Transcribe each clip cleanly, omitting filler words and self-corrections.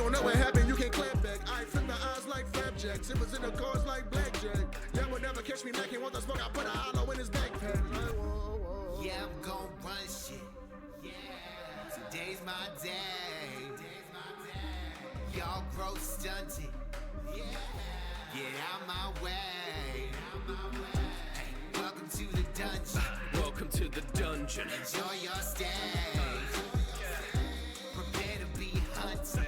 don't know what happened, you can't clap back. I flip the eyes like flapjacks. It was in the cars like blackjack. Y'all would never catch me macking. Want the smoke, I put a hollow in his backpack. Like, whoa, whoa. Yeah, I'm gon' run shit. Yeah, today's my day. Y'all grow stunted. Yeah, get out my way. Hey, welcome to the dungeon. Welcome to the dungeon. Enjoy your stay. Prepare to be hunted.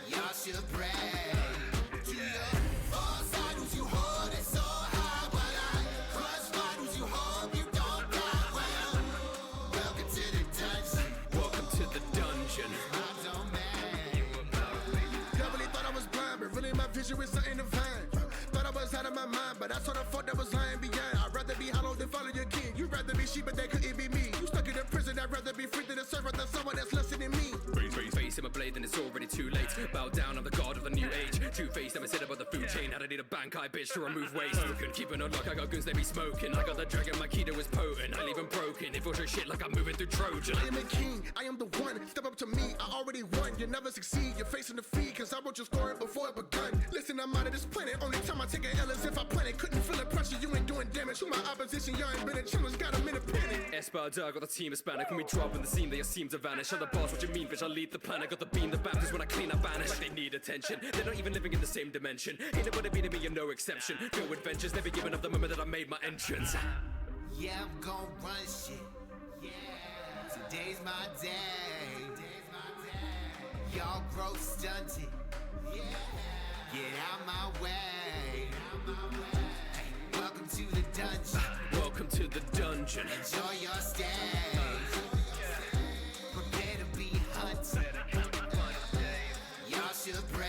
Y'all should pray to your false idols you hold it so high, but I crush idols you hope you don't die. Well, welcome to the dungeon. Welcome to the dungeon. My domain. Y'all really thought I was blind, but really my vision was something divine. Thought I was out of my mind, but I saw the fuck that was lying behind. I'd rather be hollow than follow your king. You'd rather be sheep, but that couldn't be me. You stuck in a prison, I'd rather be free than a servant than someone that's lesser than me. Face in my blade, then it's already too late. Bow down, I'm the god of the new age. Two-faced, never sit above the food chain. Had to need a bank, I bitch to remove waste. Couldn't keep it on lock, I got goons, they be smoking. I got the dragon, my keto is potent. I leave them broken, it feels like shit like I'm moving through Trojan. I am a king, I am the one. Step up to me, I already won. You never succeed, you're facing defeat, cause I wrote your story before it begun. Listen, I'm out of this planet. Only time I take an L is if I plan it. Couldn't feel the pressure, you ain't doing damage. Who my opposition, y'all ain't been a challenge, got them in a panic. Espada, got the team Hispanic. When we drop in the scene, they just seem to vanish. I'm the boss, what you mean, bitch? I lead the planet. Got the beam, the Baptist. When I clean, I vanish. Like they need attention. They're not even living in the same dimension. Ain't nobody beating me, you're no exception. Go adventures, never giving up the moment that I made my entrance. Yeah, I'm gon' run shit. Yeah, today's my day. Y'all grow stunted. Yeah, get out my way. Hey, welcome to the dungeon. Welcome to the dungeon. Enjoy your stay. Prepare to be hunted. Y'all should pray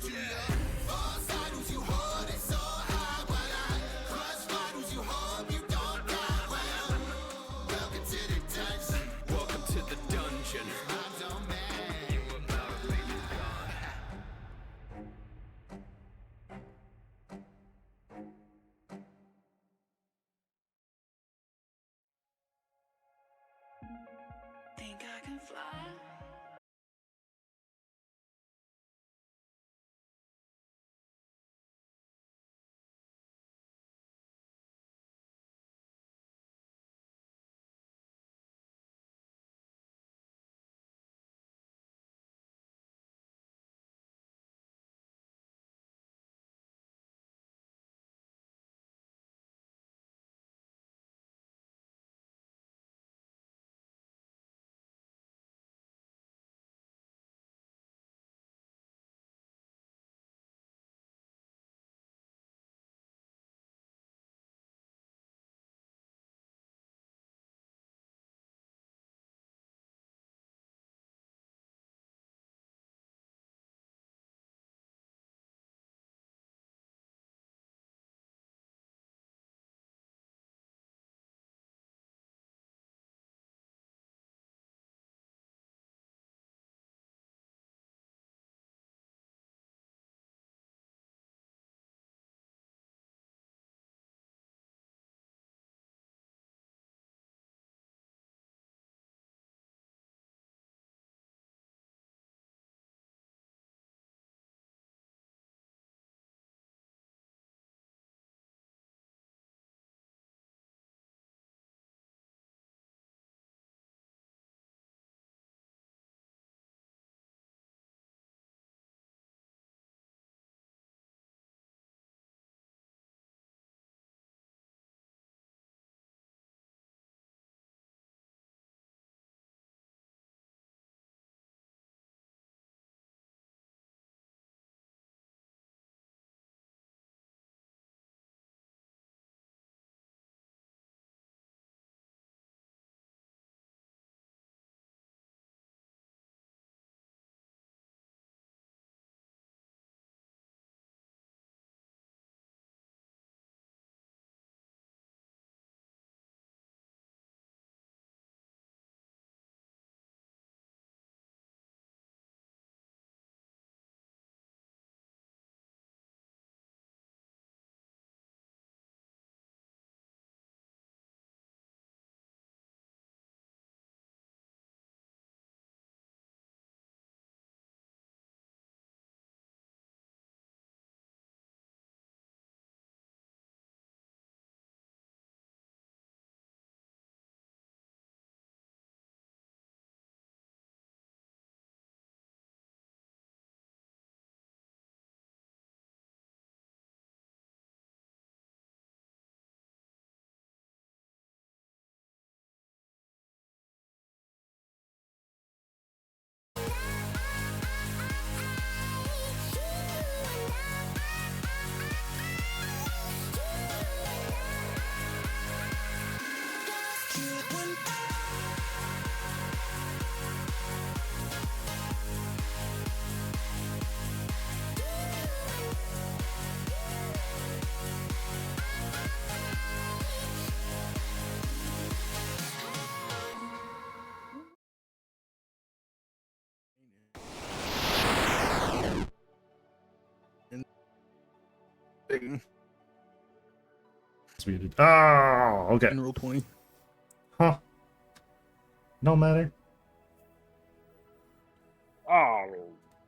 to your false idols you hold it so high, but I crush idols you hope you don't die. Well, welcome to the dungeon. Welcome to the dungeon. My domain. Think I can fly? It's muted. Oh, okay. In roll 20. Huh. No matter. Oh,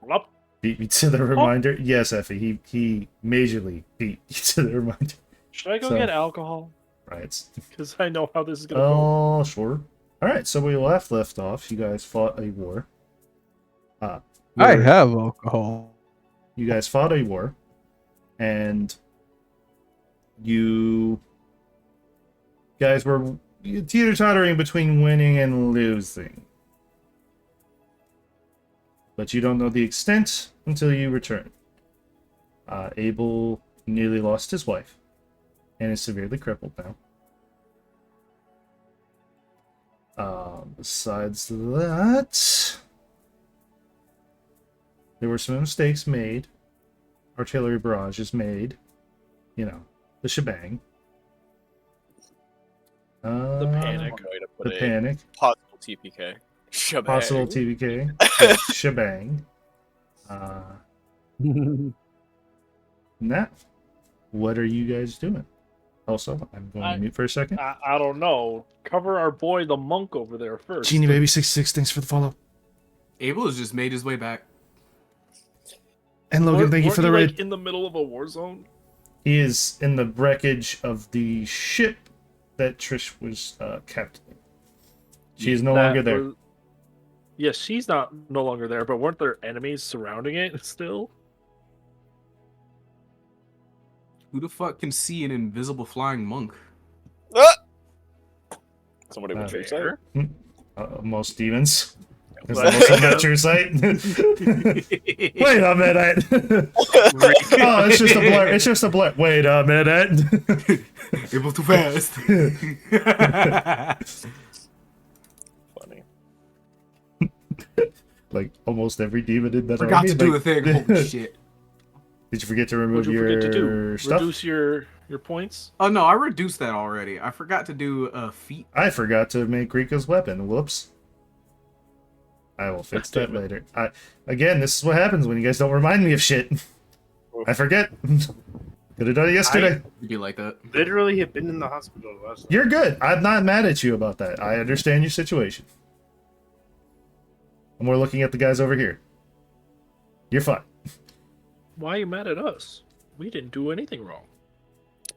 well, Beat me to the reminder. Yes, Effie. He majorly beat you to the reminder. should I go So- get alcohol? Right. Because I know how this is gonna go. Oh, sure. All right. So we left off. You guys fought a war. I where have alcohol. You guys fought a war, and you guys were teeter-tottering between winning and losing. But you don't know the extent until you return. Abel nearly lost his wife and is severely crippled now. Besides that, there were some mistakes made. Artillery barrages made. You know, the shebang. The panic. Way to put The it. panic. Possible TPK. Shebang. Possible TVK. Shebang. Now, what are you guys doing? Also, I'm going to mute for a second. I don't know. Cover our boy the monk over there first. Genie Baby 66, thanks for the follow. Abel has just made his way back. And Logan, thank you for the Weren't raid. in the middle of a war zone. He is in the wreckage of the ship that Trish was captaining. She is no longer there. Yes, she's no longer there, but weren't there enemies surrounding it still? Who the fuck can see an invisible flying monk? Somebody with true Fair. sight. Most demons. Because they most got true sight. Wait a minute. Oh, it's just a blur. It's just a blur. Wait a minute. Abel too fast. Funny. Like almost every demon in that Forgot army. to do like- a thing. Holy shit. Did you forget to remove What'd you your forget to do? stuff? Reduce your points? Oh no, I reduced that already. I forgot to do a feat. I forgot to make Rika's weapon. Whoops. I will fix that Damn it. later. Again, this is what happens when you guys don't remind me of shit. I forget. Could have done it yesterday. It'd be like that. Literally have been in the hospital last night. You're good. I'm not mad at you about that. I understand your situation. And we're looking at the guys over here. You're fine. Why are you mad at us? We didn't do anything wrong.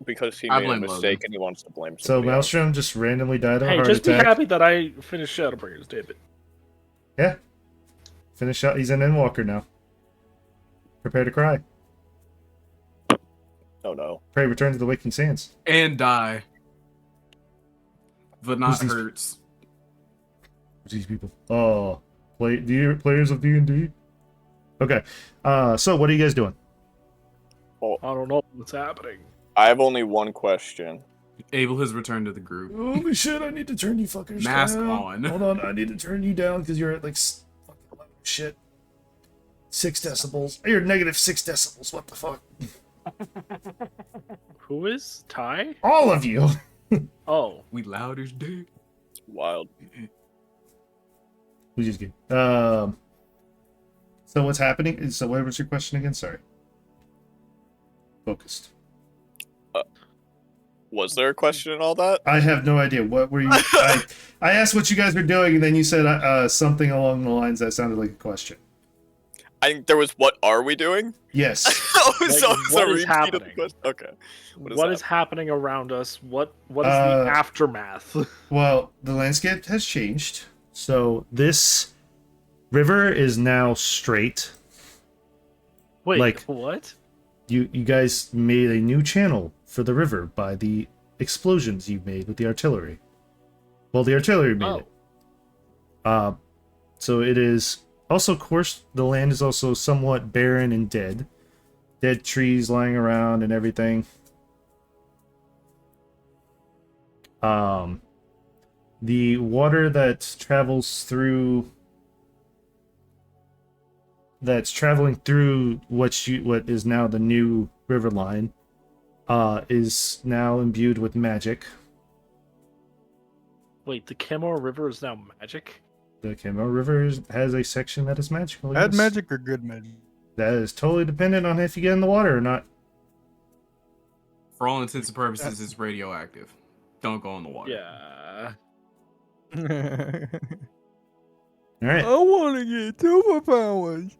Because he I made a blame mistake Logan. and he wants to blame So somebody else. Maelstrom just randomly died of a Hey, heart just be attack. happy that I finished Shadowbringers, David. Yeah. Finish out. He's an Endwalker now. Prepare to cry. Oh no. Pray return to the Waking Sands. And die. But not Who's these- hurts. These people. Oh, players of D&D. Okay. So what are you guys doing? I don't know what's happening. I have only one question. Abel has returned to the group. Holy shit! I need to turn you fuckers Mask down. on. Hold on, I need to turn you down because you're at like fucking shit. 6 decibels. You're negative 6 decibels. What the fuck? Who is Ty? All of you. Oh, We loud as dick. Wild. Which is good. So what's happening? So what was your question again? Sorry. Focused. Was there a question in all that? I have no idea. What were you? I asked what you guys were doing, and then you said something along the lines that sounded like a question. I think there was what are we doing? Yes. Like, so what is repeat of the happening? question? Okay. what is happening around us? What is the aftermath? Well, the landscape has changed. So this river is now straight. Wait, Like- what? You guys made a new channel for the river by the explosions you made with the artillery. Well, the artillery made it. So it is also, of course, the land is also somewhat barren and dead. Dead trees lying around and everything. The water that travels through that's traveling through what is now the new river line is now imbued with magic. Wait, the Kemo River is now magic? The Kemo River has a section that is magical. Bad yes. magic or good magic? That is totally dependent on if you get in the water or not. For all intents and purposes, it's radioactive. Don't go in the water. Yeah. All right. I want to get superpowers.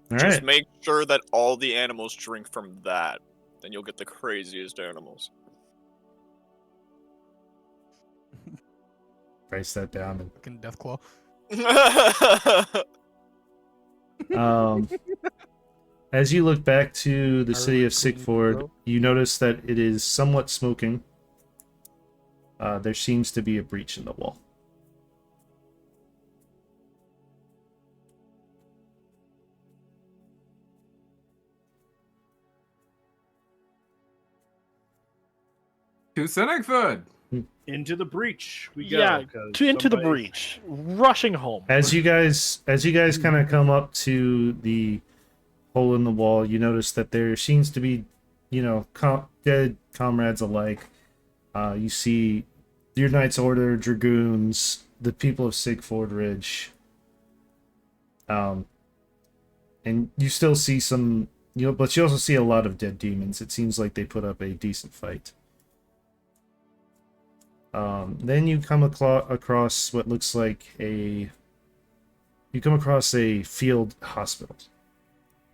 All Just right. make sure that all the animals drink from that. Then you'll get the craziest animals. Write that down. Fucking Deathclaw. As you look back to the city of Harley Quinn, Sigford, bro. you notice that it is somewhat smoking. There seems to be a breach in the wall. To Senecford! Into the breach we go. Yeah, 'cause into the somebody- breach. Rushing home. As you guys kind of come up to the hole in the wall, you notice that there seems to be, dead comrades alike. You see your Knights Order, Dragoons, the people of Sigford Ridge. And you still see some, but you also see a lot of dead demons. It seems like they put up a decent fight. Then you come across what looks like a field hospital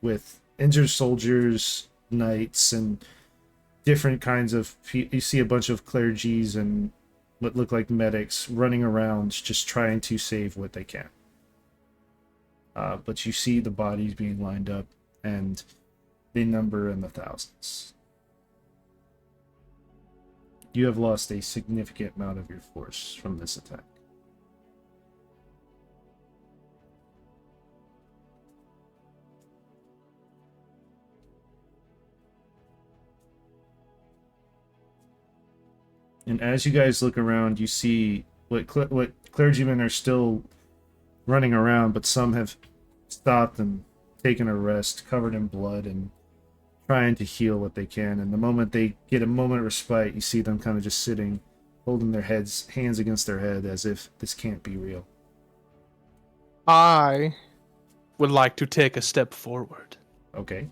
with injured soldiers, knights, and different kinds of. You see a bunch of clergies and what look like medics running around, just trying to save what they can. But you see the bodies being lined up, and they number in the thousands. You have lost a significant amount of your force from this attack. And as you guys look around, you see what clergymen are still running around, but some have stopped and taken a rest, covered in blood, and trying to heal what they can. And the moment they get a moment of respite, you see them kind of just sitting, holding their hands against their head as if this can't be real. I would like to take a step forward. Okay.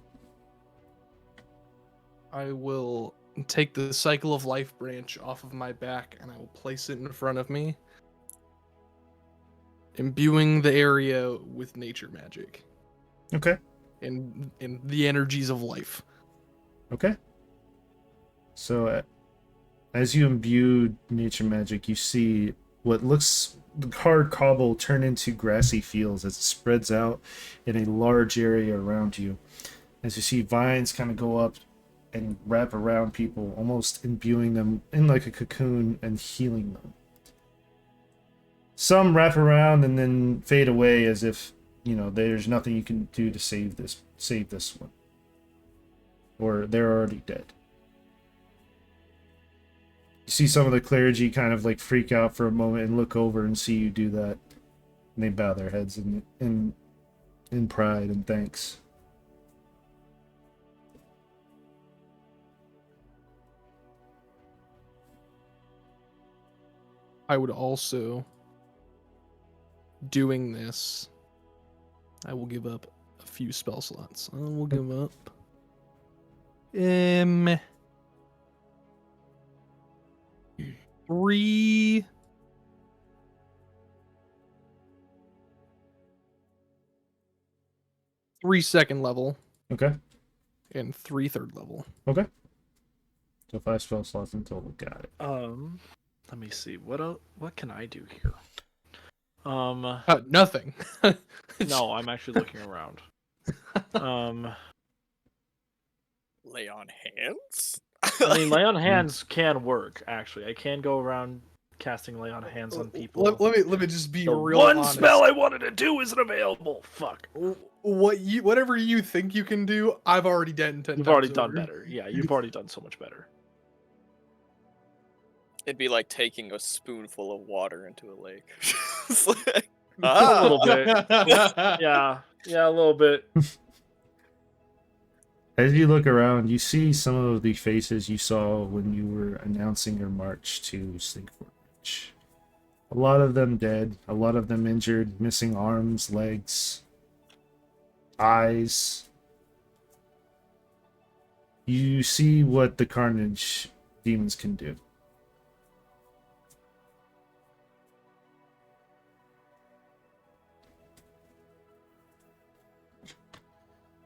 I will take the Cycle of Life branch off of my back and I will place it in front of me, imbuing the area with nature magic Okay. and the energies of life. Okay. So, as you imbue nature magic, you see what looks hard cobble turn into grassy fields as it spreads out in a large area around you. As you see vines kind of go up and wrap around people, almost imbuing them in like a cocoon and healing them. Some wrap around and then fade away as if, there's nothing you can do to save this one. Or they're already dead. You see some of the clergy kind of like freak out for a moment and look over and see you do that. And they bow their heads in pride and thanks. I would also, doing this, I will give up a few spell slots. I will give up 3 second level Okay. and 3 third level. Okay. So 5 spell slots in total. Got it. Let me see. What can I do here? Nothing. No, I'm actually looking around. Lay on hands? I mean, lay on hands can work. Actually, I can go around casting lay on hands on people. Let me just be The real one honest. spell I wanted to do isn't available. Fuck. Whatever you think you can do, I've already done 10 You've times already done over. better. Yeah, you've already done so much better. It'd be like taking a spoonful of water into a lake. It's like, A little bit. Yeah, a little bit. As you look around, you see some of the faces you saw when you were announcing your march to Sigford Ridge. A lot of them dead, a lot of them injured, missing arms, legs, eyes. You see what the Carnage demons can do.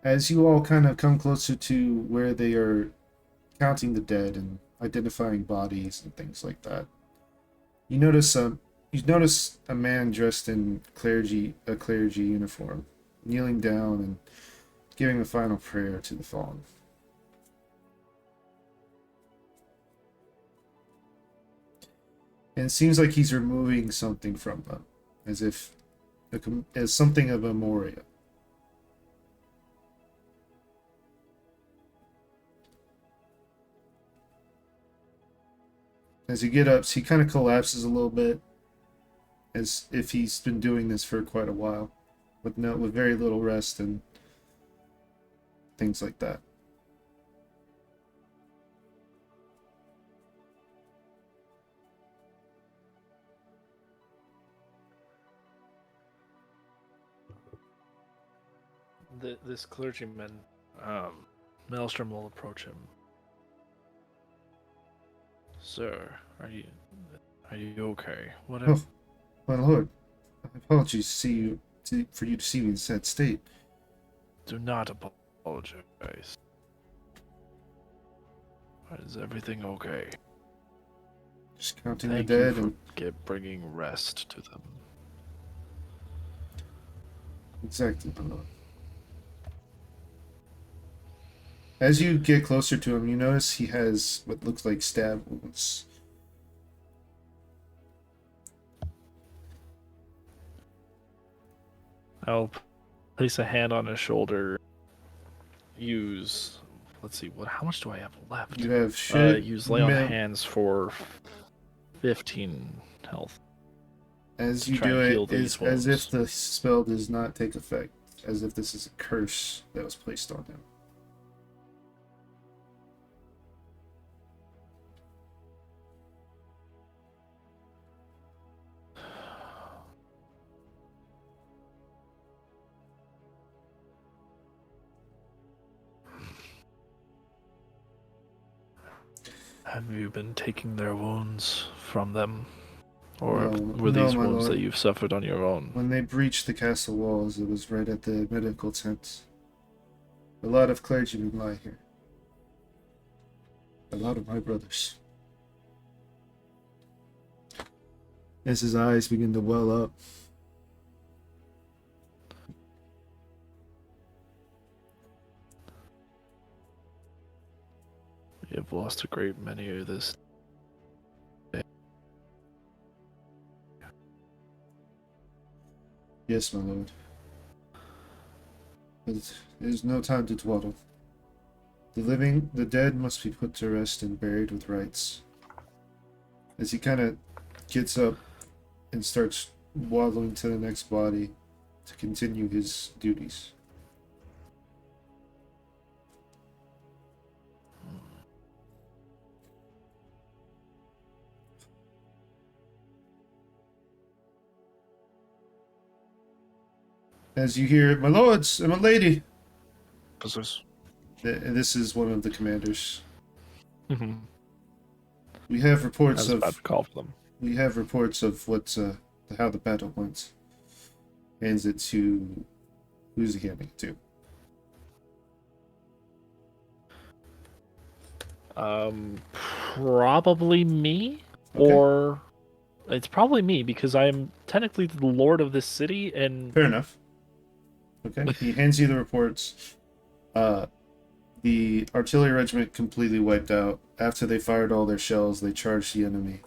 As you all kind of come closer to where they are counting the dead and identifying bodies and things like that, you notice a man dressed in a clergy uniform, kneeling down and giving a final prayer to the fallen. And it seems like he's removing something from them, as something of a memorial. As he get up, he kind of collapses a little bit, as if he's been doing this for quite a while, with very little rest and things like that. This clergyman, Maelstrom will approach him. Sir, are you okay? Oh, my lord, apologies for you to see me in sad state. Do not apologize. Is everything okay? Just counting Thank the dead you and for bringing rest to them. exactly, my lord. As you get closer to him, you notice he has what looks like stab wounds. I'll place a hand on his shoulder. Let's see, how much do I have left? You have shit. Use lay on hands for 15 health. As you try do and heal it, these it's as wounds. if the spell does not take effect, as if this is a curse that was placed on him. Have you been taking their wounds from them? Or No, were no, these my wounds lord. that you've suffered on your own? When they breached the castle walls, it was right at the medical tent. A lot of clergymen lie here. A lot of my brothers. As his eyes begin to well up. We have lost a great many of this. Yes, my lord. But there's no time to dawdle. The dead must be put to rest and buried with rites. As he kind of gets up and starts waddling to the next body to continue his duties. As you hear, my lords and my lady. This is one of the commanders. Mm-hmm. We have I reports was of about to call for them. we have reports of how the battle went. Hands it to who's he handing it to? Probably me, Okay. or it's probably me because I'm technically the lord of this city, and Fair enough. Okay. He hands you the reports. The artillery regiment completely wiped out. After they fired all their shells, they charged the enemy.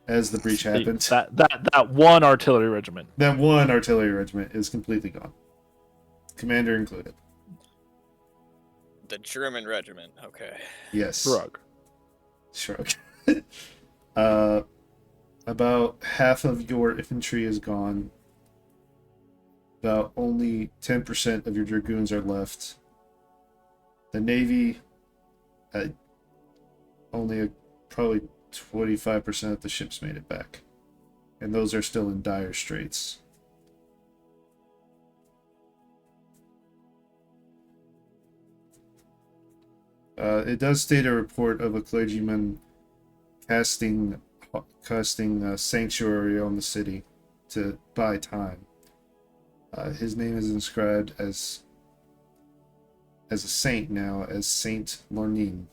As the breach happened, that one artillery regiment. that one artillery regiment is completely gone. Commander included. The German regiment. Okay. Yes. Shrug. About half of your infantry is gone. About only 10% of your dragoons are left. The Navy, probably 25% of the ships made it back. And those are still in dire straits. It does state a report of a clergyman casting sanctuary on the city to buy time. His name is inscribed as a saint now, as Saint Lornine.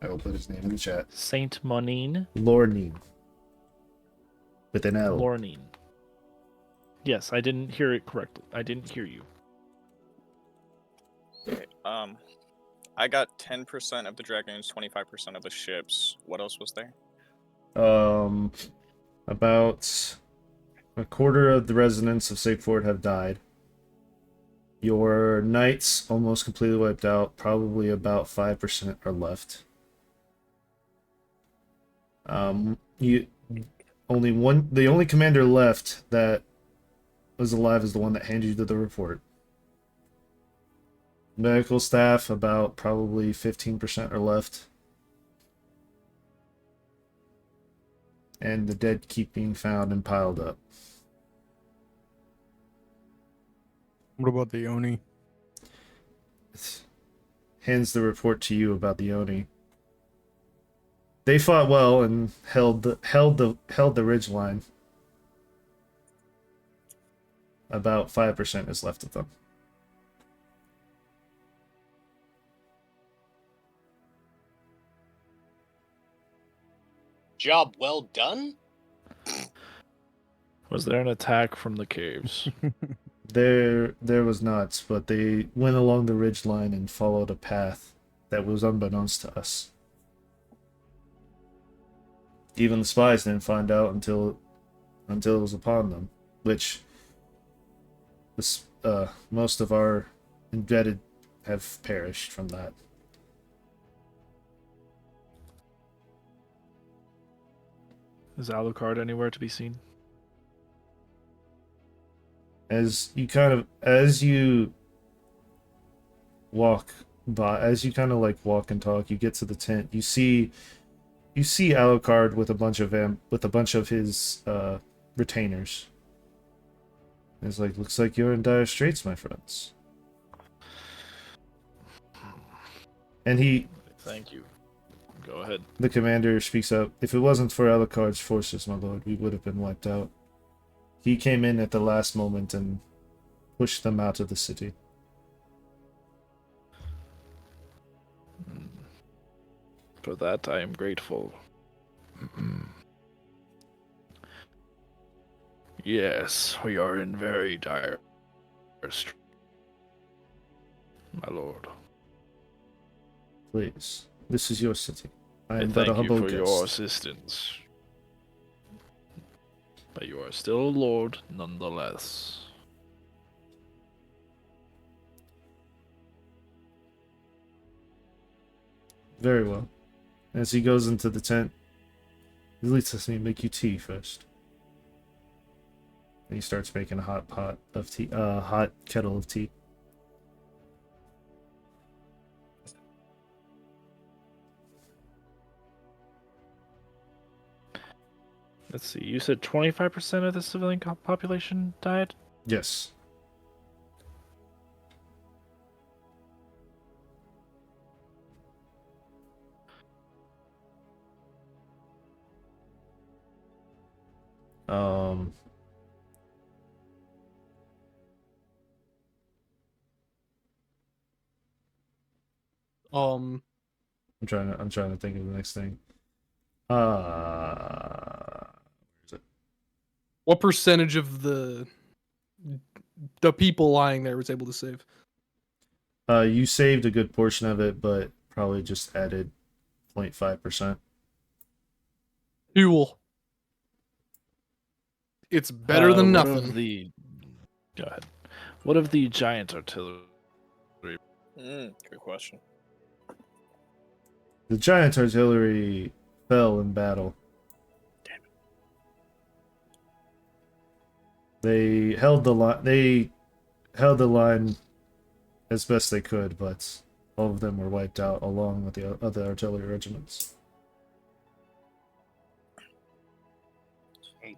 I will put his name in the chat. Saint Monine. Lornine. With an L. Lornine. Yes, I didn't hear it correctly. I didn't hear you. Okay, I got 10% of the dragons, 25% of the ships. What else was there? About a quarter of the residents of Sigford have died. Your knights almost completely wiped out. Probably about 5% are left. The only commander left that was alive is the one that handed you the report. Medical staff, about probably 15% are left. And the dead keep being found and piled up. What about the Oni? Hands the report to you about the Oni. They fought well and held the ridge line. About 5% is left of them. Job well done? Was there an attack from the caves? There was not, but they went along the ridge line and followed a path that was unbeknownst to us. Even the spies didn't find out until it was upon them, which most of our indebted have perished from that. Is Alucard anywhere to be seen? As you walk and talk, you get to the tent. You see Alucard with a bunch of his retainers. It's like, looks like you're in dire straits, my friends. And Thank you. Go ahead. The commander speaks up. If it wasn't for Alucard's forces, my lord, we would have been wiped out. He came in at the last moment and pushed them out of the city. For that, I am grateful. Yes, we are in very dire straits, my lord. Please, this is your city. I am thank but a humble you for guest. your assistance. But you are still a lord, nonetheless. Very well. As he goes into the tent, he lets me make you tea first. And he starts making a hot kettle of tea. Let's see, you said 25% of the civilian population died? Yes. I'm trying to think of the next thing. Where is it? What percentage of the people lying there was able to save? You saved a good portion of it, but probably just added 0.5%. Fuel. It's better than What nothing. Go ahead. What of the giant artillery? Good question. The giant artillery fell in battle. Damn it. They held the line. They held the line as best they could, but all of them were wiped out along with the other artillery regiments.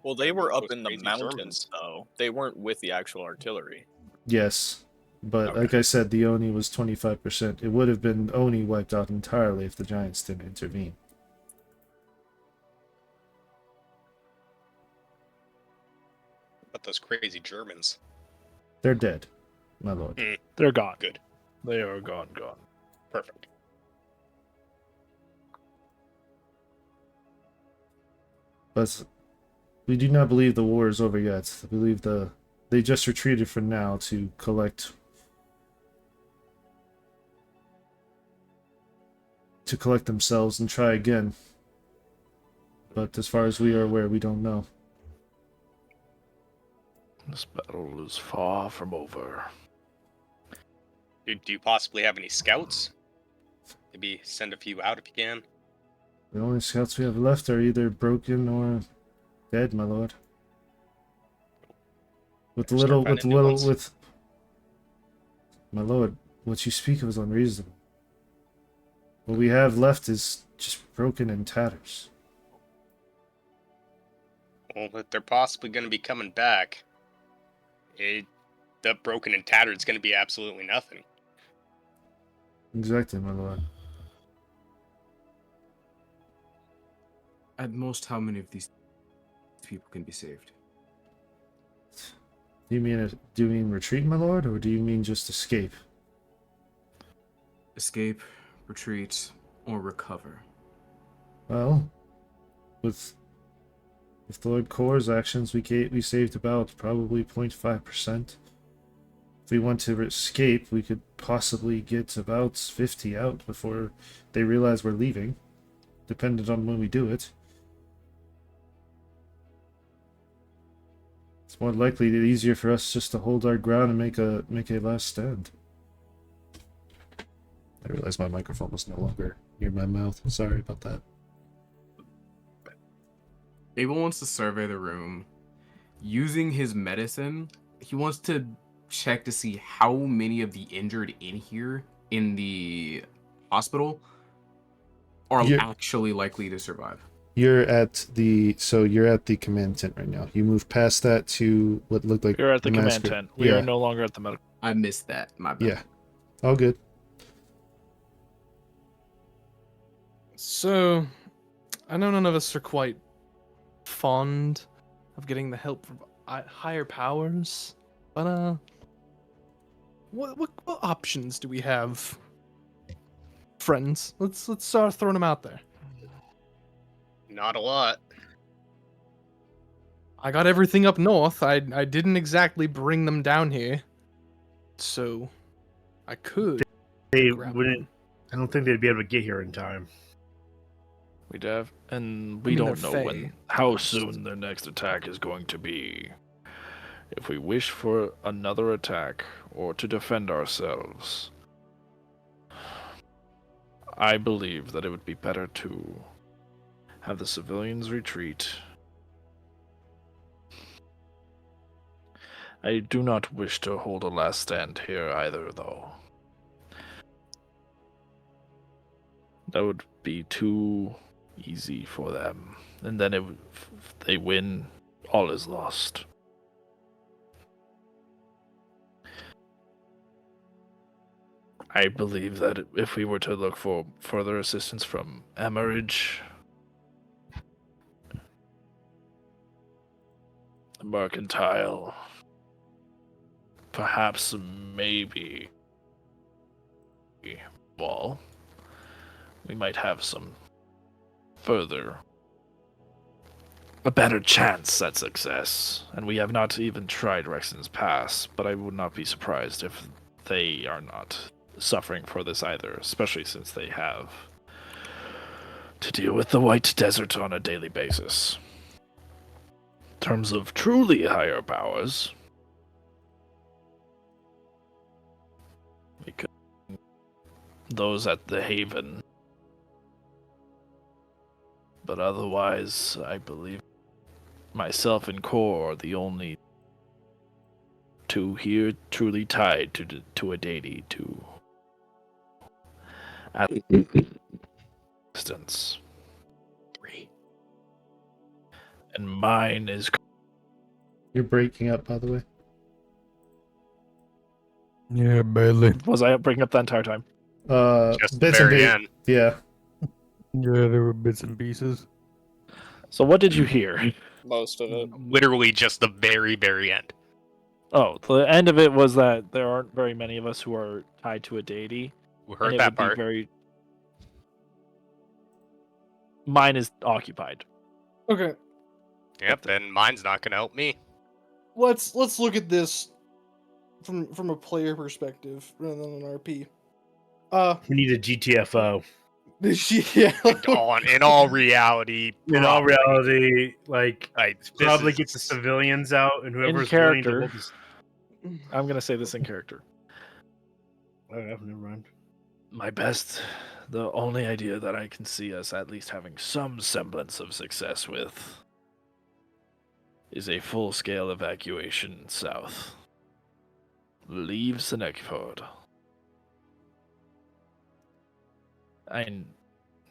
Well, they were up in the mountains, though. They weren't with the actual artillery. Yes, But Okay. like I said, the Oni was 25%. It would have been Oni wiped out entirely if the Giants didn't intervene. But those crazy Germans. They're dead, my lord. They're gone. Good. They are gone. Perfect. But we do not believe the war is over yet. I believe they just retreated for now to collect themselves and try again. But as far as we are aware, we don't know. This battle is far from over. Do you possibly have any scouts? Maybe send a few out if you can. The only scouts we have left are either broken or dead, my lord. With Better start finding new ones. my lord, what you speak of is unreasonable. What we have left is just broken in tatters. Well, if they're possibly going to be coming back, the broken and tattered is going to be absolutely nothing. Exactly, my lord. At most, how many of these people can be saved? Do you mean retreat, my lord, or do you mean just escape? Escape, retreat, or recover? Well, with Lord Core's actions, we saved about probably 0.5%. If we want to escape, we could possibly get about 50 out before they realize we're leaving, dependent on when we do it. It's more likely easier for us just to hold our ground and make a last stand. I realized my microphone was no longer near my mouth. Sorry about that. Abel wants to survey the room. Using his medicine, he wants to check to see how many of the injured in here, in the hospital, are actually likely to survive. You're at the command tent right now. You move past that to what looked like You're at the command massacre. tent. We are no longer at the medical. I missed that. My bad. Yeah. All good. So, I know none of us are quite fond of getting the help from higher powers, but what options do we have, friends? Let's start throwing them out there. Not a lot. I got everything up north. I didn't exactly bring them down here, so I could. They wouldn't. I don't think they'd be able to get here in time. We have, and I we mean, don't they're know Fey. how soon their next attack is going to be. If we wish for another attack or to defend ourselves, I believe that it would be better to have the civilians retreat. I do not wish to hold a last stand here either, though. That would be too easy for them. And then if they win, all is lost. I believe that if we were to look for further assistance from Emeridge, Mercantile, perhaps maybe Wall, we might have a better chance at success. And we have not even tried Rexon's Pass, but I would not be surprised if they are not suffering for this either, especially since they have to deal with the White Desert on a daily basis. In terms of truly higher powers, we could those at the Haven. But otherwise, I believe myself and Core are the only two here truly tied to a deity to at distance. And mine is. You're breaking up, by the way. Yeah, badly. Was I bringing up the entire time? Just the Bits and very pieces. end. Yeah. Yeah, there were bits and pieces. So what did you hear? Most of it. Literally just the very, very end. Oh, the end of it was that there aren't very many of us who are tied to a deity. We and heard it that would part. Be very... Mine is occupied. Okay, Yep, then mine's not gonna help me. let's look at this from a player perspective rather than an RP. We need a GTFO. Yeah. In all reality, In all probably. reality, like This probably is- get the civilians out and whoever's willing to character. hold this. I'm gonna say this in character. Oh, never mind. The only idea that I can see us at least having some semblance of success with is a full-scale evacuation south. Leave Senecford. I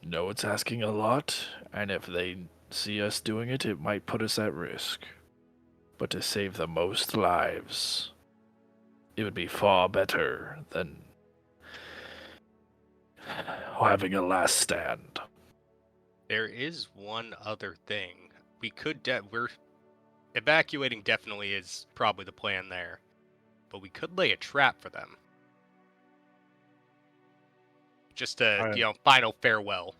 know it's asking a lot, and if they see us doing it, it might put us at risk. But to save the most lives, it would be far better than having a last stand. There is one other thing. We could we're evacuating definitely is probably the plan there. But we could lay a trap for them. Just a, final farewell.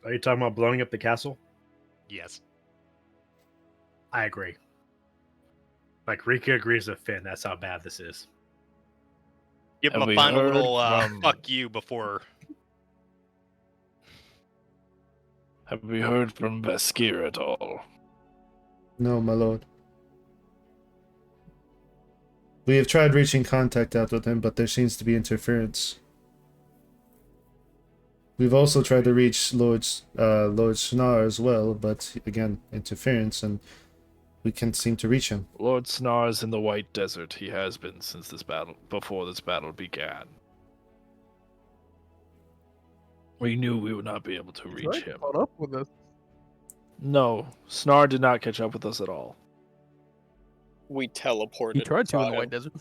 Are you talking about blowing up the castle? Yes. I agree. Like Rika agrees with Finn. That's how bad this is. Give them Have a we final heard little from- fuck you before. Have we heard from Veskir at all? No, my lord. We have tried reaching contact out with him, but there seems to be interference. We've also tried to reach Lord Snar as well, but again, interference, and we can't seem to reach him. Lord Snar is in the White Desert. He has been since before this battle began. We knew we would not be able to reach him. Caught up with us. No, Snar did not catch up with us at all. We teleported. He tried to in the Kyle. White Desert.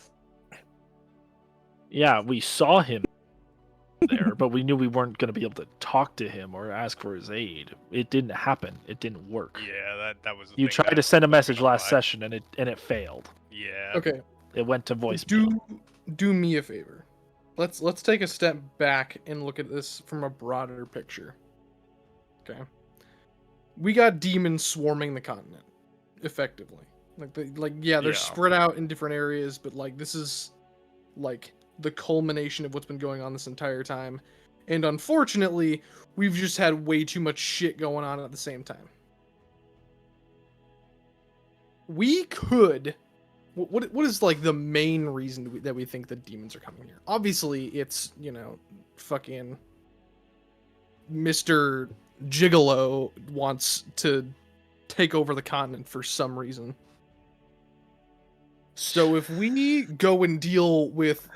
Yeah, we saw him there, but we knew we weren't going to be able to talk to him or ask for his aid. It didn't happen. It didn't work. Yeah, that was. You tried to send a message last session, and it failed. Yeah. Okay, It went to voicemail. do me a favor. Let's take a step back and look at this from a broader picture. Okay. We got demons swarming the continent, effectively. They're spread out in different areas, but this is the culmination of what's been going on this entire time. And unfortunately, we've just had way too much shit going on at the same time. We could... What is the main reason that we think the demons are coming here? Obviously, it's, fucking Mr. Gigolo wants to take over the continent for some reason. So if we go and deal with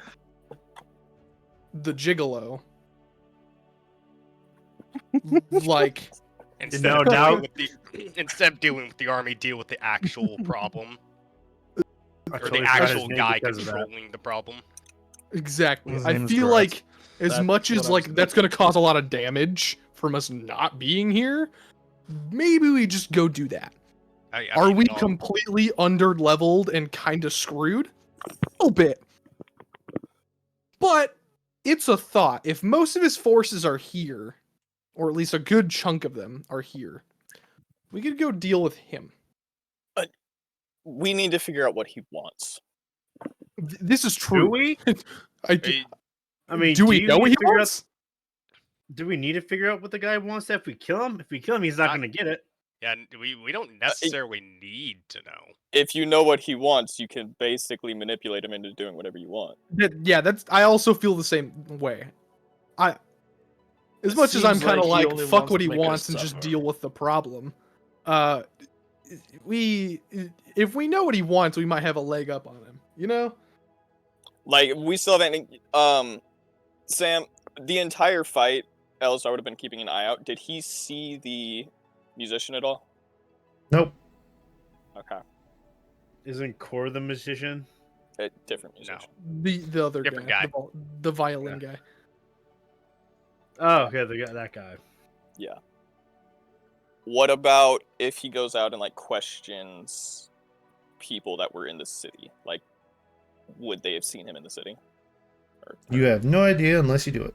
the Gigolo, Instead of dealing with the army, deal with the actual problem. Or the actual guy controlling the problem. Exactly. His I name's feel Grass. like as much as that's going to cause a lot of damage from us not being here, maybe we just go do that. Are we completely under-leveled and kind of screwed? A little bit. But it's a thought. If most of his forces are here, or at least a good chunk of them are here, we could go deal with him. We need to figure out what he wants. This is true. Do we? I mean, do we know what he wants? Do we need to figure out what the guy wants if we kill him? If we kill him, he's not going to get it. Yeah, we don't necessarily need to know. If you know what he wants, you can basically manipulate him into doing whatever you want. I also feel the same way. As much as I'm kind of fuck what he wants and just deal with the problem. If we know what he wants, we might have a leg up on him. We still haven't. Sam, the entire fight, Alistar would have been keeping an eye out. Did he see the musician at all? Nope. Okay. Isn't Core the musician? A different musician. The other Different guy. guy. The violin guy. Oh, okay, that guy. Yeah. What about if he goes out and like questions people that were in the city? Like, would they have seen him in the city? You have no idea unless you do it.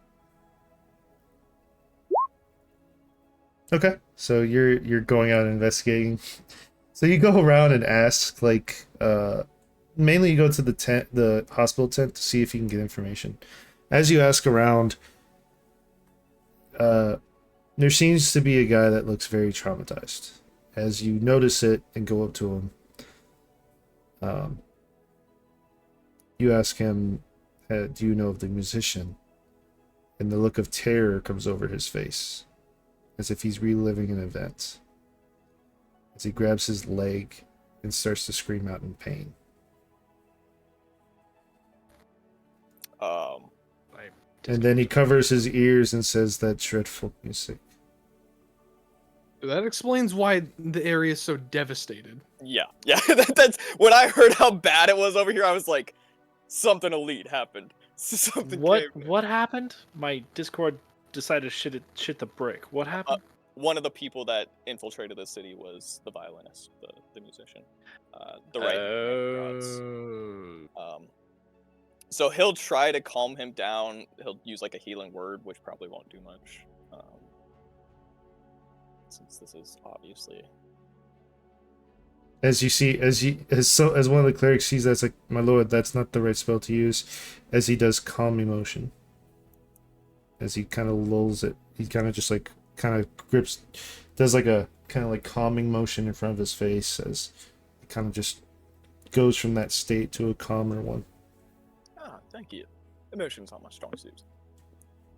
Okay, so you're going out and investigating. So you go around and ask, like, mainly you go to the hospital tent to see if you can get information. As you ask around, there seems to be a guy that looks very traumatized. As you notice it and go up to him, you ask him, do you know of the musician? And the look of terror comes over his face, as if he's reliving an event. As he grabs his leg and starts to scream out in pain. And then he covers his ears and says that dreadful music. That explains why the area is so devastated. Yeah. That's when I heard how bad it was over here. I was like, something elite happened. Something. What happened? My Discord decided to shit the brick. What happened? One of the people that infiltrated the city was the violinist, the musician, the right. So he'll try to calm him down. He'll use like a healing word, which probably won't do much, since this is obviously. As you see, as one of the clerics sees, that's like, my lord, that's not the right spell to use. As he does calm emotion, as he kind of lulls it, he kind of just like grips, does like a kind of like calming motion in front of his face, as it kind of just goes from that state to a calmer one. Ah, thank you. Emotion's not my strong suit.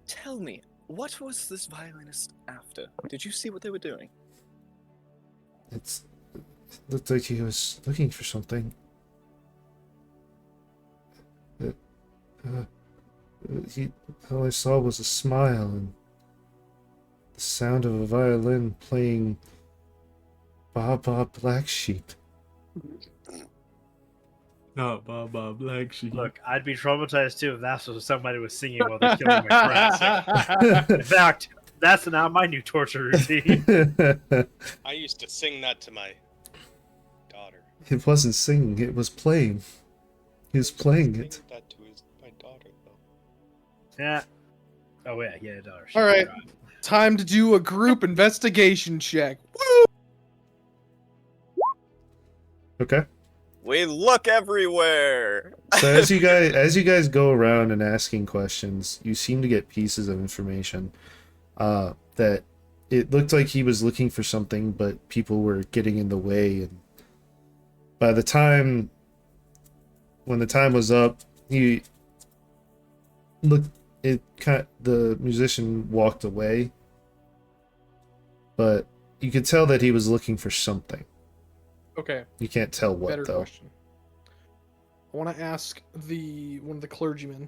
Tell me, what was this violinist after? Did you see what they were doing? It looked like he was looking for something. All I saw was a smile and the sound of a violin playing Ba Ba Black Sheep. Not Baba Black Sheep. Look, I'd be traumatized too if that's what somebody was singing while they're killing my friends. In fact, that's now my new torture routine. I used to sing that to my daughter. It wasn't singing, it was playing. He was playing it. That to my daughter, though. Yeah. Oh yeah, daughter. All right, time to do a group investigation check. Woo! Okay. We look everywhere. So as you guys go around and asking questions, you seem to get pieces of information that it looked like he was looking for something, but people were getting in the way, and by the time when the time was up, the musician walked away, but you could tell that he was looking for something. Okay. You can't tell what, Better though. question. I want to ask one of the clergymen.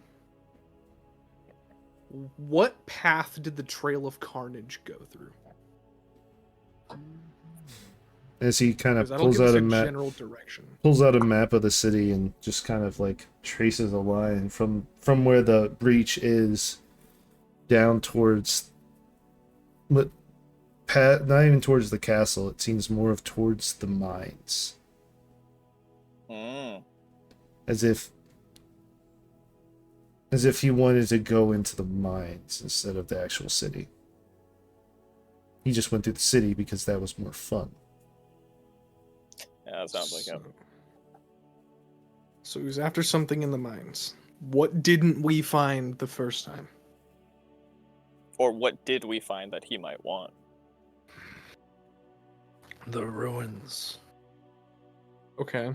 What path did the Trail of Carnage go through? As he kind of 'Cause that'll pulls give us out a a map, general direction. pulls out a map of the city and just kind of like traces a line from where the breach is down towards, not even towards the castle. It seems more of towards the mines, as if he wanted to go into the mines instead of the actual city. He just went through the city because that was more fun. Yeah, that sounds like it. So he was after something in the mines. What didn't we find the first time? Or what did we find that he might want? The ruins. Okay.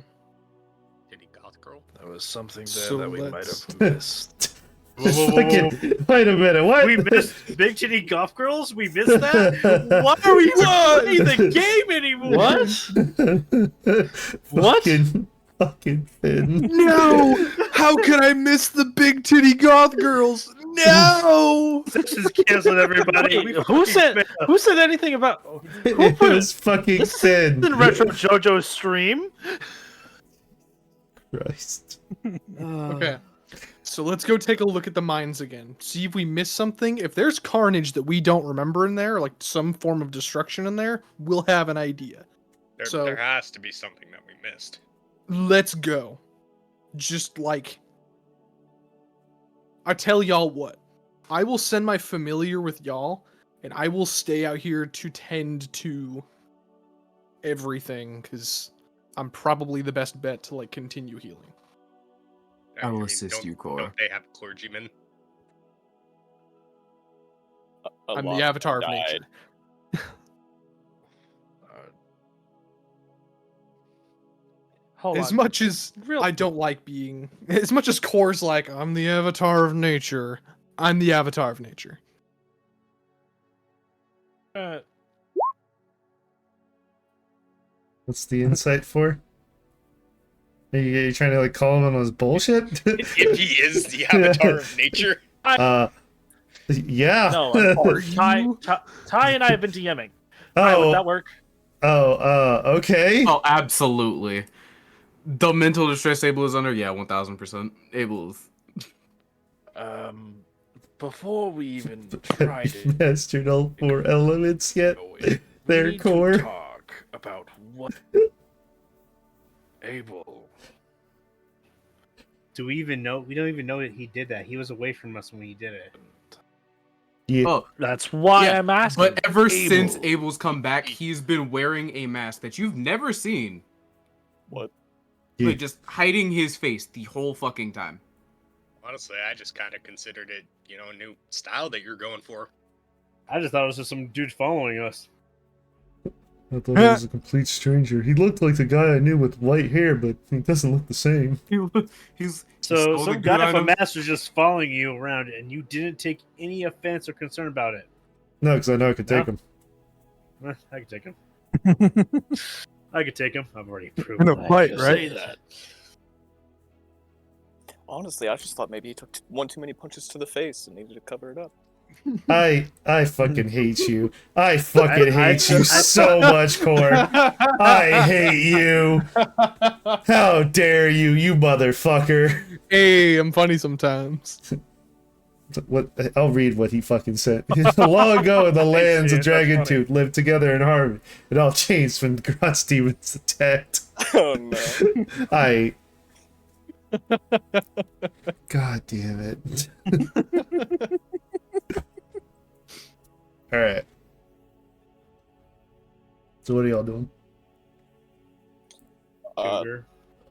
Did he goth girl? There was something there So that we might let's- have missed. Fucking, wait a minute, what? We missed Big Titty Golf Girls? We missed that? Why are we playing the game anymore? What? Fucking Finn. No! How could I miss the big titty goth girls? No! This is canceled, everybody. Wait, who said anything about It was fucking this Finn. in Retro JoJo's stream? Christ. Okay. So let's go take a look at the mines again. See if we missed something. If there's carnage that we don't remember in there, like some form of destruction in there, we'll have an idea. There has to be something that we missed. Let's go. Just like, I tell y'all what. I will send my familiar with y'all, and I will stay out here to tend to everything, because I'm probably the best bet to like continue healing. I will assist you, Cora. Don't they have clergymen? I'm the avatar of nature. As much as I don't like being, as much as Core's like, I'm the avatar of nature, I'm the avatar of nature. What's the insight for? Are you trying to like call him on his bullshit? If he is the avatar of nature. Yeah. No, Ty and I have been DMing. Ty, would that work? Okay. Oh, absolutely. The mental distress Abel is under, yeah, 1000%. Abel is. Before we even tried it, Mastered all 4 elements yet. Their core. Talk about what Abel. Do we even know? We don't even know that he did that. He was away from us when he did it. Yeah. Oh, that's why I'm asking. But ever since Abel's come back, he's been wearing a mask that you've never seen. What? Like, just hiding his face the whole fucking time. Honestly, I just kind of considered it, a new style that you're going for. I just thought it was just some dude following us. I thought he was a complete stranger. He looked like the guy I knew with white hair, but he doesn't look the same. He's So stole some the guy good from item. Master is just following you around, and you didn't take any offense or concern about it. No, because I know I could take him. I could take him. I could take him. I've already proved In a that. fight, right? Honestly, I just thought maybe he took one too many punches to the face and needed to cover it up. I fucking hate you. I fucking hate you so much, Core. I hate you. How dare you, you motherfucker. Hey, I'm funny sometimes. What? I'll read what he fucking said. Long ago, in the lands of serious? That's Dragon funny. Tooth lived together in harmony. It all changed when the Grotz demons attacked. Oh no. God damn it. Alright. So what are y'all doing?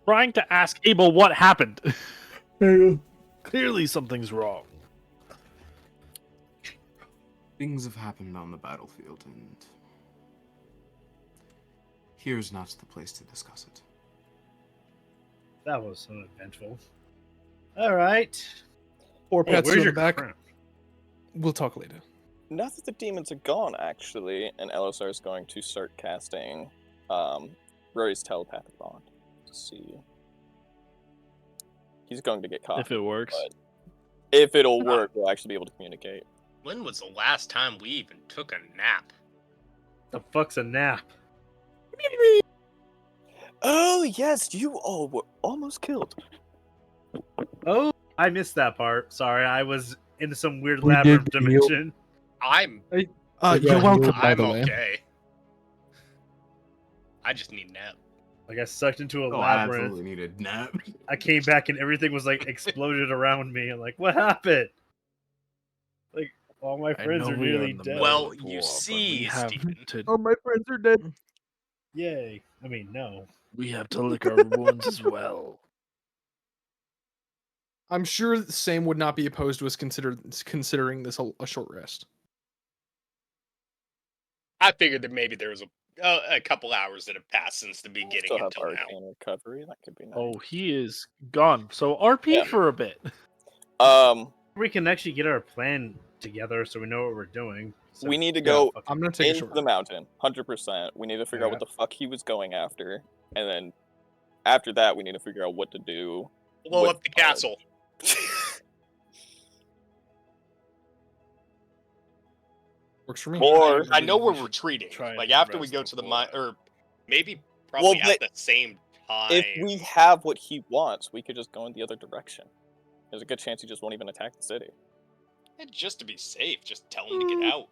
Trying to ask Abel what happened. There you go. Clearly something's wrong. Things have happened on the battlefield, and here's not the place to discuss it. That was uneventful. All right. Or Hey, pets where's on your the back. crown? We'll talk later. Now that the demons are gone, actually, and Elisar is going to start casting Rory's telepathic bond to see. He's going to get caught. If it works. But if it'll work, we'll actually be able to communicate. When was the last time we even took a nap? The fuck's a nap? Oh, yes, you all were almost killed. Oh, I missed that part. Sorry, I was in some weird We labyrinth did heal. dimension. I'm You're welcome, by I'm the way. okay. I just need a nap. Like I sucked into a Oh, I labyrinth. absolutely needed a nap. I came back and everything was like exploded around me. I'm like, what happened? Like all my I friends know are we are nearly in the dead. middle Well, of the you war, but see, we have Stephen. to, Oh, my friends are dead. Yay! I mean, no. we have to lick our wounds as well. I'm sure Sam would not be opposed to us considering this a short rest. I figured that maybe there was a couple hours that have passed since the beginning Still have until now. arcane recovery. That could be nice. Oh, he is gone. So RP Yeah. for a bit. We can actually get our plan together so we know what we're doing. So, we need to go I'm gonna take a into short the rest. mountain, 100%. We need to figure out Yeah. what the fuck he was going after, and then after that, we need to figure out what to do. Blow with up the castle. Works for me. Or I know we're We should retreating. try and Like after we rest go to the before mine, that. or maybe probably Well, at the same If we have what he wants, we could just go in the other direction. There's a good chance he just won't even attack the city. And just to be safe, just tell him to get out.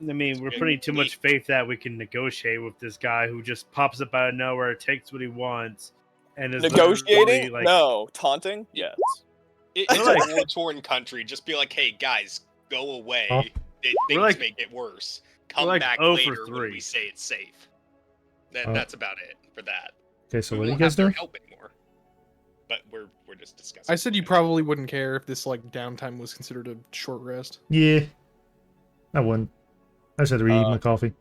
I mean, we're putting too much faith that we can negotiate with this guy who just pops up out of nowhere, takes what he wants, and is negotiating. like, No, taunting. Yes. It's a war-torn country. Just be like, hey guys, go away. Things may get worse. Come back later when we say it's safe. That's about it for that. Okay, so we what do you won't guys have their do? help anymore. But we're just discussing. I said you probably wouldn't care if this like downtime was considered a short rest. Yeah, I wouldn't. I just had to read my coffee.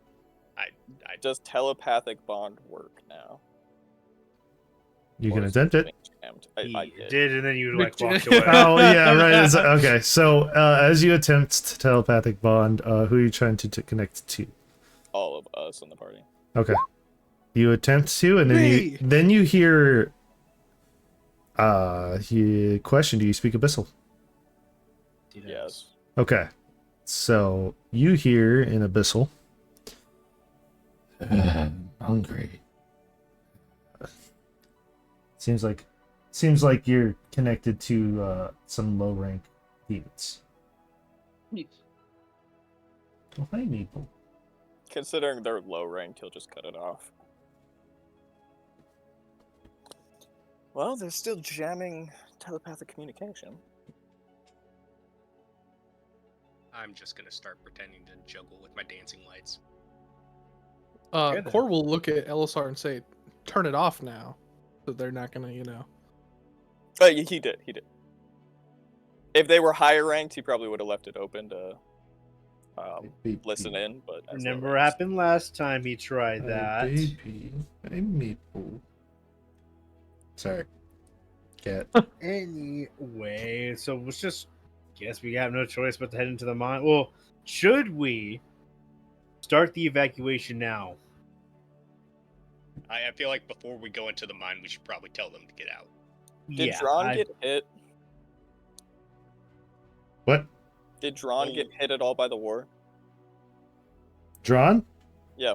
Does telepathic bond work now? You can attempt it. I did, and then you like walked away. Oh yeah, right. Okay, so as you attempt telepathic bond, who are you trying to connect to? All of us in the party. Okay, you attempt to, and then you hear. Question: do you speak Abyssal? Yes. Okay, so you hear in Abyssal. Hungry. Seems like you're connected to some low rank demons. Oh, hi, Maple. Considering they're low ranked, he'll just cut it off. Well, they're still jamming telepathic communication. I'm just gonna start pretending to juggle with my dancing lights. Core will look at Elisar and say, "Turn it off now," so they're not gonna, He did. If they were higher ranked, he probably would have left it open to listen in. But remember what happened last time he tried that. Baby, hey Maple. Sorry, cat. Anyway, so let's just guess we have no choice but to head into the mine. Well, should we start the evacuation now? I feel like before we go into the mine, we should probably tell them to get out. Did Dron get hit? What? Did Dron get hit at all by the war? Drawn? Yeah.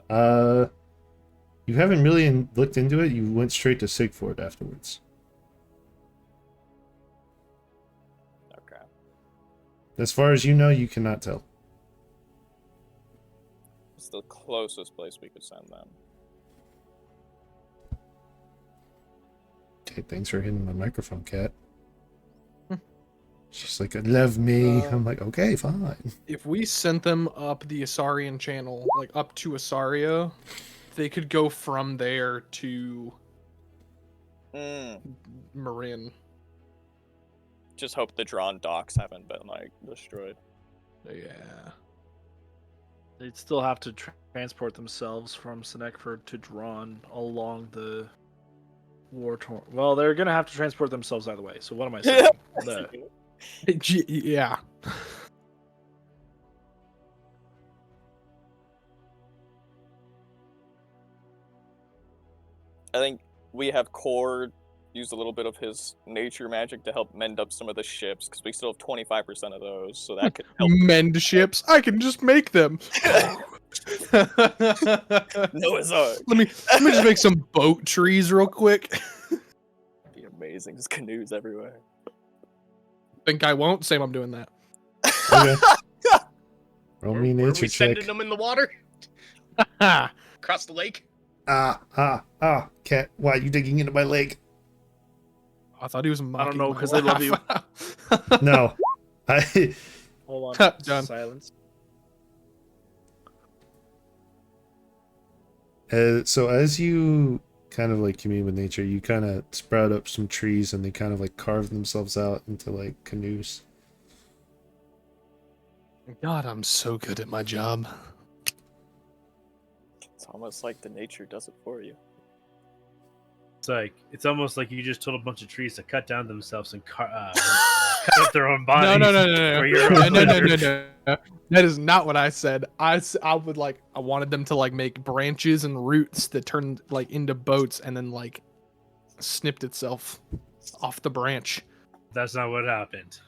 You haven't really looked into it. You went straight to Sigford afterwards. Okay. As far as you know, you cannot tell. It's the closest place we could send them. Okay, thanks for hitting my microphone, cat. She's like, love me. I'm like, okay, fine. If we sent them up the Asarian channel, like up to Asaria, they could go from there to Marin. Just hope the Dron docks haven't been destroyed. Yeah. They'd still have to transport themselves from Senecford to Drawn along the war torn. Well, they're gonna have to transport themselves either way. So what am I saying? Yeah. I think we have Core use a little bit of his nature magic to help mend up some of the ships, because we still have 25% of those, so that could help. Mend ships? I can just make them. Noah's Ark. Let me just make some boat trees real quick. That'd be amazing. Just canoes everywhere. Think I won't? Same, I'm doing that. Okay. Roll me Were nature we check. sending them in the water? Across the lake? Cat, why are you digging into my leg? I thought he was mocking. I don't know, my 'cause they love laugh. you. No. Hold on. Done. Silence. So as you kind of like commune with nature, you kind of sprout up some trees and they kind of like carve themselves out into like canoes. God, I'm so good at my job. It's almost like the nature does it for you. It's almost like you just told a bunch of trees to cut down themselves and cut up their own bodies. No. for your own pleasure. No. That is not what I said. I wanted them to like make branches and roots that turned like into boats and then like snipped itself off the branch. That's not what happened.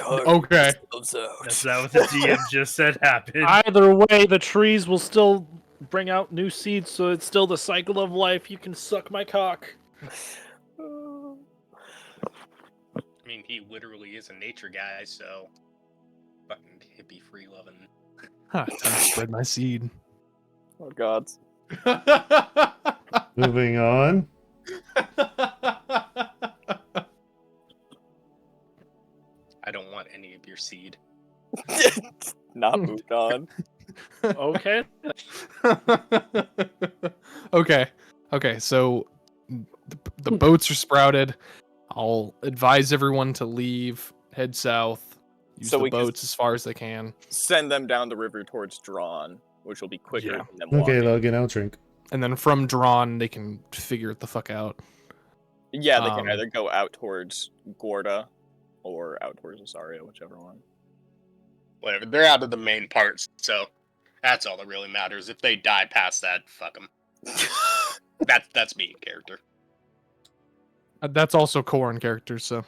Okay. That's not what the DM just said happened. Either way, the trees will still bring out new seeds so it's still the cycle of life. You can suck my cock. I mean, he literally is a nature guy, so fucking hippie free loving. Huh, time to spread my seed. Oh God. Moving on. I don't want any of your seed. Not moved on. Okay. Okay, so the boats are sprouted. I'll advise everyone to leave, head south, use So the we can boats as far as they can. Send them down the river towards Drawn, which will be quicker Yeah. than them Okay, walking. they'll get out drink. And then from Drawn, they can figure it the fuck out. Yeah, they can either go out towards Gorda or out towards Osario, whichever one. Whatever, they're out of the main parts, so that's all that really matters. If they die past that, fuck them. That's me in character. That's also core in character, so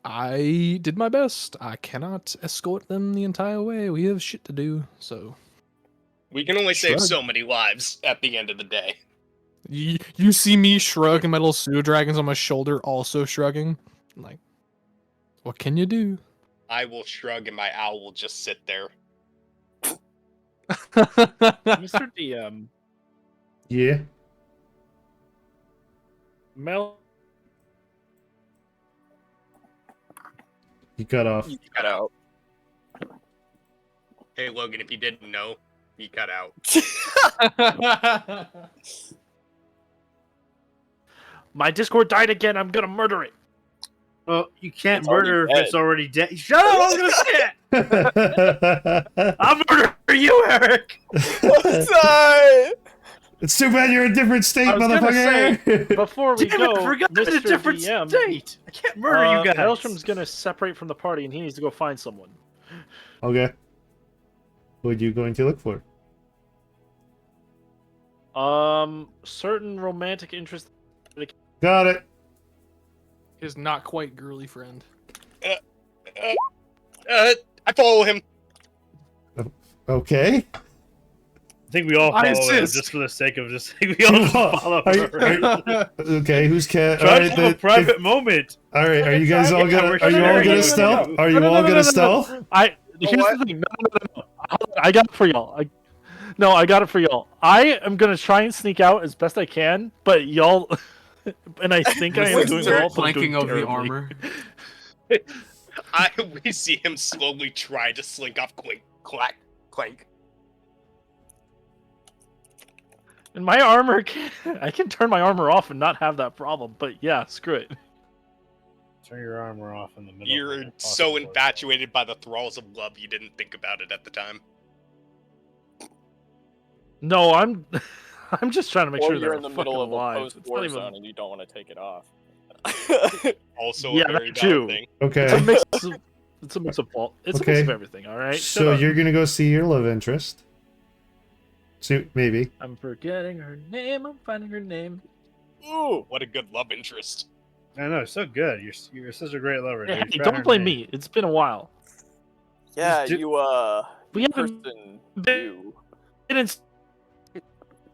I did my best. I cannot escort them the entire way. We have shit to do, so We can only save Shrug. so many lives at the end of the day. you see me shrug and my little pseudo dragons on my shoulder also shrugging. I'm like, what can you do? I will shrug and my owl will just sit there. Mr. DM, Yeah. Mel. You cut off. You cut out. Hey Logan, if you didn't know, you cut out. My Discord died again. I'm gonna murder it. Well, you can't It's already murder if dead. it's already dead. Shut up! I'm gonna say it. I'll murder you, Eric. It's too bad you're in a different state, I was gonna motherfucker. Before we Damn it, go, I forgot I'm in a Mr. different DM, state. I can't murder you guys. Maelstrom's gonna separate from the party, and he needs to go find someone. Okay. What are you going to look for? Certain romantic interest. Got it. His not quite girly friend. I follow him. Okay. I think we all I follow him insist. just for the sake of just. We all just follow him. Okay, who's cat? Try to have a private moment. All right, are you guys all gonna? Yeah, Are you all no, gonna no, stealth? no. Are you all gonna stealth? Here's the thing. No. I got it for y'all. I got it for y'all. I am gonna try and sneak out as best I can, but y'all, and I think I am doing well. But I'm doing Planking of the terribly. armor. We see him slowly try to slink off. Clink, clack, clank. And my armor, I can turn my armor off and not have that problem. But yeah, screw it. Turn your armor off in the middle. You're of the so possible. infatuated by the thralls of love, you didn't think about it at the time. No, I'm just trying to make Or sure you're they're in the fucking middle of a alive. post-war It's not zone even... and you don't want to take it off. Also Yeah, a very that valid too. thing. Okay. It's a mix. It's a mix of all. It's a mix Okay. of everything. All right. So you're gonna go see your love interest. So maybe. I'm forgetting her name. I'm finding her name. Ooh, what a good love interest. I know, so good. You're such a great lover. Hey, dude. don't Found her blame name. me. It's been a while. Yeah, Just We haven't person been do. in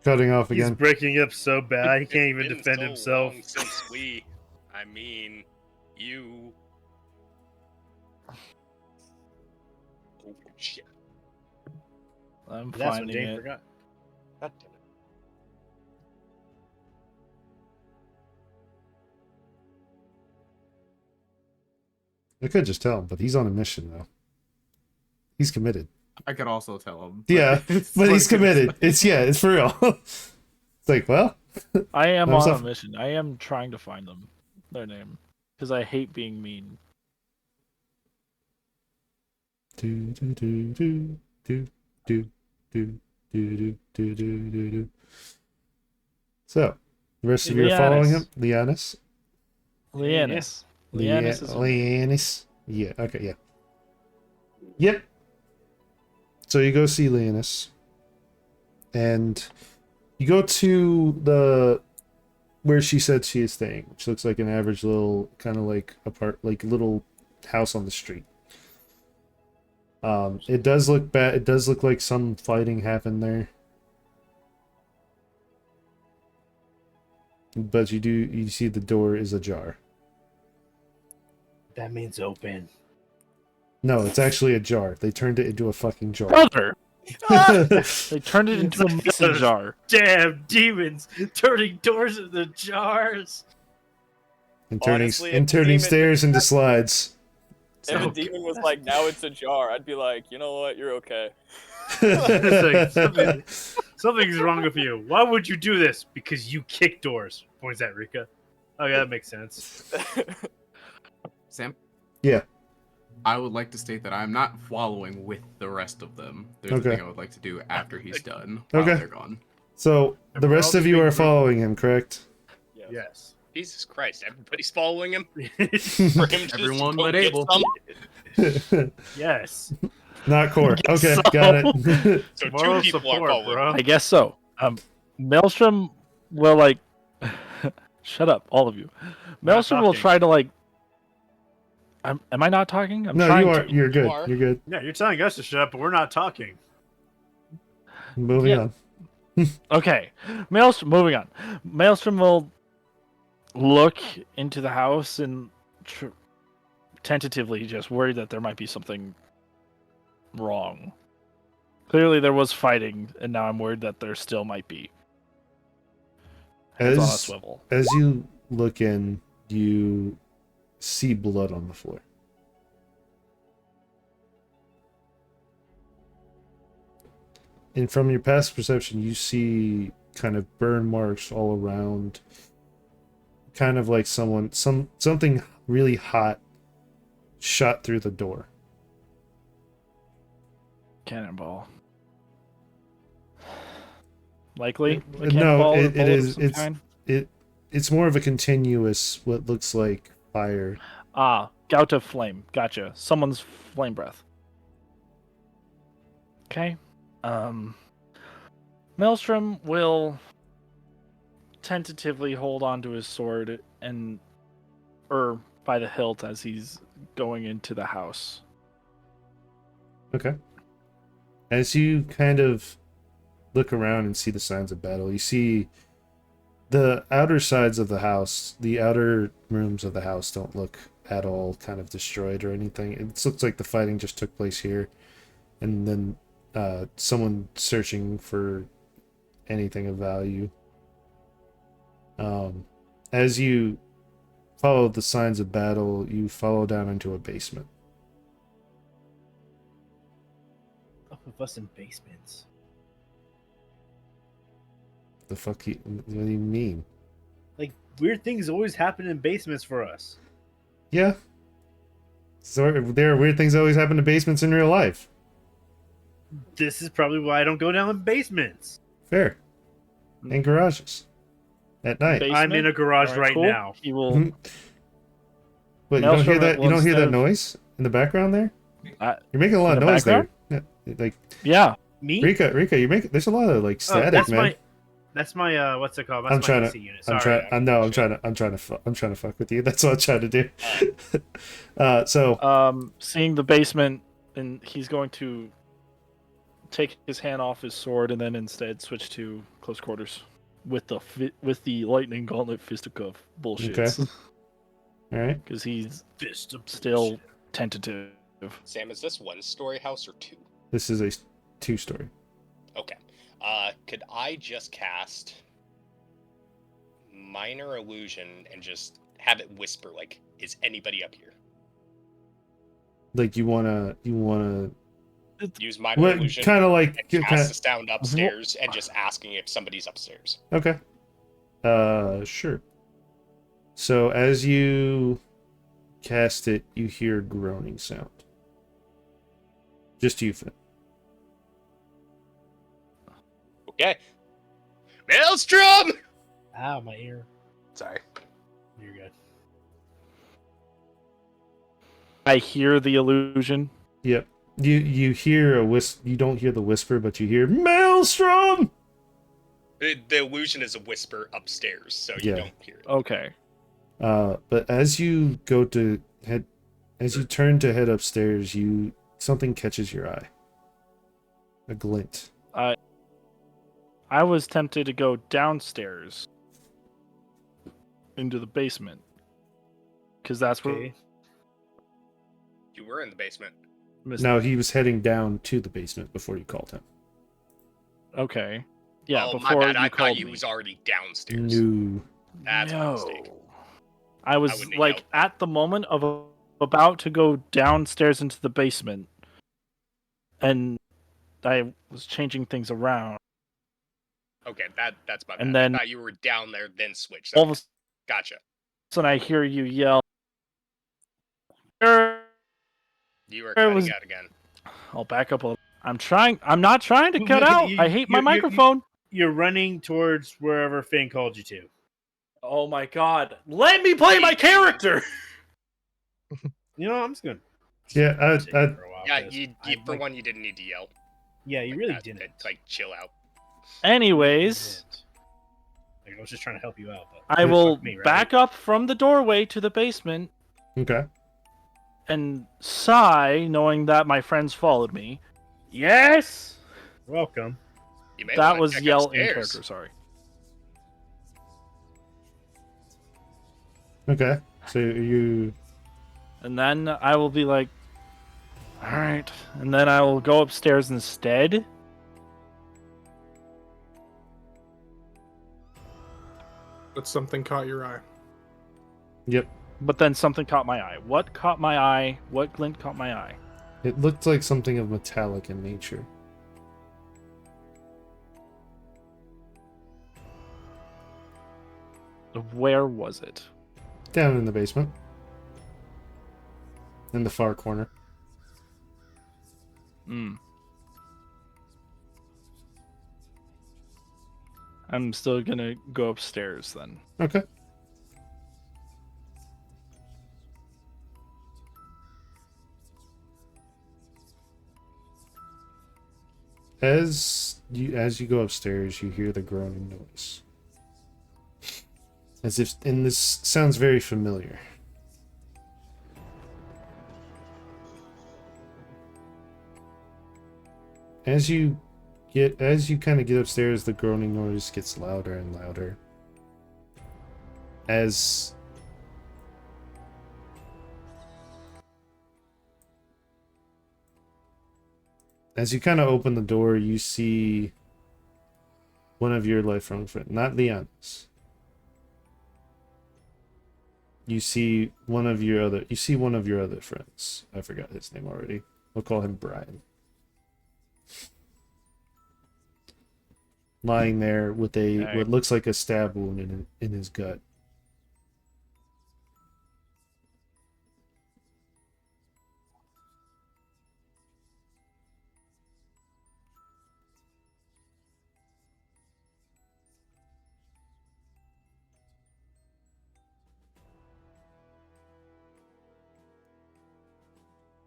Cutting off He's again. breaking up so bad he can't even It's defend been himself. long since we, I mean, you. Oh shit! I'm That's what finding Dane it. forgot. God damn it. I could just tell him, but he's on a mission though. He's committed. I could also tell him. Yeah, it's but he's like- committed. It's for real. It's like, well, I am I'm on so- a mission. I am trying to find them. Their name. Because I hate being mean. do do do do do do do do do do do do. So, the rest of you are following him, Leonis. Leannis. Leannis is Leonis. Yeah. Okay. Yeah. Yep. So you go see Leonis, and you go to the where she said she is staying, which looks like an average little kind of like little house on the street. It does look bad. It does look like some fighting happened there. But you see the door is ajar. That means open. No, it's actually a jar. They turned it into a fucking jar. Brother! They turned it into a mason jar. Damn demons turning doors into jars. And turning, Honestly, and if the turning demon- stairs into slides. If a demon was like, now it's a jar, I'd be like, you know what, you're okay. It's like, something's wrong with you. Why would you do this? Because you kick doors. Points at Rika. Oh yeah, that makes sense. Sam? Yeah. I would like to state that I'm not following with the rest of them. There's a Okay. thing I would like to do after he's done, while Okay. they're gone. So the rest of you are following him, correct? Yes. Jesus Christ, everybody's following him. For him just Everyone to go but get Abel. some? Yes. Not core. Okay, so. got it. So Moral two people are support, following. bro. I guess so. Maelstrom will like shut up, all of you. Maelstrom will talking. try to like. Am I not talking? I'm No, trying you are. to. You're good. are. You're good. Yeah, you're telling us to shut up, but we're not talking. Moving Yeah. on. Okay, Maelstrom. Moving on. Maelstrom will look into the house and tentatively just worried that there might be something wrong. Clearly, there was fighting, and now I'm worried that there still might be. Hands on a As swivel. as you look in, you see blood on the floor. And from your past perception, you see kind of burn marks all around. Kind of like something really hot shot through the door. Cannonball. Likely. A No, cannonball or it bullet of is. some kind? It's more of a continuous, what looks like fire. Ah, gout of flame. Gotcha. Someone's flame breath. Okay. Maelstrom will tentatively hold onto his sword and by the hilt as he's going into the house. Okay. As you kind of look around and see the signs of battle, you see the outer sides of the house, the outer rooms of the house don't look at all kind of destroyed or anything. It looks like the fighting just took place here. And then someone searching for anything of value. As you follow the signs of battle, you follow down into a basement. Enough of us in basements. What do you mean? Like, weird things always happen in basements for us. Yeah. So there are weird things that always happen in basements in real life. This is probably why I don't go down in basements. Fair. And garages. At night. I'm in a garage Alright, right cool. now. He will. What, you don't hear Maelstrom that? will You don't hear that instead of- noise in the background there? Uh, You're making a lot in of the noise there. background? Yeah, like Yeah. Me? Rika, you make there's a lot of like Oh, static, man. that's my what's it called? That's I'm my trying AC to. unit. I'm Sorry. trying. I'm trying to fuck with you. That's what I'm trying to do. So Seeing the basement, and he's going to take his hand off his sword and then instead switch to close quarters with the lightning gauntlet fisticuff bullshit. Okay. All right. Because he's Fist of still bullshit. tentative. Sam, is this one story house or two? This is a 2-story. Okay. Could I just cast minor illusion and just have it whisper like, "Is anybody up here?" Like you wanna Use minor what illusion. kind of like and cast the sound upstairs and just asking if somebody's upstairs. Okay. Sure. So as you cast it, you hear groaning sound. Just you, Finn. Okay. Maelstrom! Ow, my ear. Sorry. You're good. I hear the illusion. Yep. You hear a you don't hear the whisper, but you hear Maelstrom. The illusion is a whisper upstairs, so you Yeah. don't hear it. Okay. But as you turn to head upstairs, you something catches your eye. A glint. I was tempted to go downstairs into the basement because that's where You were in the basement. No, he was heading down to the basement before you called him. Okay. Yeah, Oh, before my bad. you I called thought he me. was already downstairs. No. That's my mistake. I was wouldn't have like yelled. at the moment of about to go downstairs into the basement, and I was changing things around. Okay, that's my bad. And then I thought you were down there, then switched. all of Okay, a gotcha. sudden, I hear you yell. You were cutting out again. I'll back up a little. I'm not trying to cut out. I hate my microphone. You're running towards wherever Finn called you to. Oh my god. Let me play my character! You know, I'm just gonna. Yeah, Yeah, you for one, you didn't need to yell. Yeah, you really didn't. Like, chill out. Anyways, Like, I was just trying to help you out. But I will fuck me, right? back up from the doorway to the basement Okay. and sigh, knowing that my friends followed me. Yes! Welcome. You may That wanna was check yell in upstairs. character, sorry. Okay. So you. And then I will be like, alright. And then I will go upstairs instead. But something caught your eye. Yep. But then something caught my eye. What caught my eye? What glint caught my eye? It looked like something of metallic in nature. Where was it? Down in the basement. In the far corner. I'm still gonna go upstairs then. Okay. As you go upstairs, you hear the groaning noise. As if, and this sounds very familiar. As you kind of get upstairs, the groaning noise gets louder and louder. As you kind of open the door, you see one of your lifelong friends, not Leon's. You see one of your other friends. I forgot his name already. We'll call him Brian. Lying there with what looks like a stab wound in his gut.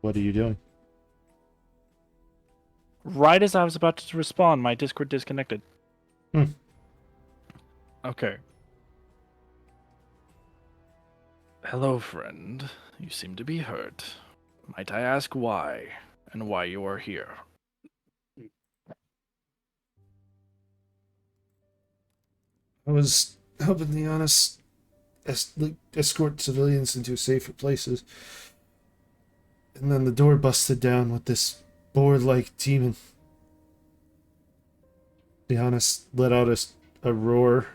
What are you doing? Right as I was about to respond, my Discord disconnected. Okay. Hello, friend. You seem to be hurt. Might I ask why, and why you are here? I was helping the honest escort civilians into safer places. And then the door busted down with this boar-like demon. The honest let out a roar of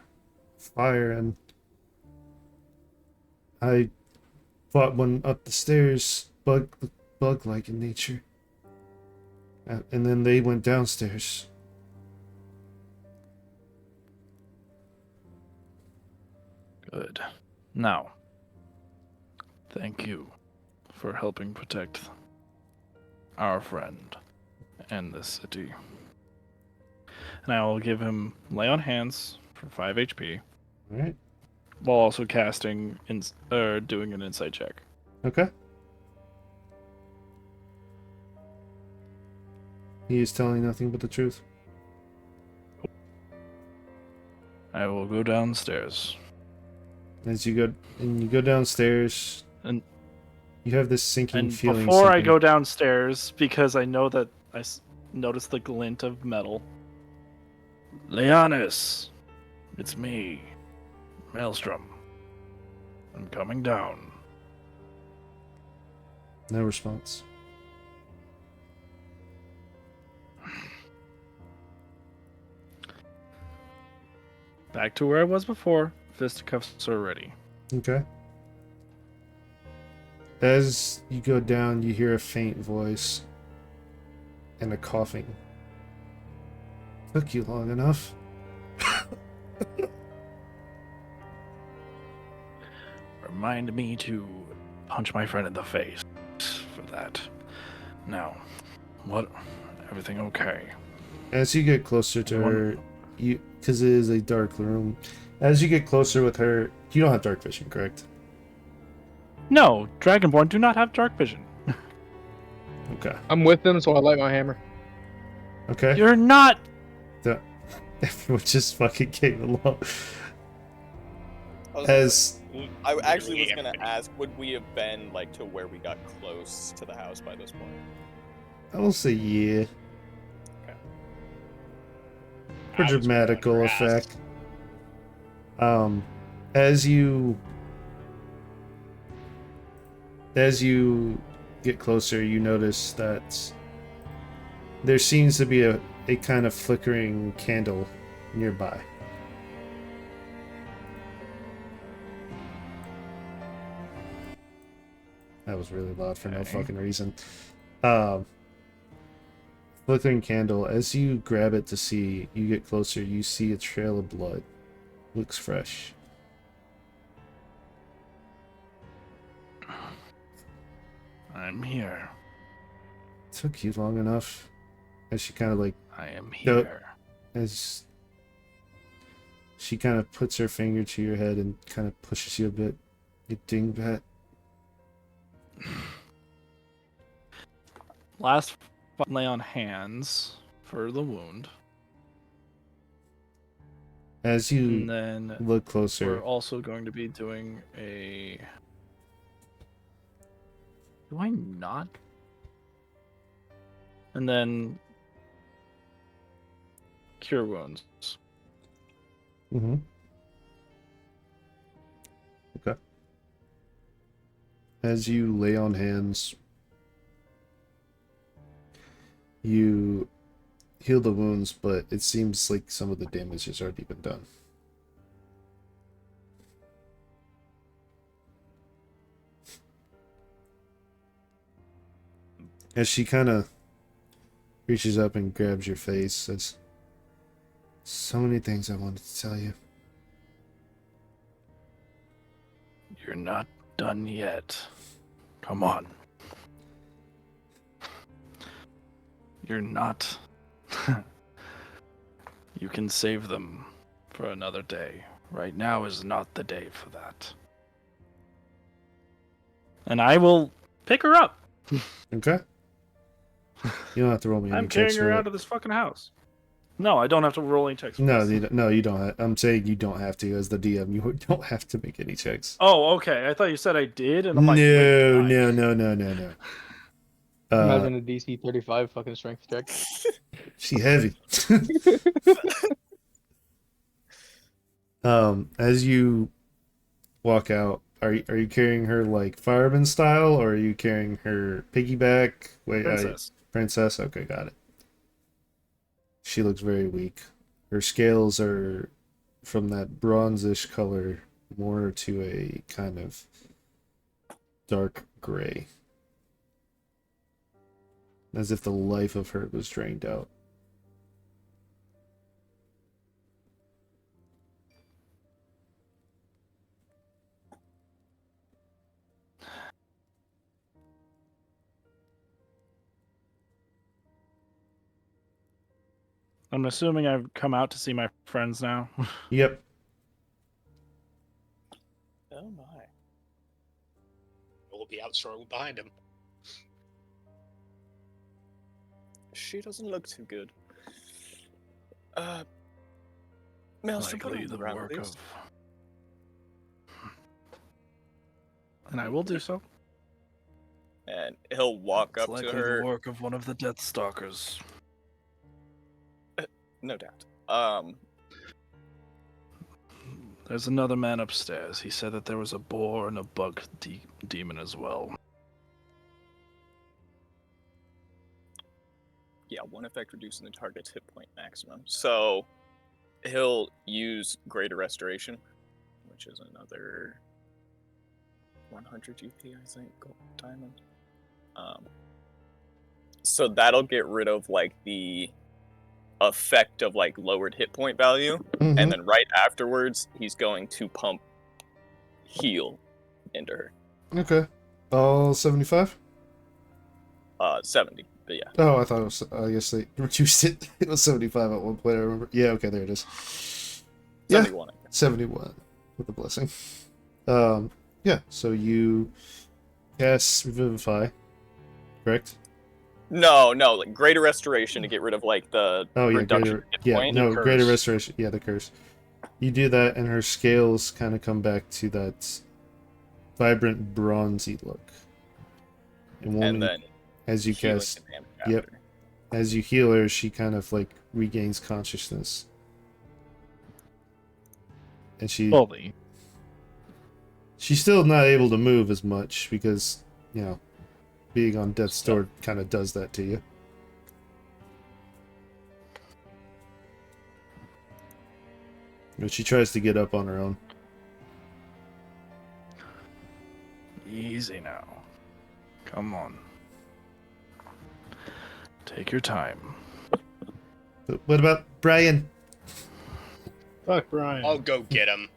fire, and I fought one up the stairs, bug-like in nature. And then they went downstairs. Good. Now, thank you for helping protect our friend and this city. And I will give him lay on hands for 5 HP. All right. While also casting doing an insight check. Okay. He is telling nothing but the truth. I will go downstairs. As you go downstairs, And You have this sinking And feeling. before I sinking- go downstairs, because I know that noticed the glint of metal. Leonis, it's me, Maelstrom. I'm coming down. No response. Back to where I was before. Fisticuffs are ready. Okay. As you go down, you hear a faint voice and a coughing. Took you long enough. Remind me to punch my friend in the face for that. Now, what? Everything okay? As you get closer to her, because it is a dark room. As you get closer with her, you don't have dark vision, correct? No, Dragonborn do not have dark vision. Okay. I'm with them, so I light my hammer. Okay. You're not. Everyone just fucking came along. I actually was gonna ask, would we have been like to where we got close to the house by this point? I will say yeah. Okay. For dramatical effect. As you get closer, you notice that there seems to be a kind of flickering candle nearby. That was really loud for no fucking reason. Flickering candle. As you grab it to see, you get closer, you see a trail of blood. Looks fresh. I'm here. Took you long enough. As she kind of like... I am here. As she kind of puts her finger to your head and kind of pushes you a bit. You dingbat. Last lay on hands for the wound. As you and then look closer, we're also going to be doing a... Do I not? And then cure wounds. Mm-hmm. Okay. As you lay on hands, you heal the wounds, but it seems like some of the damage has already been done. As she kind of reaches up and grabs your face, says, "So many things I wanted to tell you." You're not done yet. Come on. You're not. You can save them for another day. Right now is not the day for that. And I will pick her up. Okay. You don't have to roll me any I'm checks carrying her for out it. of this fucking house. No, I don't have to roll any checks for No, this. you don't. I'm saying you don't have to. As the DM, you don't have to make any checks. Oh, okay. I thought you said I did, and I'm like, No, wait, no. Imagine a DC 35 fucking strength check. She heavy. As you walk out, are you carrying her like fireman style, or are you carrying her piggyback? Wait, Princess. Princess. Okay, got it. She looks very weak. Her scales are from that bronzish color more to a kind of dark gray. As if the life of her was drained out. I'm assuming I've come out to see my friends now. Yep. Oh my. We'll be out strong behind him. She doesn't look too good. Maelstrom, put her Likely on the ground, work please. of... And I will do so. And he'll walk It's up likely to her. the work of one of the Death Stalkers. No doubt. There's another man upstairs. He said that there was a boar and a bug demon as well. Yeah, one effect reducing the target's hit point maximum. So he'll use Greater Restoration, which is another 100 GP, I think, gold diamond. So that'll get rid of like the effect of like lowered hit point value, and then right afterwards he's going to pump heal into her. Okay. All 75? 70, but yeah. Oh, I thought it was. I guess they reduced it. It was 75 at one point, I remember. Yeah, okay, there it is. 71. Yeah, 71 with a blessing. Yeah, so you cast Revivify, correct? No, like Greater Restoration to get rid of like the reduction hit point. Greater Restoration. Yeah, the curse. You do that, and her scales kind of come back to that vibrant bronzy look. And then as you cast, as you heal her, she kind of like regains consciousness, and she's still not able to move as much because, you know, being on death's door kind of does that to you. But she tries to get up on her own. Easy now. Come on. Take your time. But what about Brian? Fuck Brian. I'll go get him.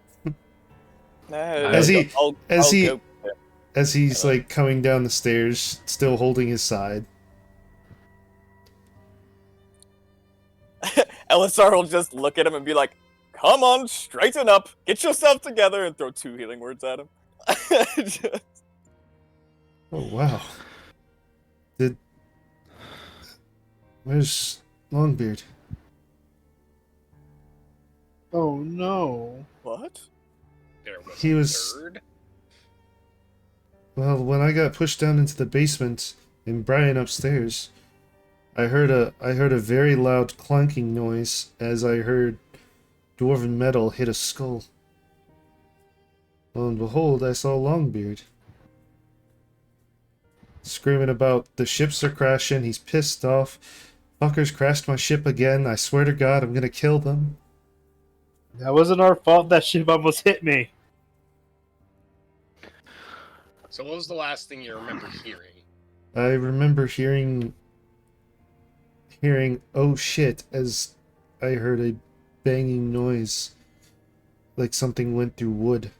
As he's like coming down the stairs, still holding his side. Elisar will just look at him and be like, "Come on, straighten up, get yourself together," and throw 2 healing words at him. Oh wow. Where's Longbeard? Oh no. What? He was. Well, when I got pushed down into the basement and Brian upstairs, I heard a very loud clunking noise as I heard dwarven metal hit a skull. Lo and behold, I saw Longbeard. Screaming about the ships are crashing, he's pissed off. Fuckers crashed my ship again, I swear to God I'm gonna kill them. That wasn't our fault, that ship almost hit me. So what was the last thing you remember hearing? I remember hearing oh shit as I heard a banging noise like something went through wood.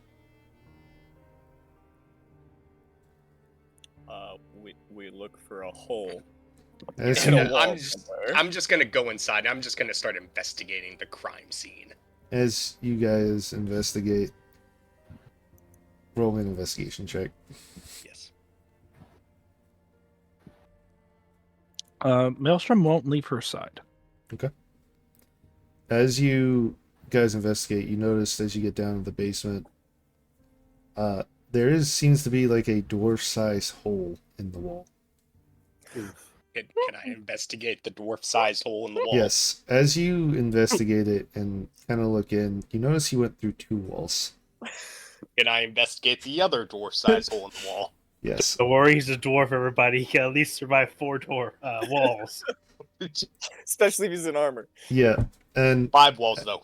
We look for a hole. I'm just gonna go inside. I'm just gonna start investigating the crime scene. As you guys investigate, roll an investigation check. Yes. Maelstrom won't leave her side. Okay. As you guys investigate, you notice as you get down to the basement, seems to be like a dwarf-sized hole in the wall. Can I investigate the dwarf-sized hole in the wall? Yes. As you investigate it and kind of look in, you notice he went through 2 walls. Can I investigate the other dwarf-sized hole in the wall? Yes. Don't worry, he's a dwarf, everybody. He can at least survive 4 walls. Especially if he's in armor. Yeah, and 5 walls though.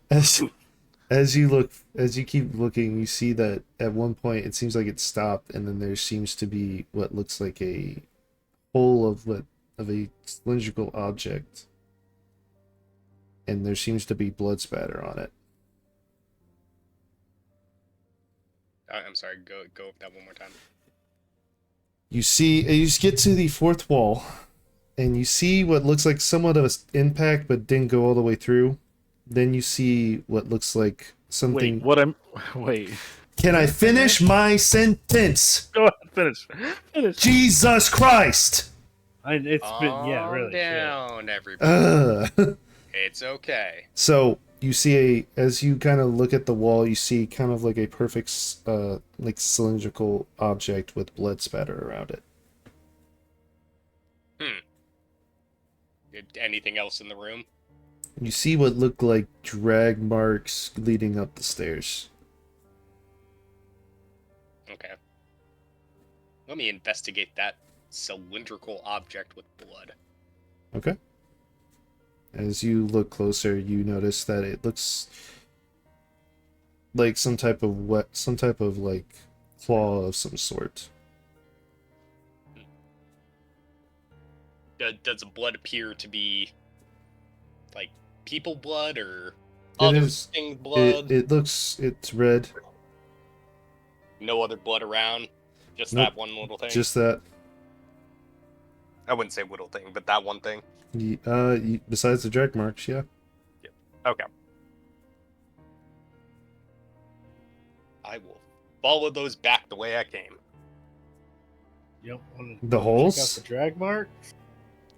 as you keep looking, you see that at one point it seems like it stopped, and then there seems to be what looks like a hole of a cylindrical object, and there seems to be blood spatter on it. I'm sorry. Go over that one more time. You get to the 4th wall, and you see what looks like somewhat of an impact, but didn't go all the way through. Then you see what looks like something. Wait. Can I finish my sentence? Go ahead, finish. Jesus Christ! It's been, yeah, really. Calm down, everybody. It's okay. So you see as you kind of look at the wall, you see kind of like a perfect like cylindrical object with blood spatter around it. Anything else in the room? You see what look like drag marks leading up the stairs. Okay. Let me investigate that cylindrical object with blood. Okay. As you look closer, you notice that it looks like some type of like claw of some sort. Does the blood appear to be like people blood or It other is. thing blood? It's red. No other blood around? Just Nope. that one little thing? Just that. I wouldn't say little thing, but that one thing. Besides the drag marks, yeah. Okay. I will follow those back the way I came. Yep. The holes? Check out the drag mark.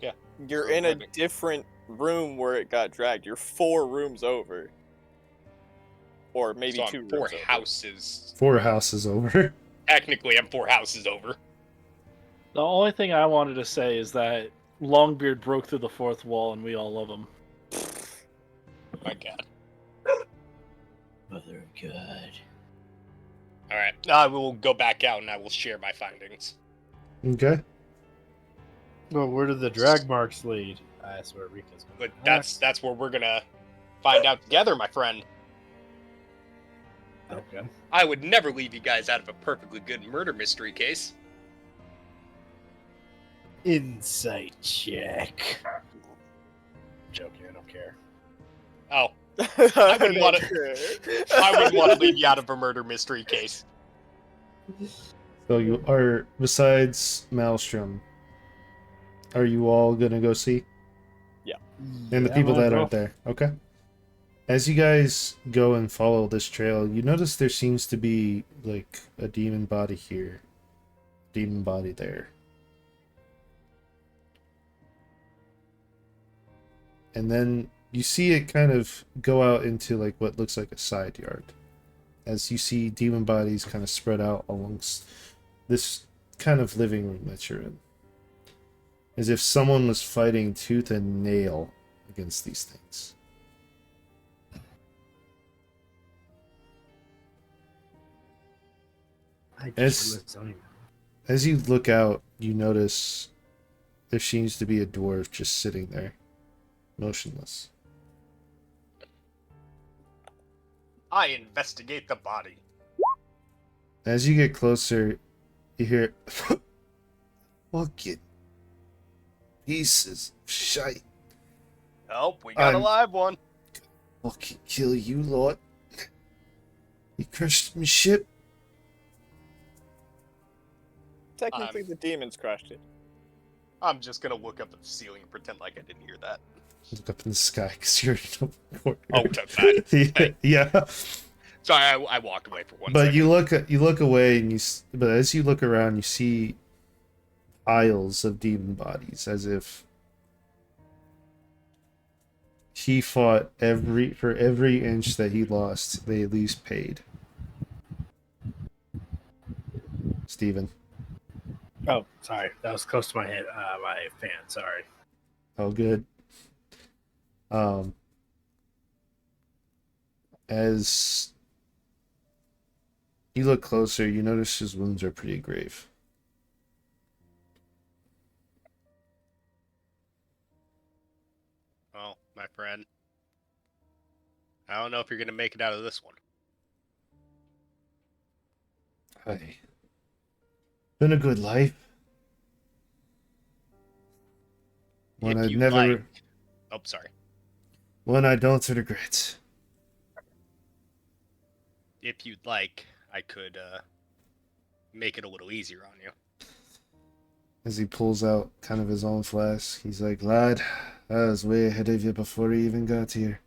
Yeah. You're in a different room where it got dragged. You're 4 rooms over. Or maybe So 2 I'm rooms 4 over. houses. 4 houses over. Technically, I'm 4 houses over. The only thing I wanted to say is that Longbeard broke through the 4th wall, and we all love him. My God. Mother of God. All right. I will go back out and I will share my findings. Okay. Well, where did the drag marks lead? That's where Rika's going. But that's where we're gonna find out together, my friend. Okay. I would never leave you guys out of a perfectly good murder mystery case. Insight check. I'm joking, I don't care. Oh. I wouldn't want to leave you out of a murder mystery case. So you are, besides Maelstrom, are you all gonna go see? Yeah. And the people that aren't there. Okay. As you guys go and follow this trail, you notice there seems to be like a demon body here, demon body there. And then you see it kind of go out into like what looks like a side yard. As you see demon bodies kind of spread out amongst this kind of living room that you're in. As if someone was fighting tooth and nail against these things. As you look out, you notice there seems to be a dwarf just sitting there, motionless. I investigate the body. As you get closer, you hear fucking pieces of shite. Oh, we got a live one. Fucking kill you, Lord. You crushed my ship. Technically, the demons crushed it. I'm just gonna look up at the ceiling and pretend like I didn't hear that. Look up in the sky because you're in a corner. Oh, that's bad. Yeah. Sorry, I walked away for one But second. you look away and but as you look around, you see piles of demon bodies, as if he fought for every inch that he lost, they at least paid. Steven. Oh, sorry. That was close to my head. My fan, sorry. Oh, good. As you look closer, you notice his wounds are pretty grave. Well, my friend, I don't know if you're gonna make it out of this one. Hey. Been a good life. One I'd never. Oh, sorry. One I don't regret. If you'd like, I could make it a little easier on you. As he pulls out kind of his own flask, he's like, "Lad, I was way ahead of you before you even got here."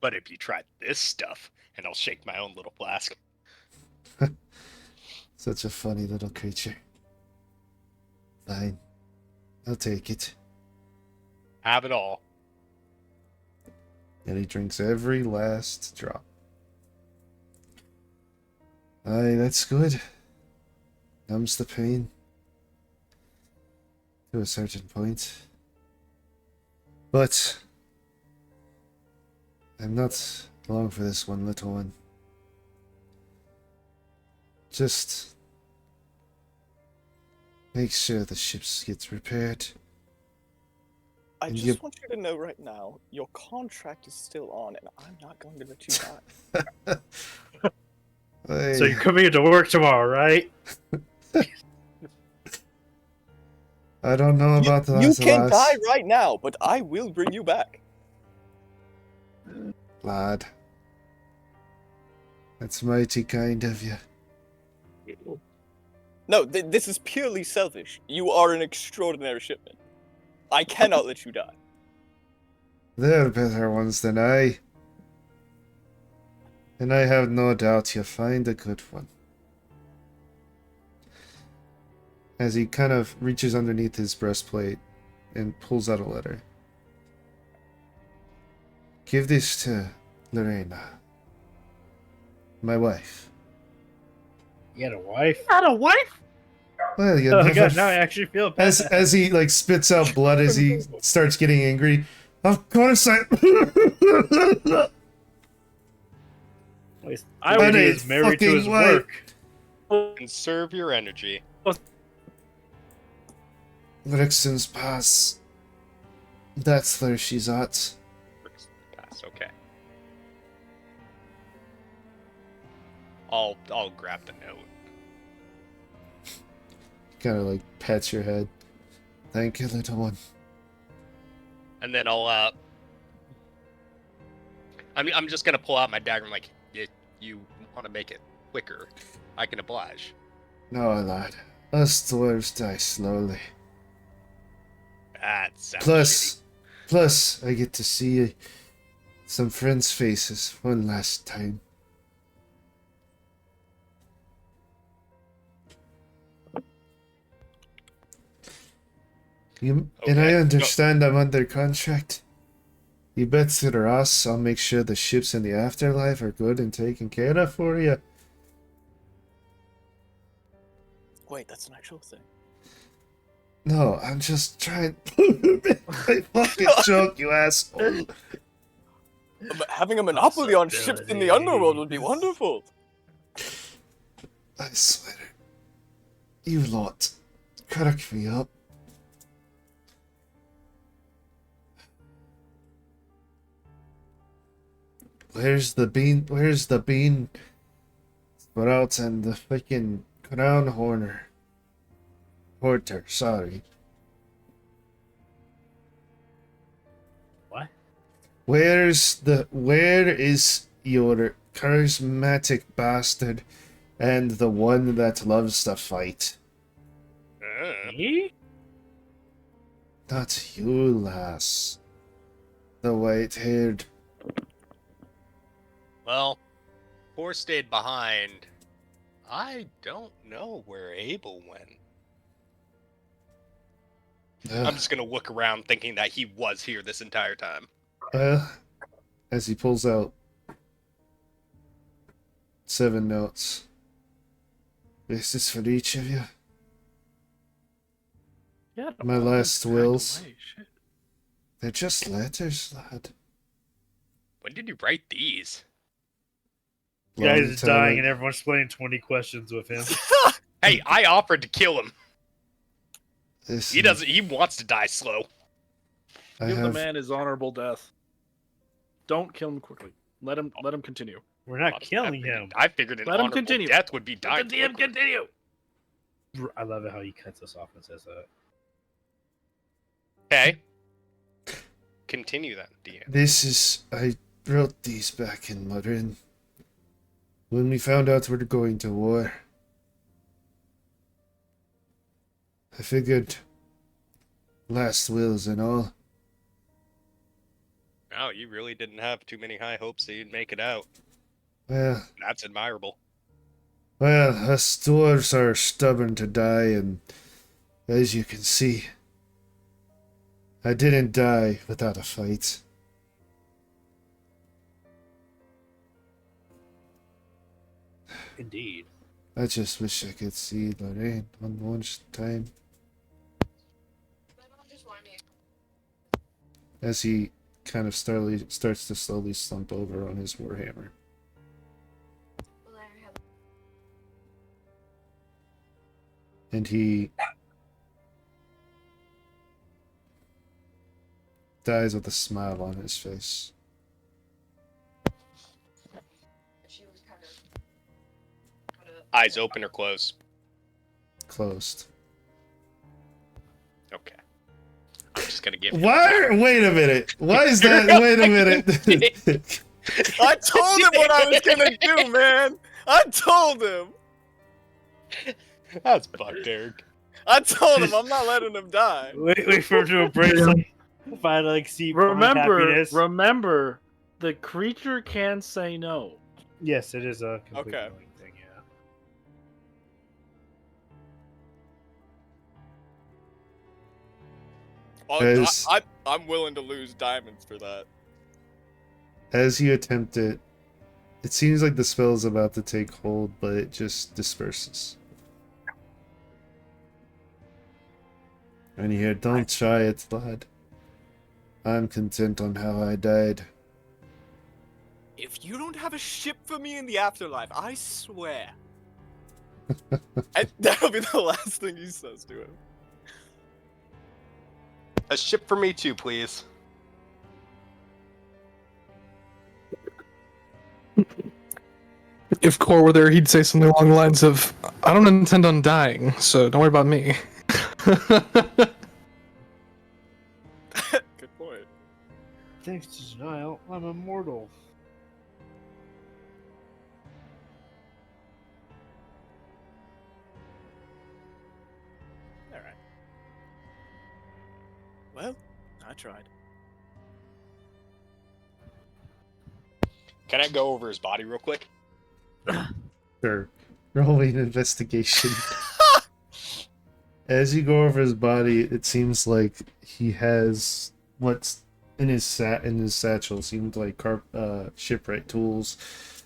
But if you tried this stuff, and I'll shake my own little flask. Such a funny little creature. Fine. I'll take it. Have it all. And he drinks every last drop. Aye, that's good. Numbs the pain. To a certain point. But I'm not along for this one, little one. Just make sure the ships get repaired. I And just want you to know right now, your contract is still on, and I'm not going to let you die. So you're coming into work tomorrow, right? I don't know about that. You can die right now, but I will bring you back. Lad. That's mighty kind of you. No, this is purely selfish. You are an extraordinary shipman. I cannot let you die. There are better ones than I. And I have no doubt you'll find a good one. As he kind of reaches underneath his breastplate and pulls out a letter. Give this to Lorena, my wife. You had a wife? Not a wife? Well, you Oh never god, now I actually feel bad. as he like spits out blood as he starts getting angry. Of course I I would be as married to his work. Conserve your energy. Rixon's Pass. That's where she's at. Pass, okay. I'll grab the note. Kind of like pats your head. Thank you, little one. And then I'll I'm just gonna pull out my dagger. I'm like, you want to make it quicker? I can oblige. No, lad. Us dwarves die slowly. That sounds Plus, I get to see some friends' faces one last time. And I understand I'm under contract. You bet to us I'll make sure the ships in the afterlife are good and taken care of for you. Wait, that's an actual thing. No, I'm just trying to make a fucking joke, you asshole. Having a monopoly on ships in the underworld would be wonderful. I swear. You lot crack me up. Where's the bean sprout and the freaking crown porter, sorry. What? Where is your charismatic bastard and the one that loves to fight? Me? Not you, lass. The white-haired. Well, Four stayed behind. I don't know where Abel went. I'm just gonna look around thinking that he was here this entire time. As he pulls out 7 notes. This is for each of you. Yeah, My last wills. They're just letters, lad. When did you write these? The guy is dying and everyone's playing 20 questions with him. Hey, I offered to kill him. Listen, He wants to die slow. Give the man his honorable death. Don't kill him quickly. Let him continue. We're not killing him. I figured an Let him honorable continue. death would be dying. Let the DM continue. I love it how he cuts us off and says that. Okay. Continue then, DM. I wrote these back in Modern. When we found out we were going to war, I figured last wills and all. No, you really didn't have too many high hopes that you'd make it out. Well, That's admirable. us dwarves are stubborn to die, and as you can see, I didn't die without a fight. Indeed. I just wish I could see Lorraine one more time. As he kind of starts to slowly slump over on his warhammer. And he dies with a smile on his face. Eyes open or closed? Closed. Okay. I'm just gonna give. Why? Wait a minute. Why is that? Wait a minute. I told him what I was gonna do, man. I told him. That's fucked, Eric. I told him I'm not letting him die. Wait for him to embrace like, if I like see happiness. Remember, the creature can say no. Yes, it is a complete Okay. knowing thing. Yeah. As- I'm willing to lose diamonds for that. As you attempt it, it seems like the spell is about to take hold, but it just disperses. And you hear, "Don't try it, lad. I'm content on how I died." If you don't have a ship for me in the afterlife, I swear. That'll be the last thing he says to him. A ship for me too, please. If Core were there, he'd say something along the lines of, I don't intend on dying, so don't worry about me. Good point. Thanks to denial, I'm immortal. Alright. Well, I tried. Can I go over his body real quick? Sure. Rolling investigation. As you go over his body, it seems like he has what's in his satchel seems like shipwright tools,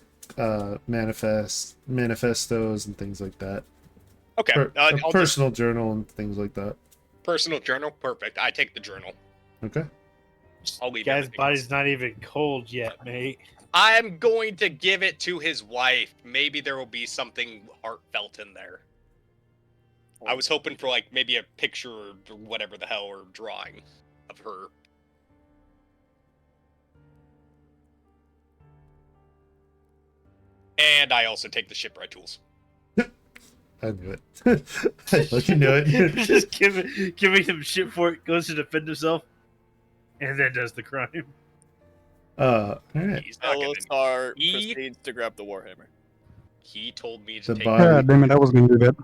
manifestos and things like that. Okay. A personal journal and things like that. Personal journal, perfect. I take the journal. Okay. I'll leave. Guy's everything body's else. not even cold yet, mate. I'm going to give it to his wife. Maybe there will be something heartfelt in there. I was hoping for like maybe a picture or whatever the hell or drawing of her. And I also take the shipwright tools. I knew it. I fucking knew it. Just giving him shit for it, goes to defend himself, and then does the crime. Alright. He's not gonna. Elisar proceeds to grab the warhammer. He told me to The take. body. God damn it, I was gonna do that.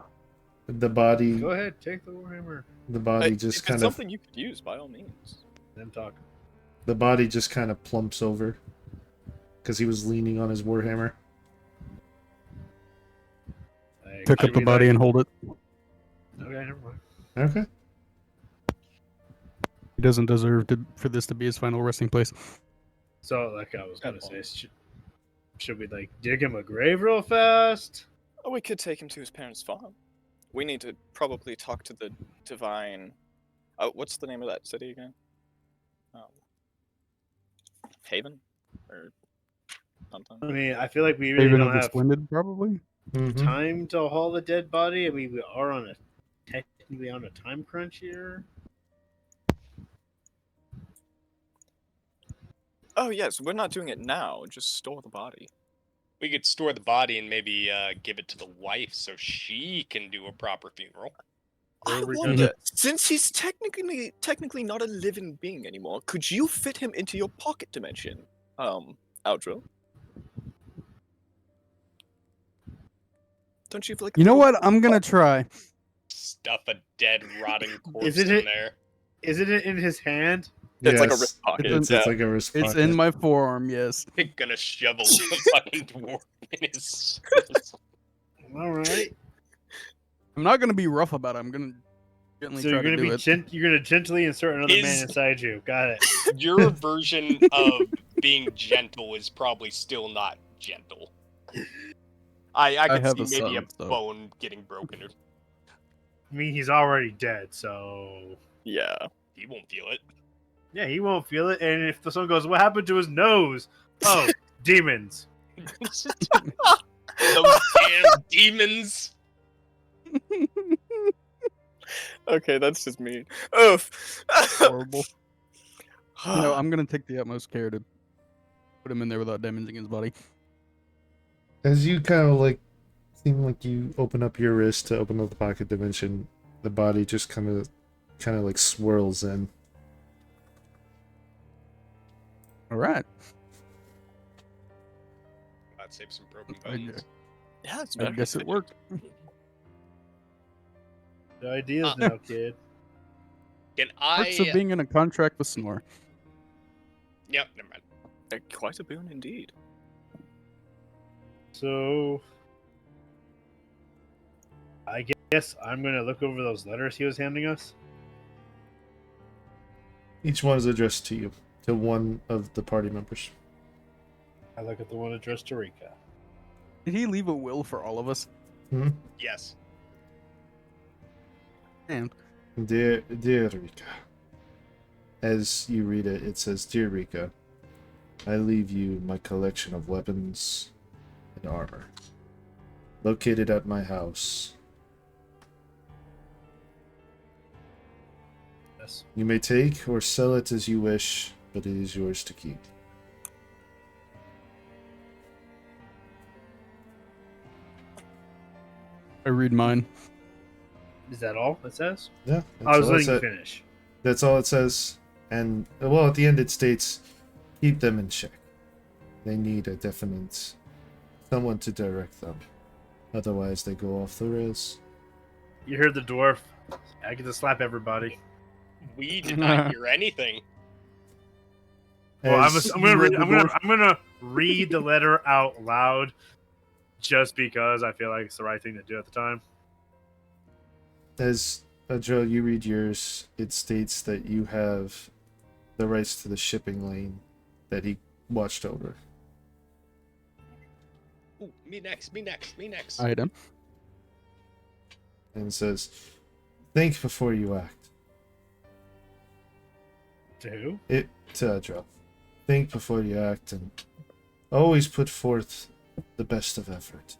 The body. Go ahead, take the warhammer. The body If just it's kind of. something you could use, by all means. Then talk. The body just kind of plumps over because he was leaning on his warhammer. Pick up the body and hold it. Okay, never mind. Okay. He doesn't deserve for this to be his final resting place. So, like I was gonna say, should we like dig him a grave real fast? Oh, we could take him to his parents' farm. We need to probably talk to the divine. What's the name of that city again? Haven, or something. I mean, I feel like we really Haven don't of the have Splendid, probably. Mm-hmm. time to haul the dead body. I mean, we are technically on a time crunch here. Oh yes, we're not doing it now. Just store the body. We could store the body and maybe give it to the wife so she can do a proper funeral. I wonder, since he's technically not a living being anymore, could you fit him into your pocket dimension, Aldro? Don't you feel like? You know what? I'm gonna try. Stuff a dead, rotting corpse Isn't in it- there. Isn't it in his hand? It's like a Yes, wrist pocket. It's like a wrist pocket. It's in my forearm. Yes. You're gonna shovel the fucking dwarf in his. All right. I'm not gonna be rough about it. I'm gonna gently So try you're gonna to do be it. you're gonna gently insert another man Is- inside you. Got it. Your version of being gentle is probably still not gentle. I could have see a maybe son, a so- bone getting broken. I mean, he's already dead, so Yeah. He won't feel it. yeah, he won't feel it. And if the son goes, "What happened to his nose?" Oh, demons. Those damn demons. Okay, that's just me. Oof. Horrible. I'm gonna take the utmost care to put him in there without damaging his body. As you kind of like seem like you open up your wrist to open up the pocket dimension, the body just kind of like swirls in. All right. God save some broken I, bones. Yeah, it's I guess it worked. The ideas now, kid. Can Perks of I? being in a contract with Snore. Yep, never mind. Quite a boon indeed. So, I guess I'm gonna look over those letters he was handing us. Each one is addressed to you, to one of the party members. I look at the one addressed to Rika. Did he leave a will for all of us? Hmm? Yes. And Dear Rika. As you read it, it says, "Dear Rika, I leave you my collection of weapons and armor, located at my house. Yes. You may take or sell it as you wish, but it is yours to keep." I read mine. Is that all it says? Yeah. I was all it letting you sa- finish. That's all it says. And, well, at the end it states, "Keep them in check. They need a definite someone to direct them. Otherwise, they go off the rails." You heard the dwarf. I get to slap everybody. We did not hear anything. Well, As I'm you read the I'm gonna read the letter out loud, just because I feel like it's the right thing to do at the time. As Joe, you read yours, it states that you have the rights to the shipping lane that he watched over. Ooh, me next. Item. And it says, "Think before you act." To who? To Joe. "Think before you act and always put forth the best of effort."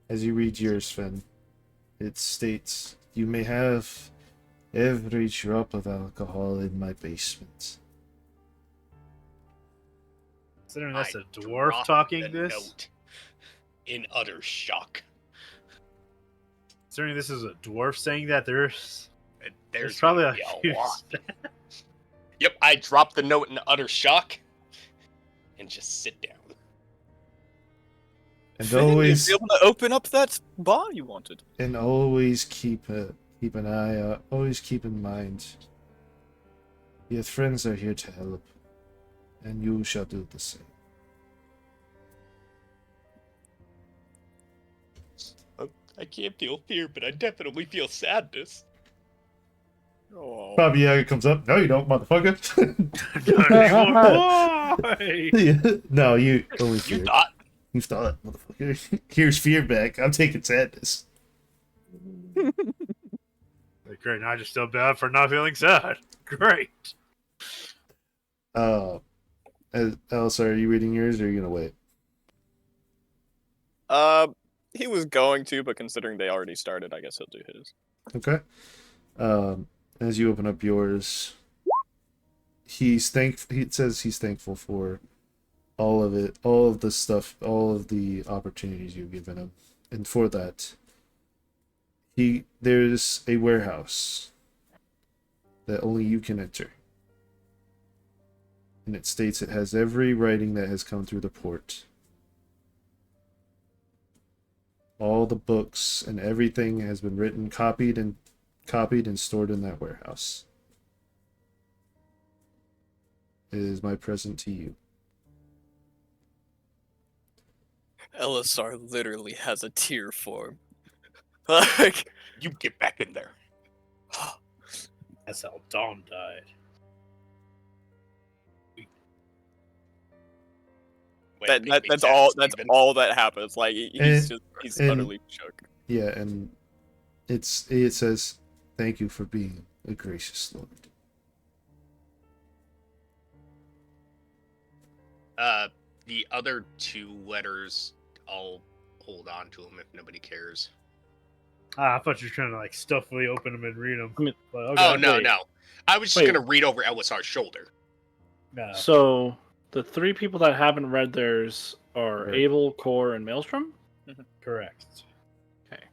As you read yours, Finn, it states, "You may have every drop of alcohol in my basement." Considering that's I a dwarf dropped talking the this. note in utter shock. Considering this is a dwarf saying that, there's There's probably gonna a be huge... lot. Yep, I dropped the note in utter shock and just sit down. And Finn, always you'd be able to open up that bar you wanted. and always keep an eye out. Always keep in mind, your friends are here to help, and you shall do the same. I can't feel fear, but I definitely feel sadness. Oh. Bobby Yaga comes up. "No, you don't, motherfucker." Why? Yeah. No, you only You fear. thought You thought, motherfucker. Here's fear back. I'm taking sadness. Great, now I just feel bad for not feeling sad. Great. Elsa, are you reading yours, or are you gonna wait? He was going to, but considering they already started, I guess he'll do his. Okay. As you open up yours, he says he's thankful for all of it, all of the stuff, all of the opportunities you've given him, and for that, there's a warehouse that only you can enter, and it states it has every writing that has come through the port. All the books and everything has been written, copied and stored in that warehouse. It is my present to you. Elisar literally has a tear form. Like, you get back in there. That's how Dom died. That's all. That's all that happens. Like he's utterly shook. Yeah, and it says, "Thank you for being a gracious Lord." The other 2 letters, I'll hold on to them if nobody cares. I thought you were trying to like stuffily open them and read them. I mean, oh no, I was just gonna read over Elwisar's shoulder. No. So the 3 people that haven't read theirs are Abel, Core, and Maelstrom. Correct. Okay.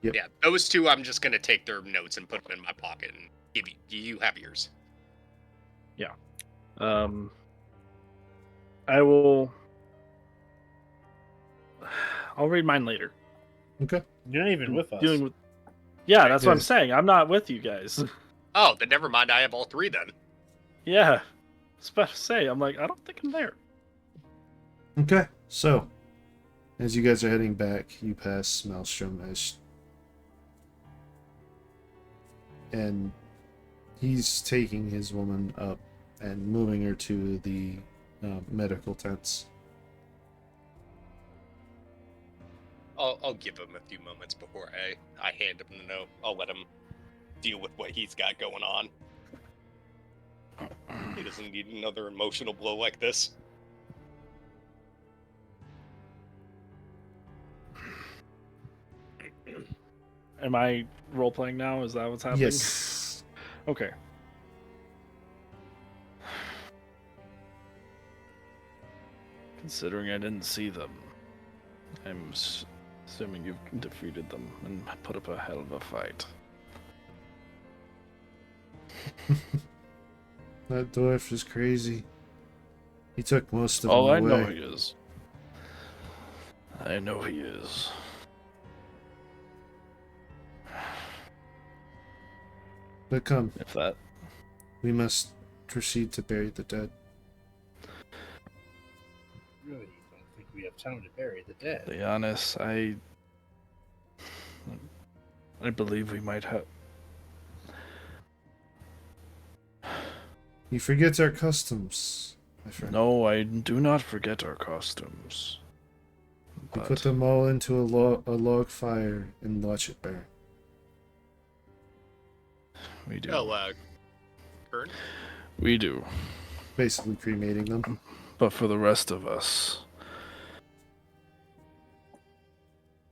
Yep. Yeah, those 2, I'm just gonna take their notes and put them in my pocket and give you have yours. Yeah. I will. I'll read mine later. Okay. You're not even with us. Yeah, that's what I'm saying. I'm not with you guys. Oh, then never mind. I have all 3 then. Yeah. I was about to say, I'm like, I don't think I'm there. Okay, so as you guys are heading back, you pass Maelstrom and he's taking his woman up and moving her to the medical tents. I'll give him a few moments before I hand him the note. I'll let him deal with what he's got going on. He doesn't need another emotional blow like this. Am I role playing now? Is that what's happening? Yes. Okay. Considering I didn't see them, I'm assuming you've defeated them and put up a hell of a fight. That dwarf is crazy. He took most of them away. I know he is. I know he is. But come. If that. We must proceed to bury the dead. Really don't think we have time to bury the dead. To be honest, I believe we might have. You forget our customs, my friend. No, I do not forget our customs. We put them all into a log fire and watch it burn. We do. Burn? We do. Basically cremating them. But for the rest of us,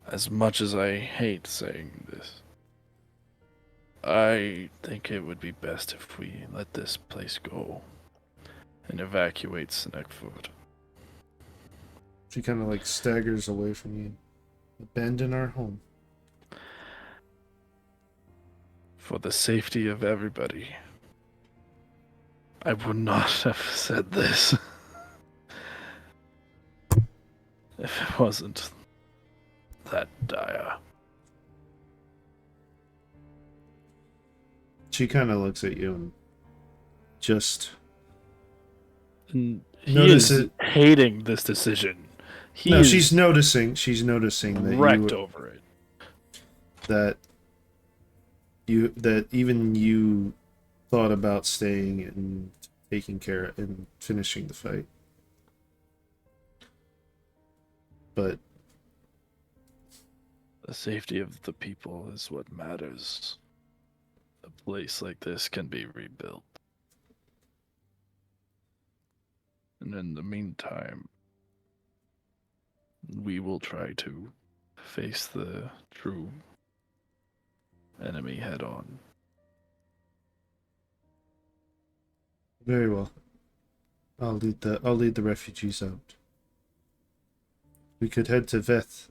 as much as I hate saying this, I think it would be best if we let this place go and evacuate Snakefoot. She kind of like staggers away from you. Abandon our home. For the safety of everybody. I would not have said this if it wasn't that dire. She kind of looks at you and just He is hating this decision. She's noticing. She's noticing that wrecked over it. That even you thought about staying and taking care and finishing the fight, but the safety of the people is what matters. A place like this can be rebuilt. And in the meantime, we will try to face the true enemy head on. very well. I'll lead the refugees out. We could head to Veth.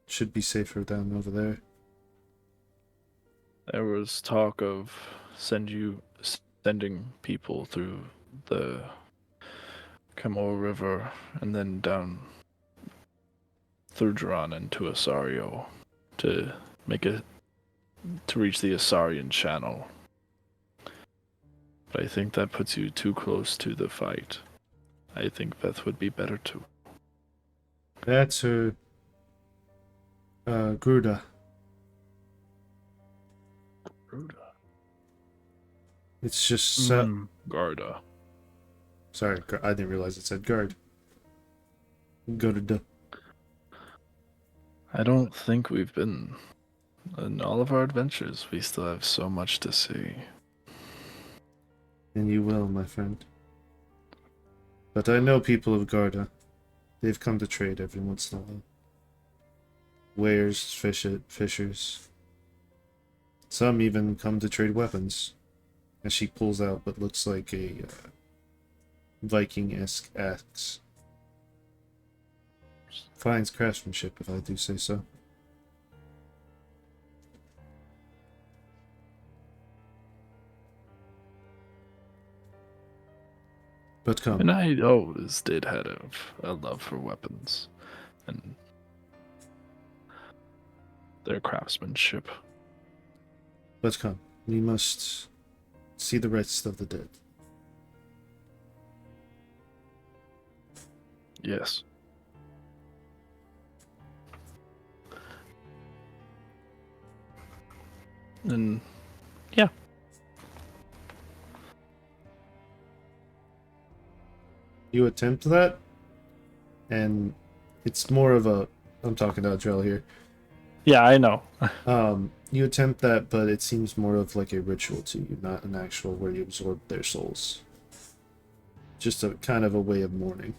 Should be safer down over there. There was talk of sending people through the Camor River and then down through Duran into Asario to reach the Asarian Channel. But I think that puts you too close to the fight. I think Veth would be better too. That's her. Gruda. Gruda. It's just Garda. Sorry, I didn't realize it said guard. Go to the. I don't think we've been in all of our adventures. We still have so much to see. And you will, my friend. But I know people of Garda. They've come to trade every once in a while. Wares, fishers. Some even come to trade weapons. As she pulls out what looks like a Viking-esque axe. Finds craftsmanship, if I do say so. But come. And I always did have a love for weapons and their craftsmanship. But come. We must see the rest of the dead. Yes. And yeah. You attempt that, and it's more of a. I'm talking to Drell here. Yeah, I know. You attempt that, but it seems more of like a ritual to you, not an actual where you absorb their souls. Just a kind of a way of mourning.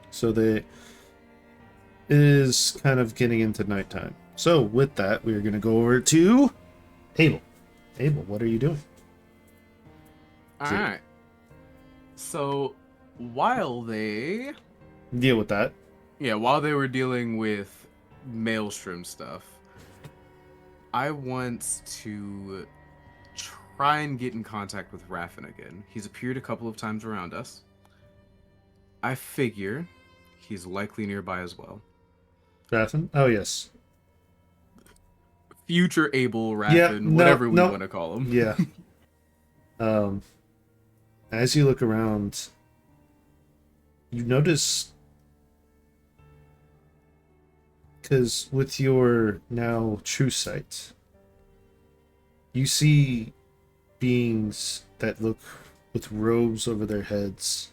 So it is kind of getting into nighttime. So with that, we're going to go over to Abel. Abel, what are you doing? All right. So while they deal with that, while they were dealing with Maelstrom stuff, I want to try and get in contact with Raffin again. He's appeared a couple of times around us. I figure he's likely nearby as well. Raffin? Oh, yes. Future Abel, Raffin, whatever we want to call him. Yeah. As you look around, you notice, because with your now true sight, you see beings that look with robes over their heads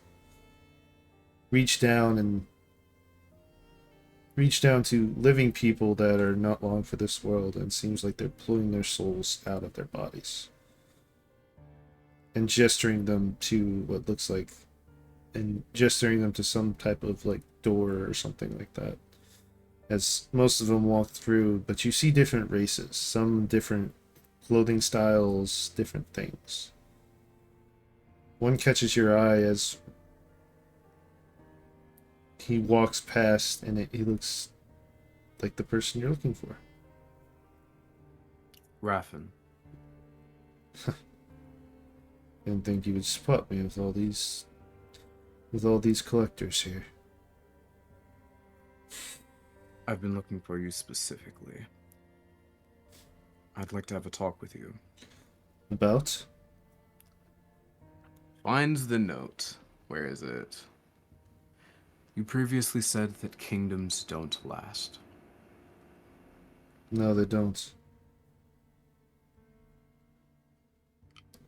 reach down to living people that are not long for this world, and seems like they're pulling their souls out of their bodies and gesturing them to what looks like, and gesturing them to some type of like door or something like that, as most of them walk through. But you see different races, some different clothing styles, different things. One catches your eye as he walks past, and he looks like the person you're looking for. Raffin. Didn't think you would spot me with all these collectors here. I've been looking for you specifically. I'd like to have a talk with you. About? Finds the note. Where is it? You previously said that kingdoms don't last. No, they don't.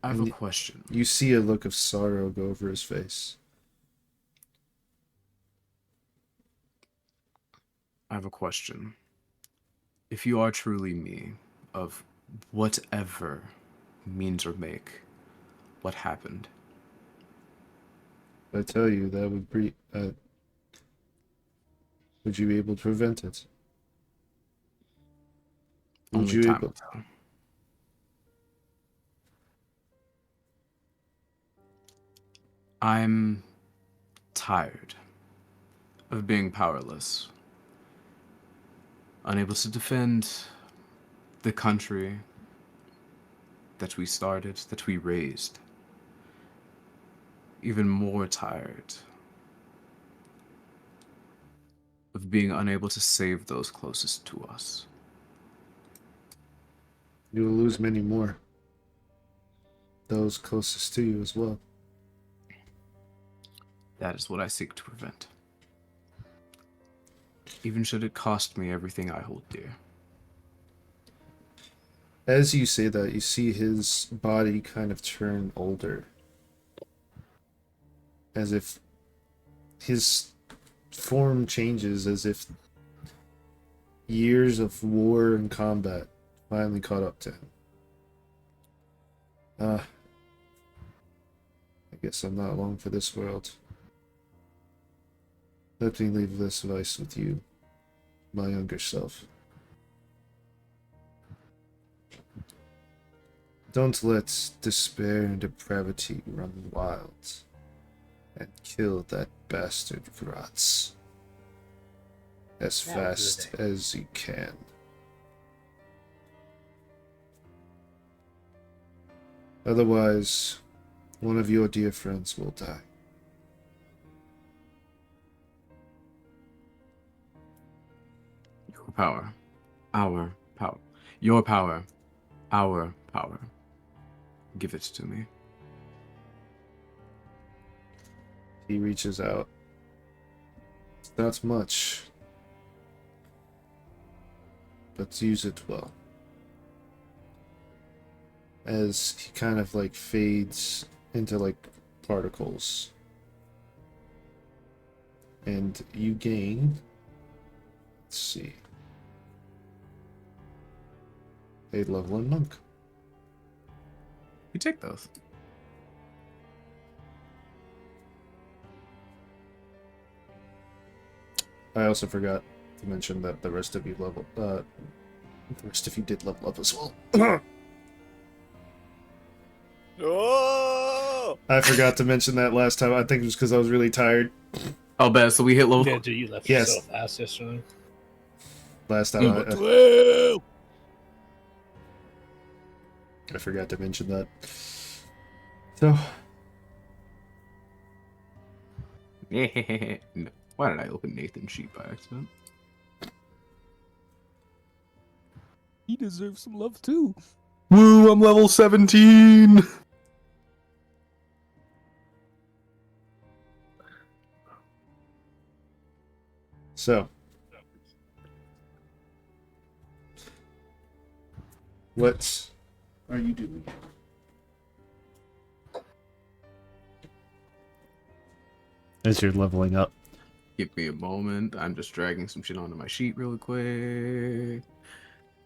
I have a question. You see a look of sorrow go over his face. I have a question. If you are truly me, of whatever means or make, what happened? I tell you, that would be... would you be able to prevent it? Only time will tell. I'm tired of being powerless, unable to defend the country that we started, that we raised. Even more tired of being unable to save those closest to us. You will lose many more. Those closest to you as well. That is what I seek to prevent. even should it cost me everything I hold dear. As you say that, you see his body kind of turn older. As if his form changes, as if years of war and combat finally caught up to him. I guess I'm not long for this world. Let me leave this advice with you, my younger self. Don't let despair and depravity run wild and kill that bastard Gratz as fast as you can. Otherwise, one of your dear friends will die. Your power, our power. Your power, our power. Give it to me. He reaches out. It's not much, but use it well. As he kind of like fades into like particles. And you gain, let's see, a level 1 monk. You take those. I also forgot to mention that the rest of you did level up as well. Oh! I forgot to mention that last time. I think it was because I was really tired. Oh, bad. So we hit level. Yeah, dude, you left Yes. so fast yesterday. Last time I forgot to mention that. So No. Why did I open Nathan's sheet by accident? He deserves some love too. Woo, I'm level 17! So, what are you doing? As you're leveling up. Give me a moment. I'm just dragging some shit onto my sheet real quick.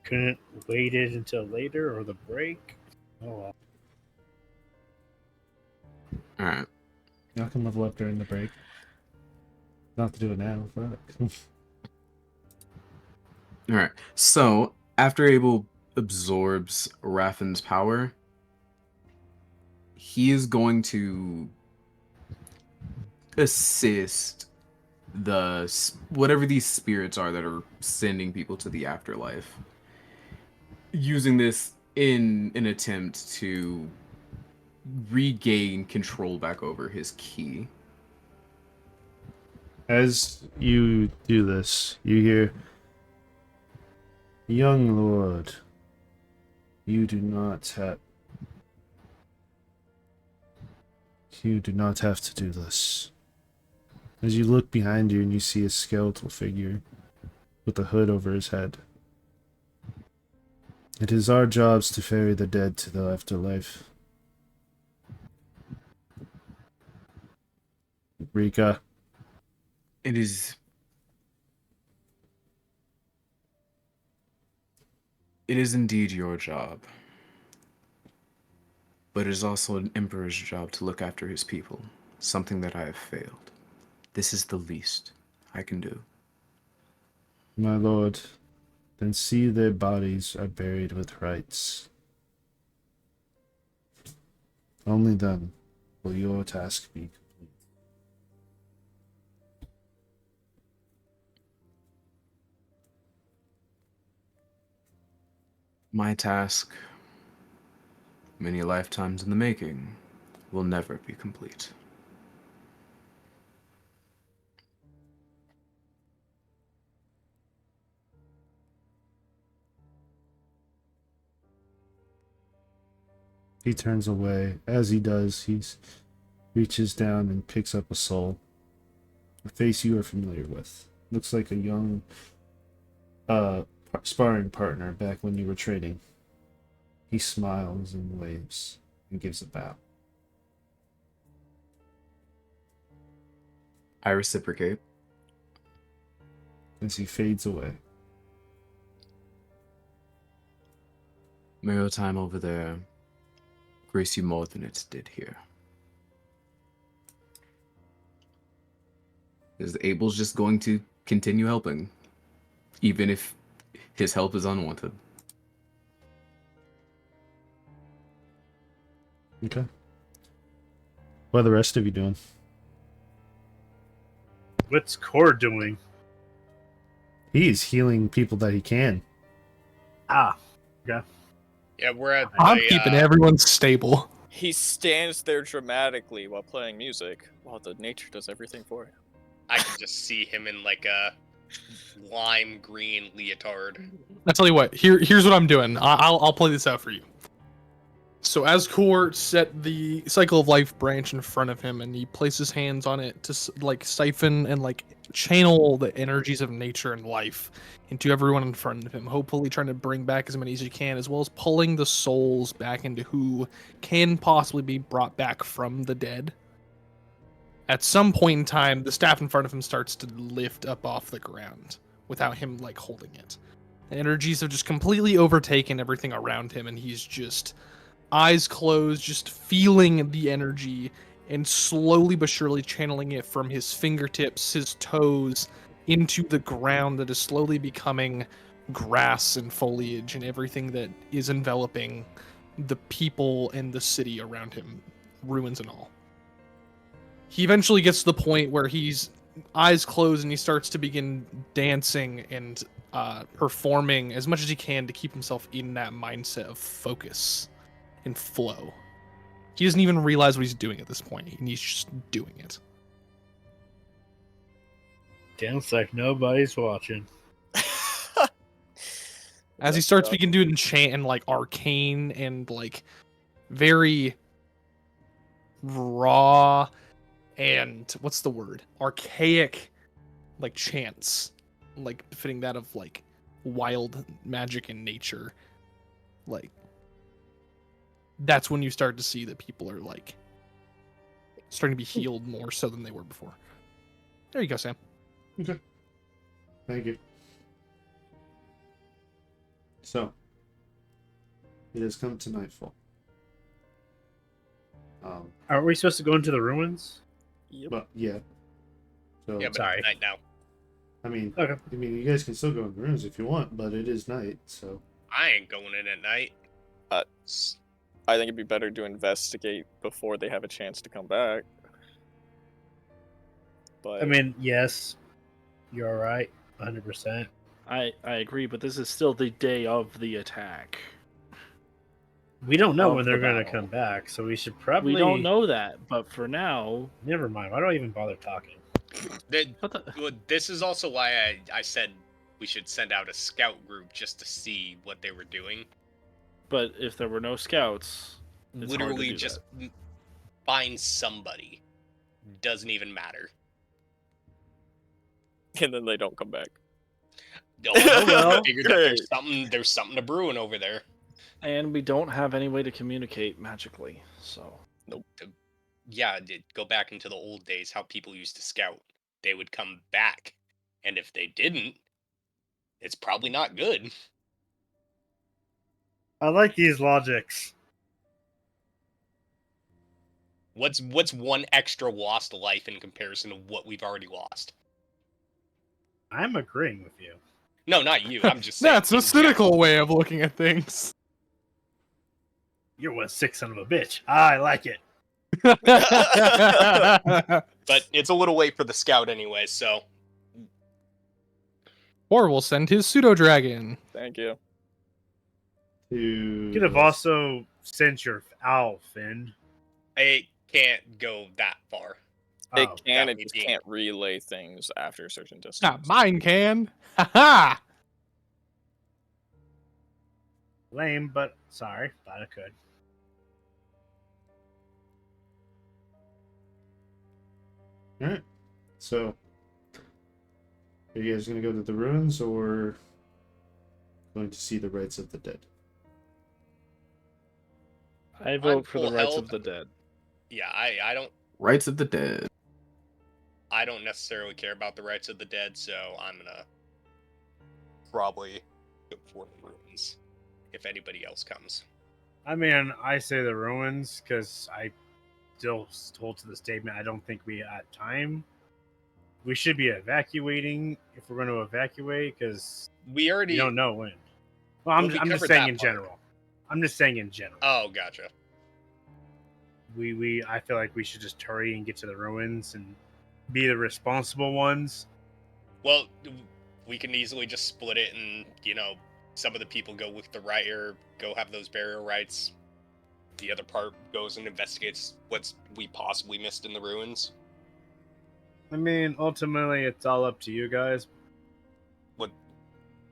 Couldn't wait it until later or the break. Oh, well. Alright. Y'all can level up during the break. Not to do it now, but Alright. So, after Abel absorbs Raffin's power, he is going to assist whatever these spirits are that are sending people to the afterlife, using this in an attempt to regain control back over his key. as you do this, you hear, "Young lord, you do not have to do this." As you look behind you and you see a skeletal figure with a hood over his head. It is our jobs to ferry the dead to the afterlife. Rika. It is indeed your job. But it is also an emperor's job to look after his people, something that I have failed. This is the least I can do. My lord, then see their bodies are buried with rites. Only then will your task be complete. My task, many lifetimes in the making, will never be complete. He turns away. As he does, he reaches down and picks up a soul. A face you are familiar with. Looks like a young sparring partner back when you were trading. He smiles and waves and gives a bow. I reciprocate. As he fades away. May your time over there grace you more than it did here. Is Abel's just going to continue helping, even if his help is unwanted. Okay. What are the rest of you doing? What's Core doing? He's healing people that he can. Ah, okay. Yeah, we're at I'm keeping everyone stable. He stands there dramatically while playing music, while the nature does everything for him. I can just see him in like a lime green leotard. I tell you what. Here's what I'm doing. I'll play this out for you. So as Core set the Cycle of Life branch in front of him, and he places hands on it to like siphon and like channel the energies of nature and life into everyone in front of him, hopefully trying to bring back as many as he can, as well as pulling the souls back into who can possibly be brought back from the dead. At some point in time, the staff in front of him starts to lift up off the ground without him like holding it. The energies have just completely overtaken everything around him, and he's just eyes closed, just feeling the energy and slowly but surely channeling it from his fingertips, his toes, into the ground that is slowly becoming grass and foliage and everything that is enveloping the people and the city around him, ruins and all. He eventually gets to the point where he's eyes closed and he starts to begin dancing and performing as much as he can to keep himself in that mindset of focus and flow. He doesn't even realize what he's doing at this point, and he's just doing it. Sounds like nobody's watching. As he starts begin to enchant and like arcane and like very raw and what's the word? Archaic like chants, like befitting that of like wild magic in nature. Like that's when you start to see that people are like starting to be healed more so than they were before. There you go, Sam. Okay. Thank you. So, it has come to nightfall. Are we supposed to go into the ruins? Yep. Well, yeah. So, Yeah, but Sorry. it's night now. I mean, Okay. you guys can still go in the rooms if you want, but it is night, so. I ain't going in at night. I think it'd be better to investigate before they have a chance to come back. But I mean, yes, you're right, 100%. I agree, but this is still the day of the attack. We don't know Of when the they're going to battle. come back, so we should probably. We don't know that, but for now, Never mind. Why do I even bother talking? Well, this is also why I said we should send out a scout group just to see what they were doing. but if there were no scouts, it's hard to Literally do just that. find somebody. Doesn't even matter. and then they don't come back. No, well. I figured that there's something to brewing over there. And we don't have any way to communicate magically, so. Nope. Yeah, go back into the old days, how people used to scout. They would come back, and if they didn't, it's probably not good. I like these logics. What's one extra lost life in comparison to what we've already lost? I'm agreeing with you. No, not you. I'm just saying. That's a cynical way of looking at things. You're one sick son of a bitch. I like it. But it's a little late for the scout anyway, so. Or we'll send his pseudo dragon. Thank you. You could have also sent your owl, Finn. I can't go that far. It Oh, can, that it would just be- can't relay things after a certain distance. Not mine can. Haha. Lame, but sorry. Thought I could. Alright. So, Are you guys going to go to the ruins or going to see the rites of the dead? I vote for the full rights help. of the dead. Yeah, I don't. Rights of the dead. I don't necessarily care about the rights of the dead, so I'm gonna probably go for the ruins if anybody else comes. I mean, I say the ruins because I still hold to the statement. I don't think we have time. We should be evacuating if we're going to evacuate because we already don't know when. Well, I'm just saying in general. I'm just saying in general. Oh, gotcha. I feel like we should just hurry and get to the ruins and be the responsible ones. Well, we can easily just split it, and some of the people go with the right or go have those burial rites. The other part goes and investigates what we possibly missed in the ruins. I mean, ultimately, it's all up to you guys. What?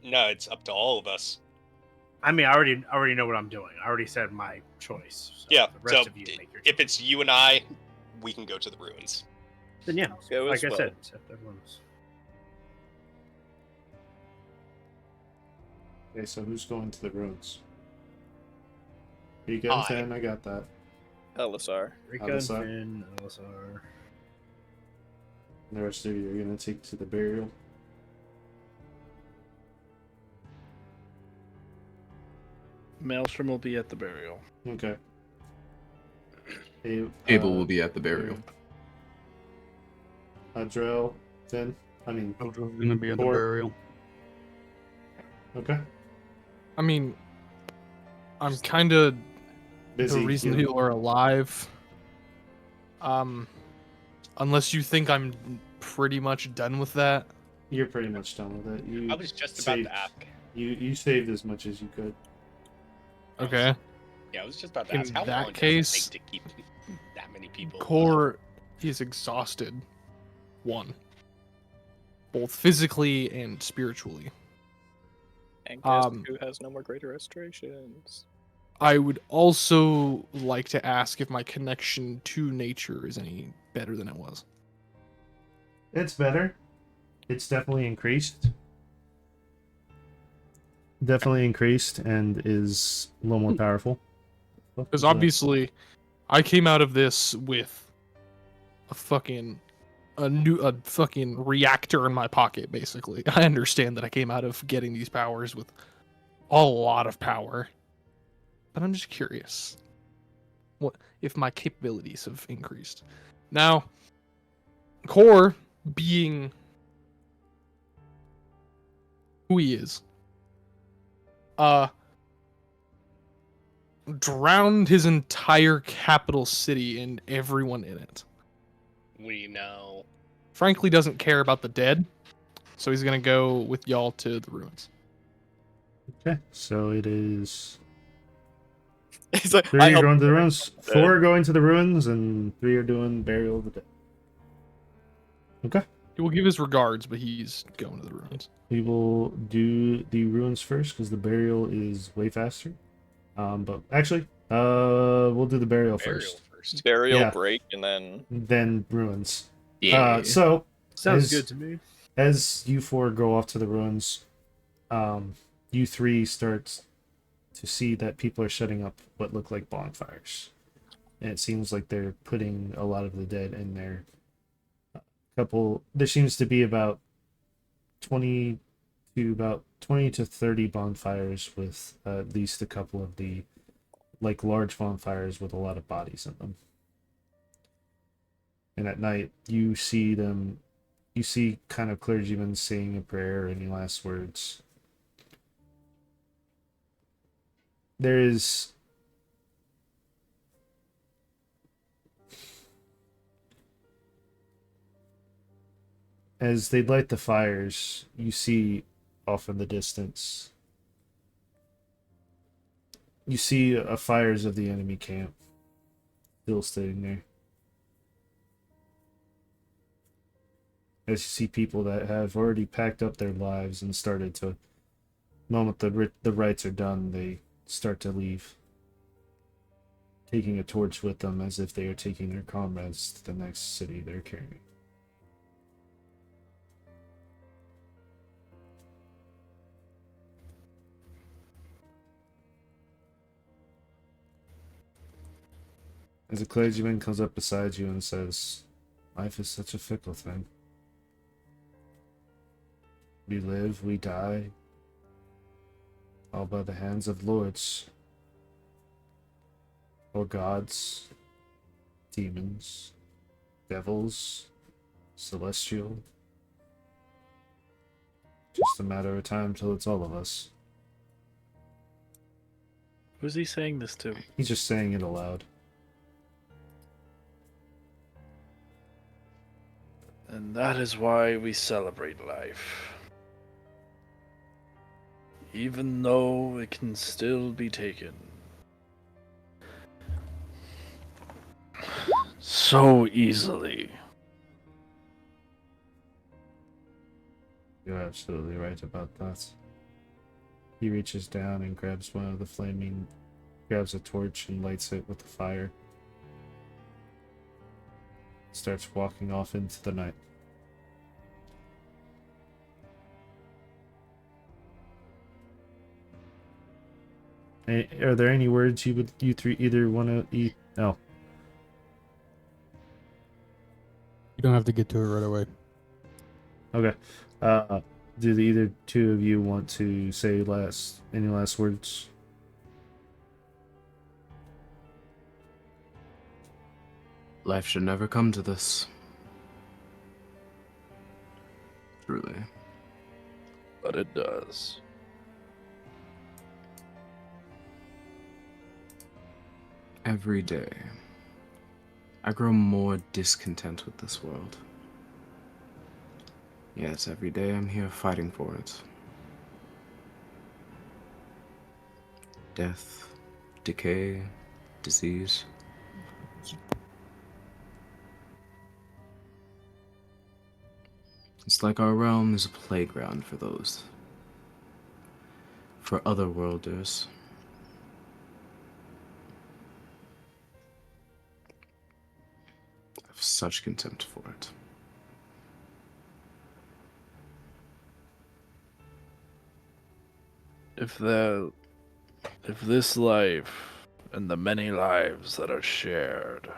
No, it's up to all of us. I mean, I already know what I'm doing. I already said my choice. So yeah. The rest of you make your choice. If it's you and I, we can go to the ruins. Then yeah, like I said, everyone's. Okay, so who's going to the ruins? You got Finn, I got that. LSR. Rika, Finn, LSR. And the rest of you are going to take to the burial. Maelstrom will be at the burial. Okay. Abel will be at the burial. Drell, Finn, Drell's gonna be at the burial. Okay. I mean, I'm kind of busy. The reason people are alive. Unless you think I'm pretty much done with that. You're pretty much done with it. I was just about to ask. You saved as much as you could. Okay. Yeah, I was just about to ask. How that long case, does it take to keep that many people? Core is exhausted. One. Both physically and spiritually. And guess who has no more greater restorations? I would also like to ask if my connection to nature is any better than it was. It's better. It's definitely increased. Definitely increased and is a little more powerful. Because obviously, I came out of this with a fucking reactor in my pocket. Basically, I understand that I came out of getting these powers with a lot of power, but I'm just curious, what if my capabilities have increased? Now, Core being who he is, drowned his entire capital city and everyone in it. We know. Frankly, doesn't care about the dead, so he's gonna go with y'all to the ruins. Okay, so it is. He's like, 3 are going to the ruins, 4 are going to the ruins, and 3 are doing burial of the dead. Okay. He will give his regards, but he's going to the ruins. We will do the ruins first because the burial is way faster. But actually, we'll do the burial first. Burial, break, and then ruins. Yeah. So sounds good to me. As you 4 go off to the ruins, you 3 start to see that people are setting up what look like bonfires, and it seems like they're putting a lot of the dead in there. There seems to be about 20 to 30 bonfires with at least a couple of the large bonfires with a lot of bodies in them. And at night you see kind of clergymen saying a prayer, any last words. There is as they light the fires, you see off in the distance, you see fires of the enemy camp still sitting there. As you see people that have already packed up their lives and started to, the moment the rites are done, they start to leave, taking a torch with them as if they are taking their comrades to the next city they're carrying. As a clergyman comes up beside you and says, "Life is such a fickle thing. We live, we die, all by the hands of lords, or gods, demons, devils, celestial. Just a matter of time till it's all of us." Who's he saying this to? He's just saying it aloud. And that is why we celebrate life. Even though it can still be taken so easily. You're absolutely right about that. He reaches down and grabs grabs a torch and lights it with the fire. Starts walking off into the night. Are there any words you three either want to eat? No. You don't have to get to it right away. Okay. Do either two of you want to say any last words? Life should never come to this. Truly. But it does. Every day, I grow more discontent with this world. Yet every day I'm here fighting for it. Death, decay, disease. It's like our realm is a playground for otherworlders. I have such contempt for it. If this life and the many lives that are shared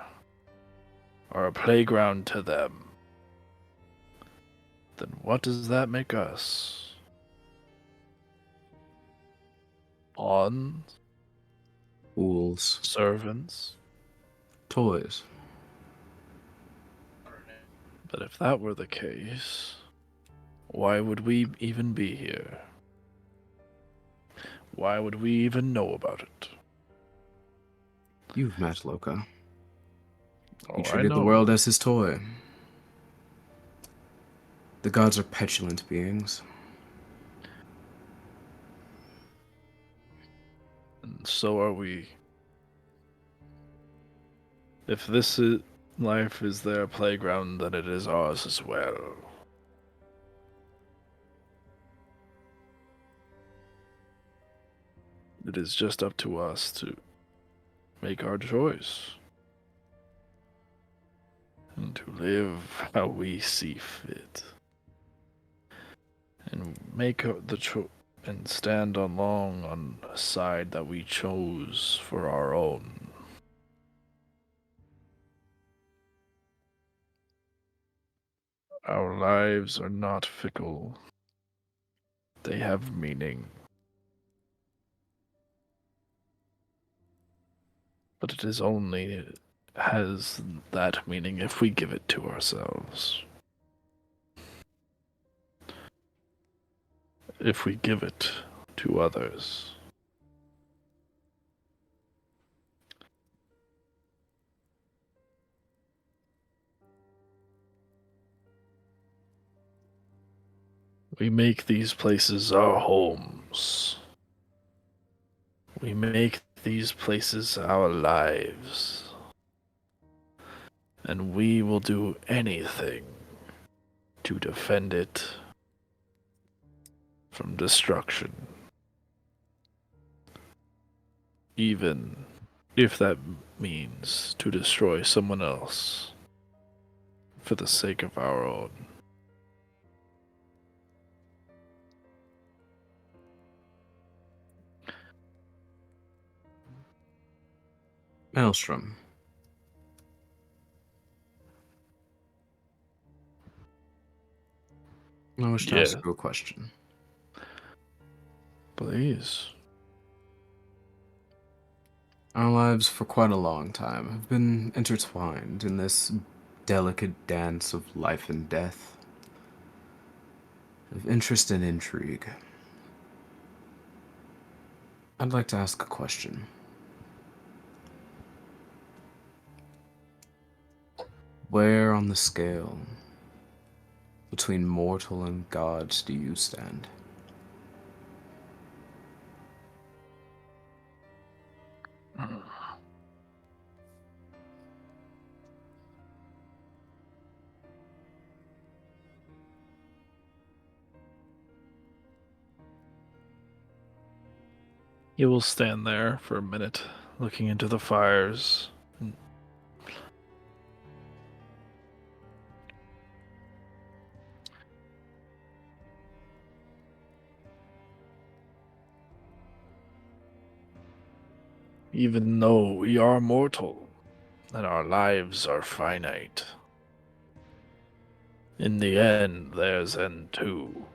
are a playground to them, then what does that make us? Pawns? Fools. Servants? Toys. But if that were the case, why would we even be here? Why would we even know about it? You've met Loka. Oh, He treated the world as his toy. The gods are petulant beings. And so are we. If life is their playground, then it is ours as well. It is just up to us to make our choice. And to live how we see fit. And make the choice and stand along on a side that we chose for our own. Our lives are not fickle. They have meaning. But it is only has that meaning if we give it to ourselves. If we give it to others. We make these places our homes. We make these places our lives. And we will do anything to defend it from destruction. Even if that means to destroy someone else for the sake of our own. Maelstrom, I wish to ask you a question. Please. Our lives for quite a long time have been intertwined in this delicate dance of life and death, of interest and intrigue. I'd like to ask a question. Where on the scale between mortal and gods do you stand? You will stand there for a minute, looking into the fires. Even though we are mortal, and our lives are finite, in the end, there's end too.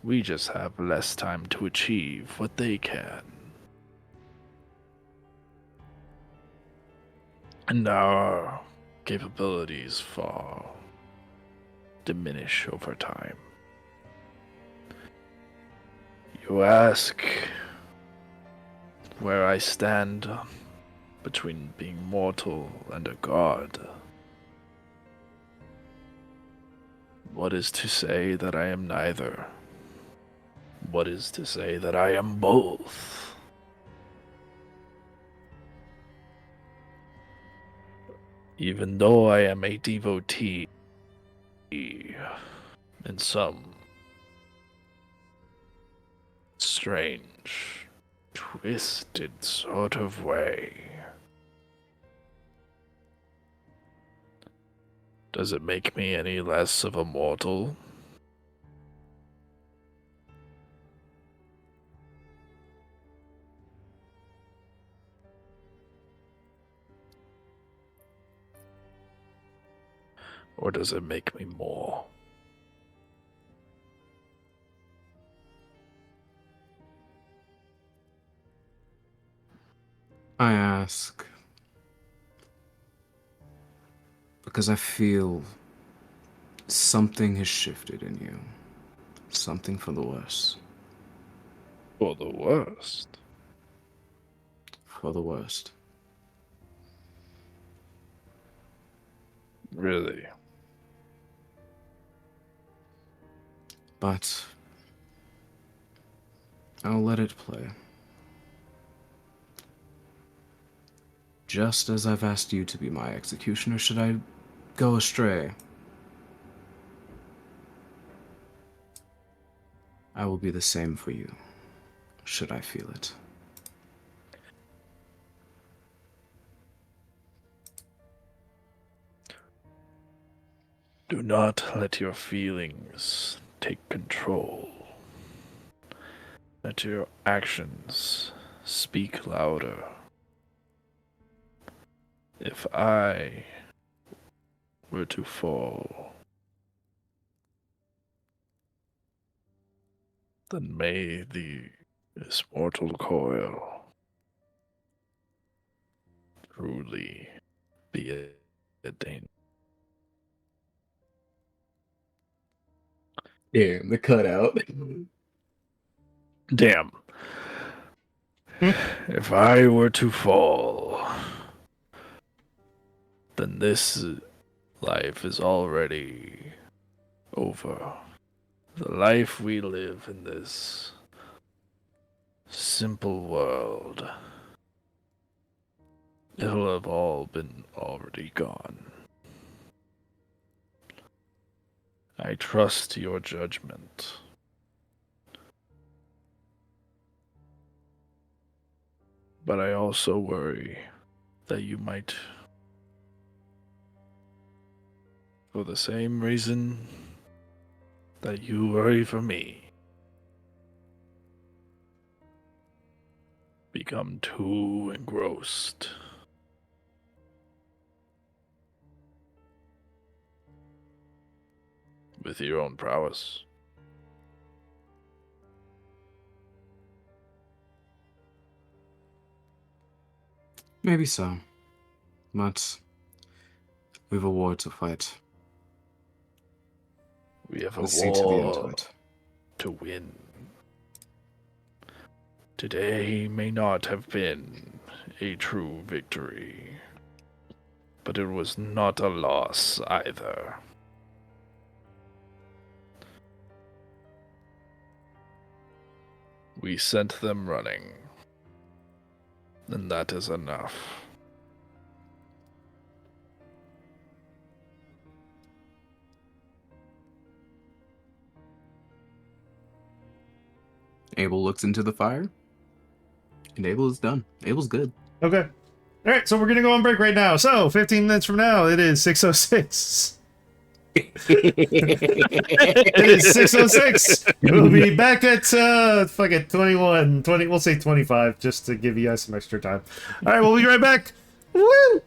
We just have less time to achieve what they can. And our capabilities far diminish over time. You ask where I stand between being mortal and a god. What is to say that I am neither? What is to say that I am both? Even though I am a devotee in some strange, twisted sort of way. Does it make me any less of a mortal? Or does it make me more? I ask because I feel something has shifted in you. Something for the worse. For the worst? For the worst. Really? But I'll let it play. Just as I've asked you to be my executioner, should I go astray, I will be the same for you, should I feel it. Do not let your feelings take control. Let your actions speak louder. If I were to fall, then may this mortal coil truly be a danger. Damn, the cutout. Damn. If I were to fall, then this life is already over. The life we live in this simple world, it'll have all been already gone. I trust your judgment. But I also worry that you might, for the same reason that you worry for me, become too engrossed. With your own prowess. Maybe so. But we've a war to fight. We have a Let's see to the end of war it. to win. Today may not have been a true victory, but it was not a loss either. We sent them running, and that is enough. Abel looks into the fire, and Abel is done. Abel's good. Okay. All right, so we're gonna go on break right now. So 15 minutes from now, it is 6:06. It is 6:06. We'll be back at fuck it 21, 20. We'll say 25 just to give you guys some extra time. All right, we'll be right back. Woo!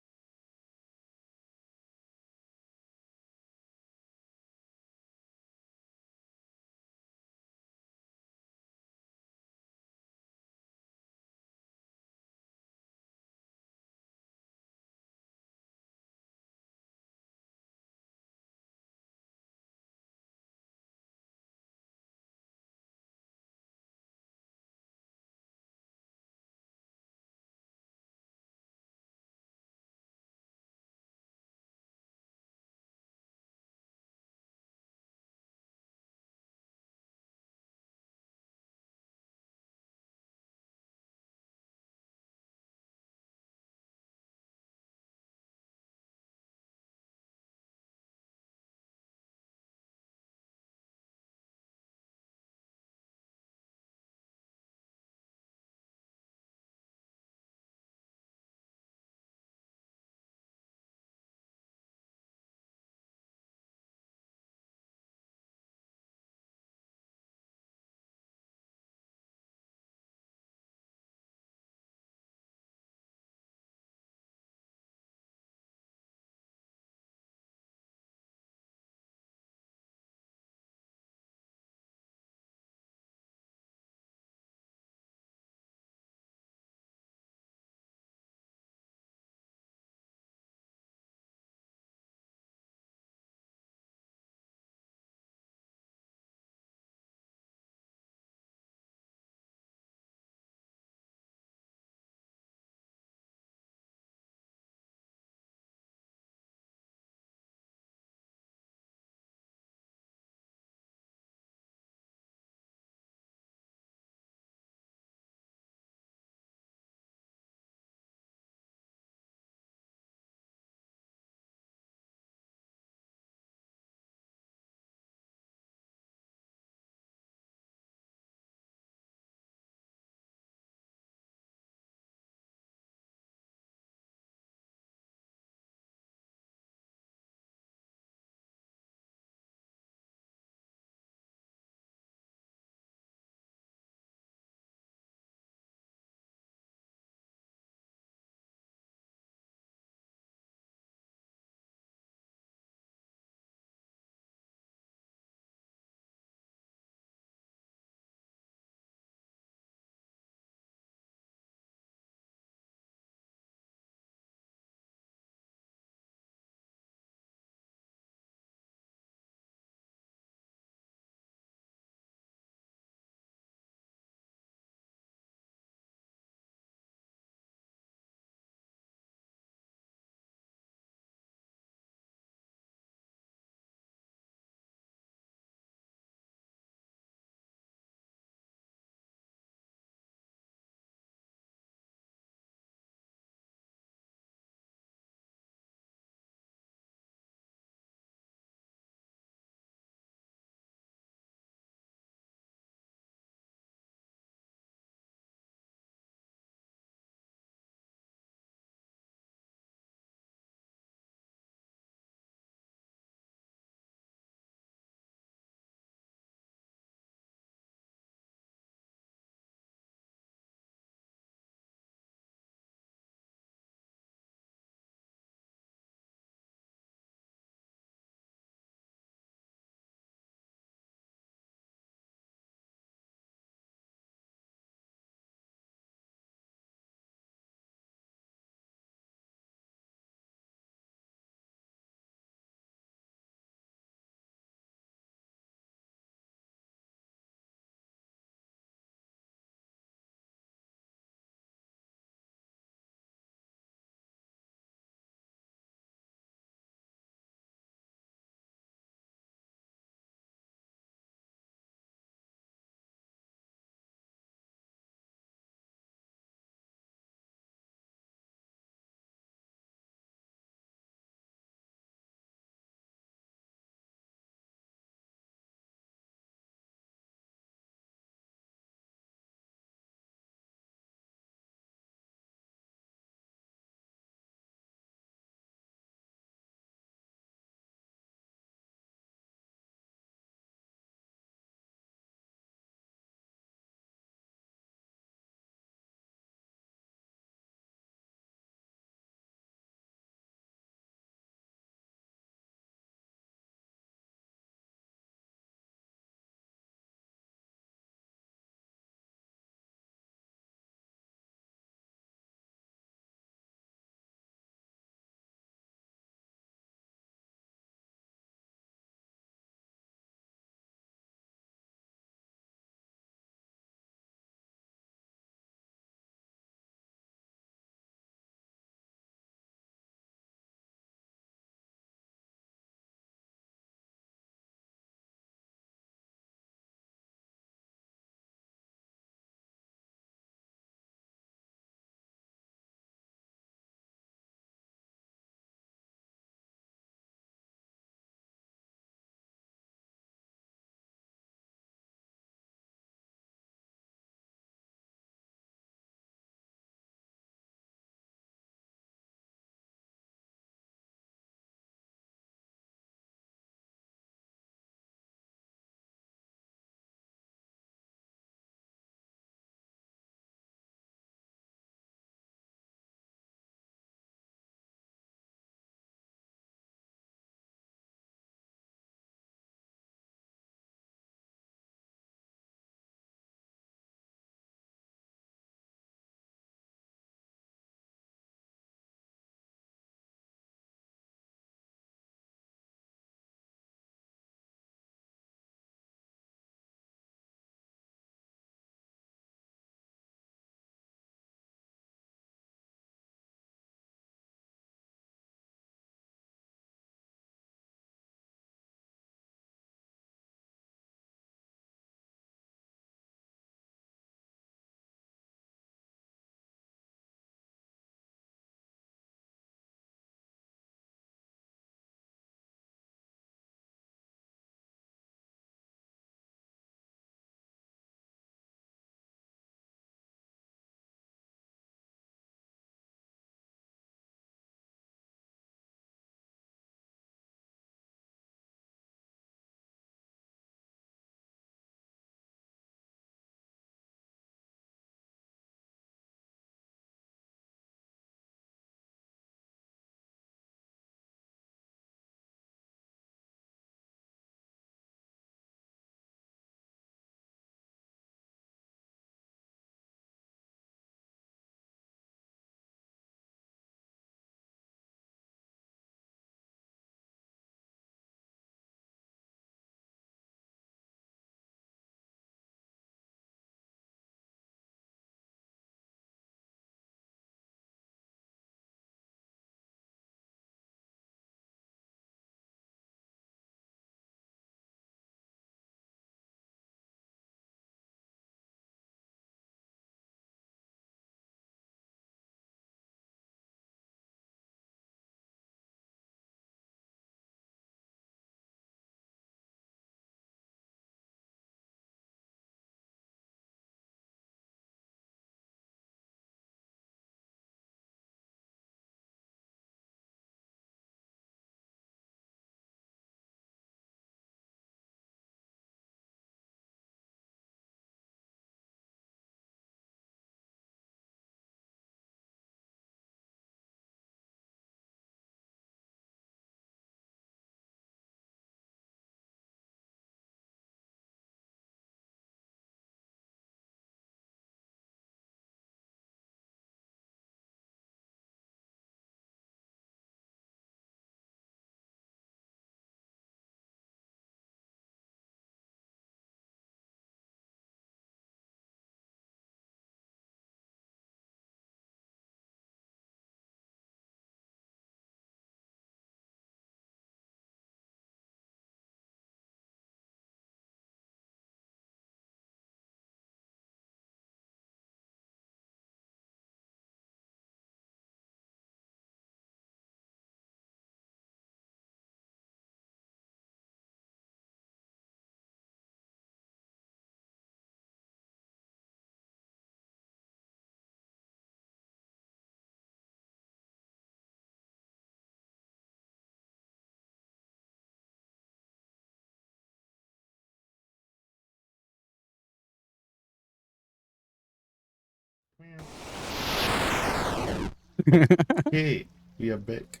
Okay, we are back.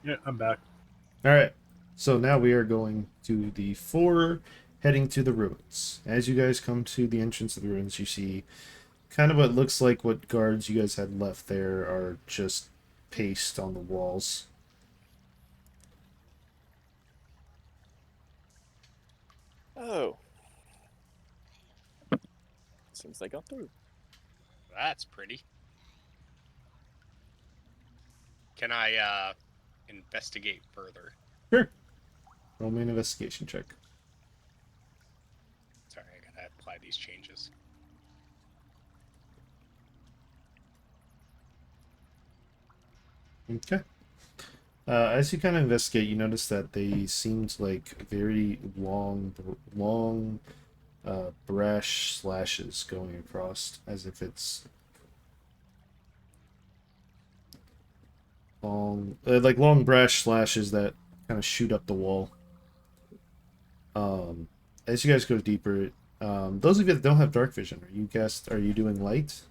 Yeah, I'm back. All right, so now we are going to the 4, heading to the ruins. As you guys come to the entrance of the ruins, you see kind of what looks like what guards you guys had left there are just paste on the walls. Oh. Seems they got through. That's pretty. Can I investigate further? Sure. Roll me an investigation check. Sorry, I gotta apply these changes. Okay. As you kind of investigate, you notice that they seemed like very long, brash slashes going across, as if it's long, like long brash slashes that kind of shoot up the wall. As you guys go deeper, those of you that don't have dark vision, are you doing light?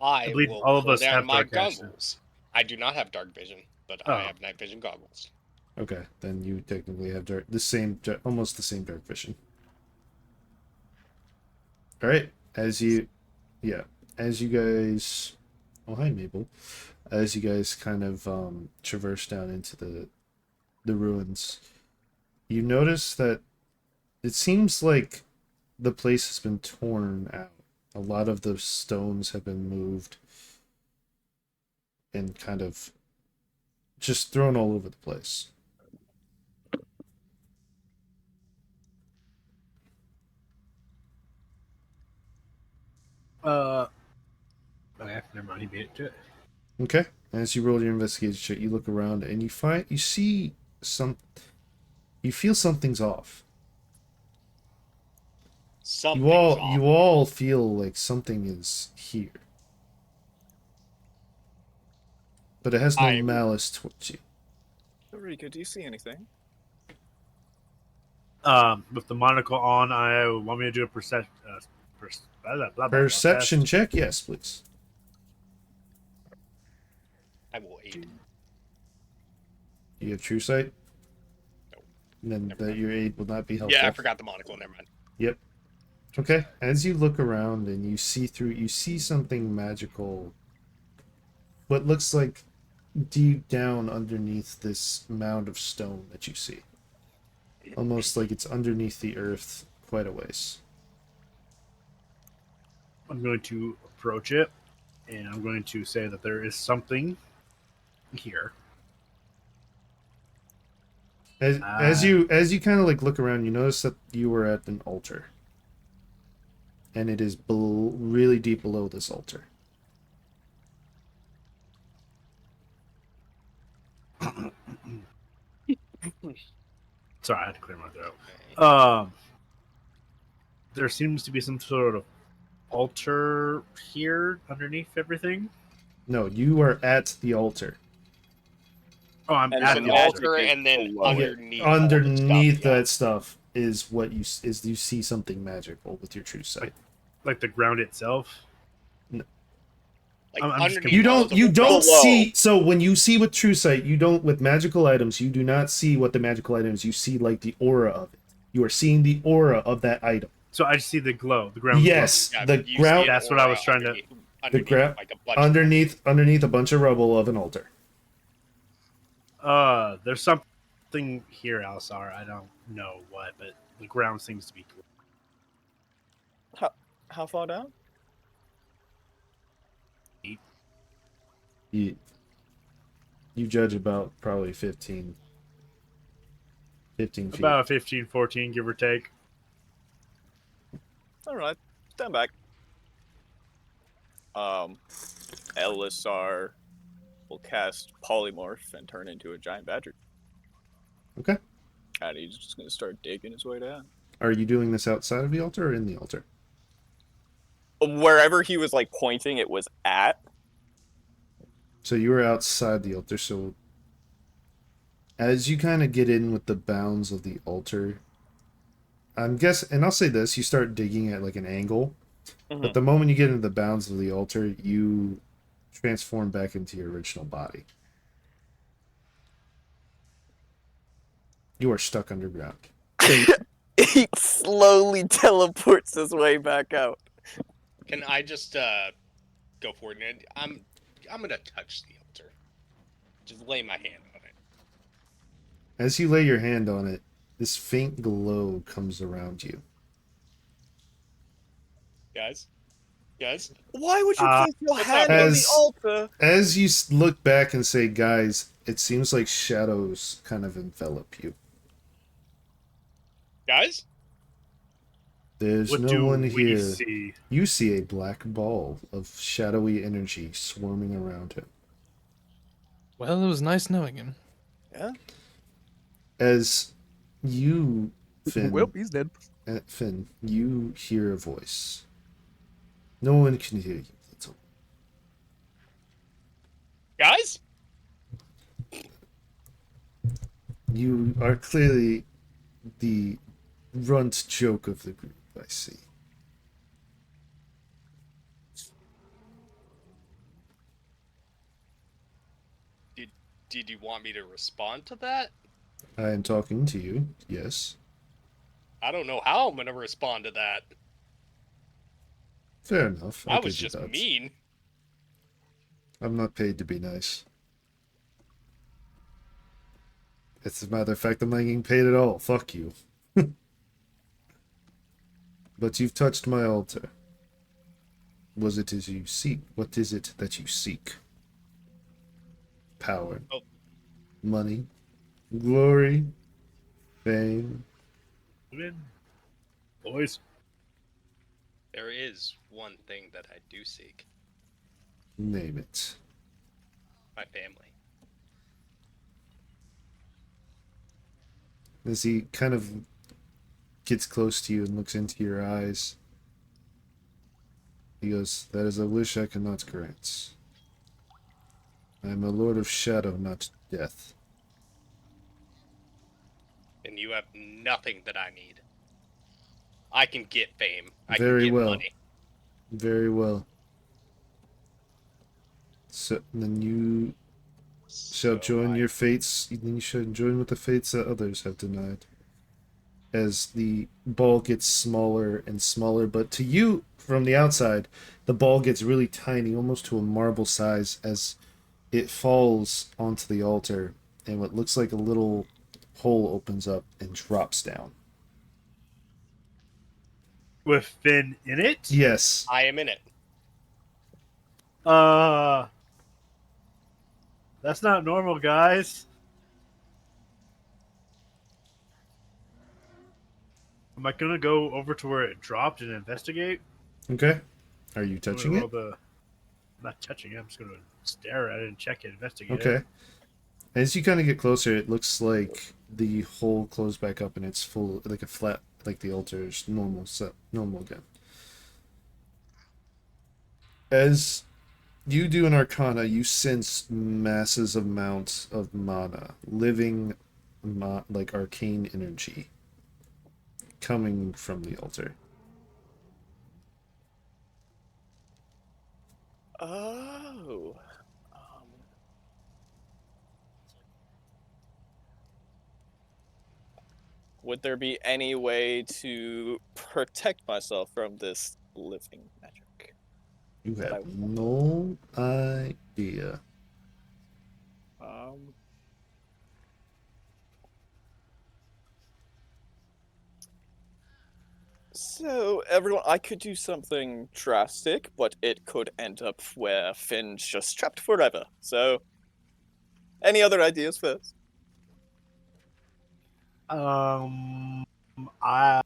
I believe will all of pull us down have my dark vision. goggles. I do not have dark vision, but Oh. I have night vision goggles. Okay, then you technically have almost the same dark vision. All right, as you guys, oh hi Mabel, as you guys kind of traverse down into the ruins, you notice that it seems like the place has been torn out. A lot of the stones have been moved and kind of just thrown all over the place. Okay, never mind. He made it to it. Okay. As you roll your investigation check, you look around and you feel something's off. Something's off. You all feel like something is here. But it has no malice towards you. Rika, do you see anything? With the monocle on, I want me to do a Perception check, yes, please. I will aid. You have true sight? No. And then your aid will not be helpful. Yeah, I forgot the monocle. Never mind. Yep. Okay. As you look around and you see something magical. What looks like deep down underneath this mound of stone that you see. Almost like it's underneath the earth quite a ways. I'm going to approach it, and I'm going to say that there is something here. As you kind of like look around, you notice that you were at an altar, and it is really deep below this altar. Sorry, I had to clear my throat. There seems to be some sort of altar here underneath everything. No, you are at the altar. Oh, I'm And at an the altar, and then underneath underneath all that stuff is what you see something magical with your true sight. Like the ground itself. No. Like I'm just underneath You all don't the you don't below. see, so when you see with true sight, you don't with magical items, you do not see what the magical item is. You see like the aura of it. You are seeing the aura of that item. So I just see the glow, the ground. Yes, Yeah, the you see ground. an That's what I aura was trying to. underneath like a bunch Underneath a bunch of rubble of an altar. There's something here, Alisar. I don't know what, but the ground seems to be clear. How far down? You judge about probably 15 feet. About 15, 14, give or take. All right, stand back. Elisar will cast polymorph and turn into a giant badger. Okay. And he's just gonna start digging his way down. Are you doing this outside of the altar or in the altar? Wherever he was like pointing, it was at. So you were outside the altar, so as you kind of get in with the bounds of the altar, I'm guessing, and I'll say this, you start digging at like an angle, But the moment you get into the bounds of the altar, you transform back into your original body. You are stuck underground. He slowly teleports his way back out. Can I just go for it? And I'm gonna touch the altar. Just lay my hand on it. As you lay your hand on it, this faint glow comes around you. Guys? Why would you place your hand on the altar? As you look back and say, guys, it seems like shadows kind of envelop you. Guys? There's What no do one we here. see? You see a black ball of shadowy energy swarming around him. Well, it was nice knowing him. Yeah. As you, Finn, Well, he's dead. Finn, you hear a voice. No one can hear you, little. Guys? You are clearly the runt joke of the group, I see. Did you want me to respond to that? I am talking to you, yes. I don't know how I'm gonna respond to that. Fair enough. I was give you just that. mean. I'm not paid to be nice. As a matter of fact, I'm not getting paid at all. Fuck you. But you've touched my altar. Was it as you seek? What is it that you seek? Power. Oh. Money. Glory. Fame. Boys. There is one thing that I do seek. Name it. My family. As he kind of gets close to you and looks into your eyes, he goes, "That is a wish I cannot grant. I am a lord of shadow, not death." And you have nothing that I need. I can get fame. I Very can get well. money. Very well. So then you shall join your fates. Then you shall join with the fates that others have denied. As the ball gets smaller and smaller, but to you from the outside, the ball gets really tiny, almost to a marble size, as it falls onto the altar, and what looks like a little hole opens up and drops down. With Finn in it? Yes. I am in it. That's not normal, guys. Am I gonna go over to where it dropped and investigate? Okay. Are you touching it? I'm not touching it. I'm just gonna stare at it and check it, investigate Okay. it. As you kind of get closer, it looks like the hole closed back up and it's full, like a flat, like the altar is normal again. As you do an arcana, you sense masses amounts of mana, living, like arcane energy, coming from the altar. Oh. Would there be any way to protect myself from this living magic? You have no idea. So, everyone, I could do something drastic, but it could end up where Finn's just trapped forever. So, any other ideas first? I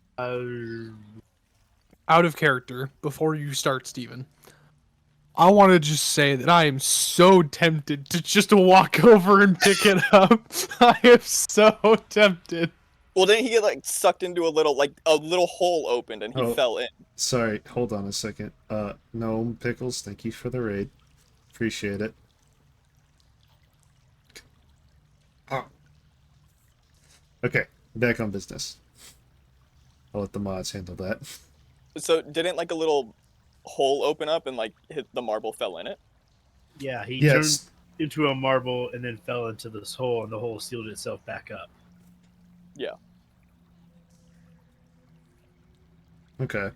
Out of character, before you start, Steven, I want to just say that I am so tempted to just walk over and pick it up. I am so tempted. Well, didn't he get like sucked into a little hole opened and he fell in? Sorry, hold on a second. Gnome Pickles, thank you for the raid. Appreciate it. Okay, back on business. I'll let the mods handle that. So didn't like a little hole open up and like hit the marble fell in it? Yeah, he Yes. turned into a marble and then fell into this hole, and the hole sealed itself back up. Yeah. Okay.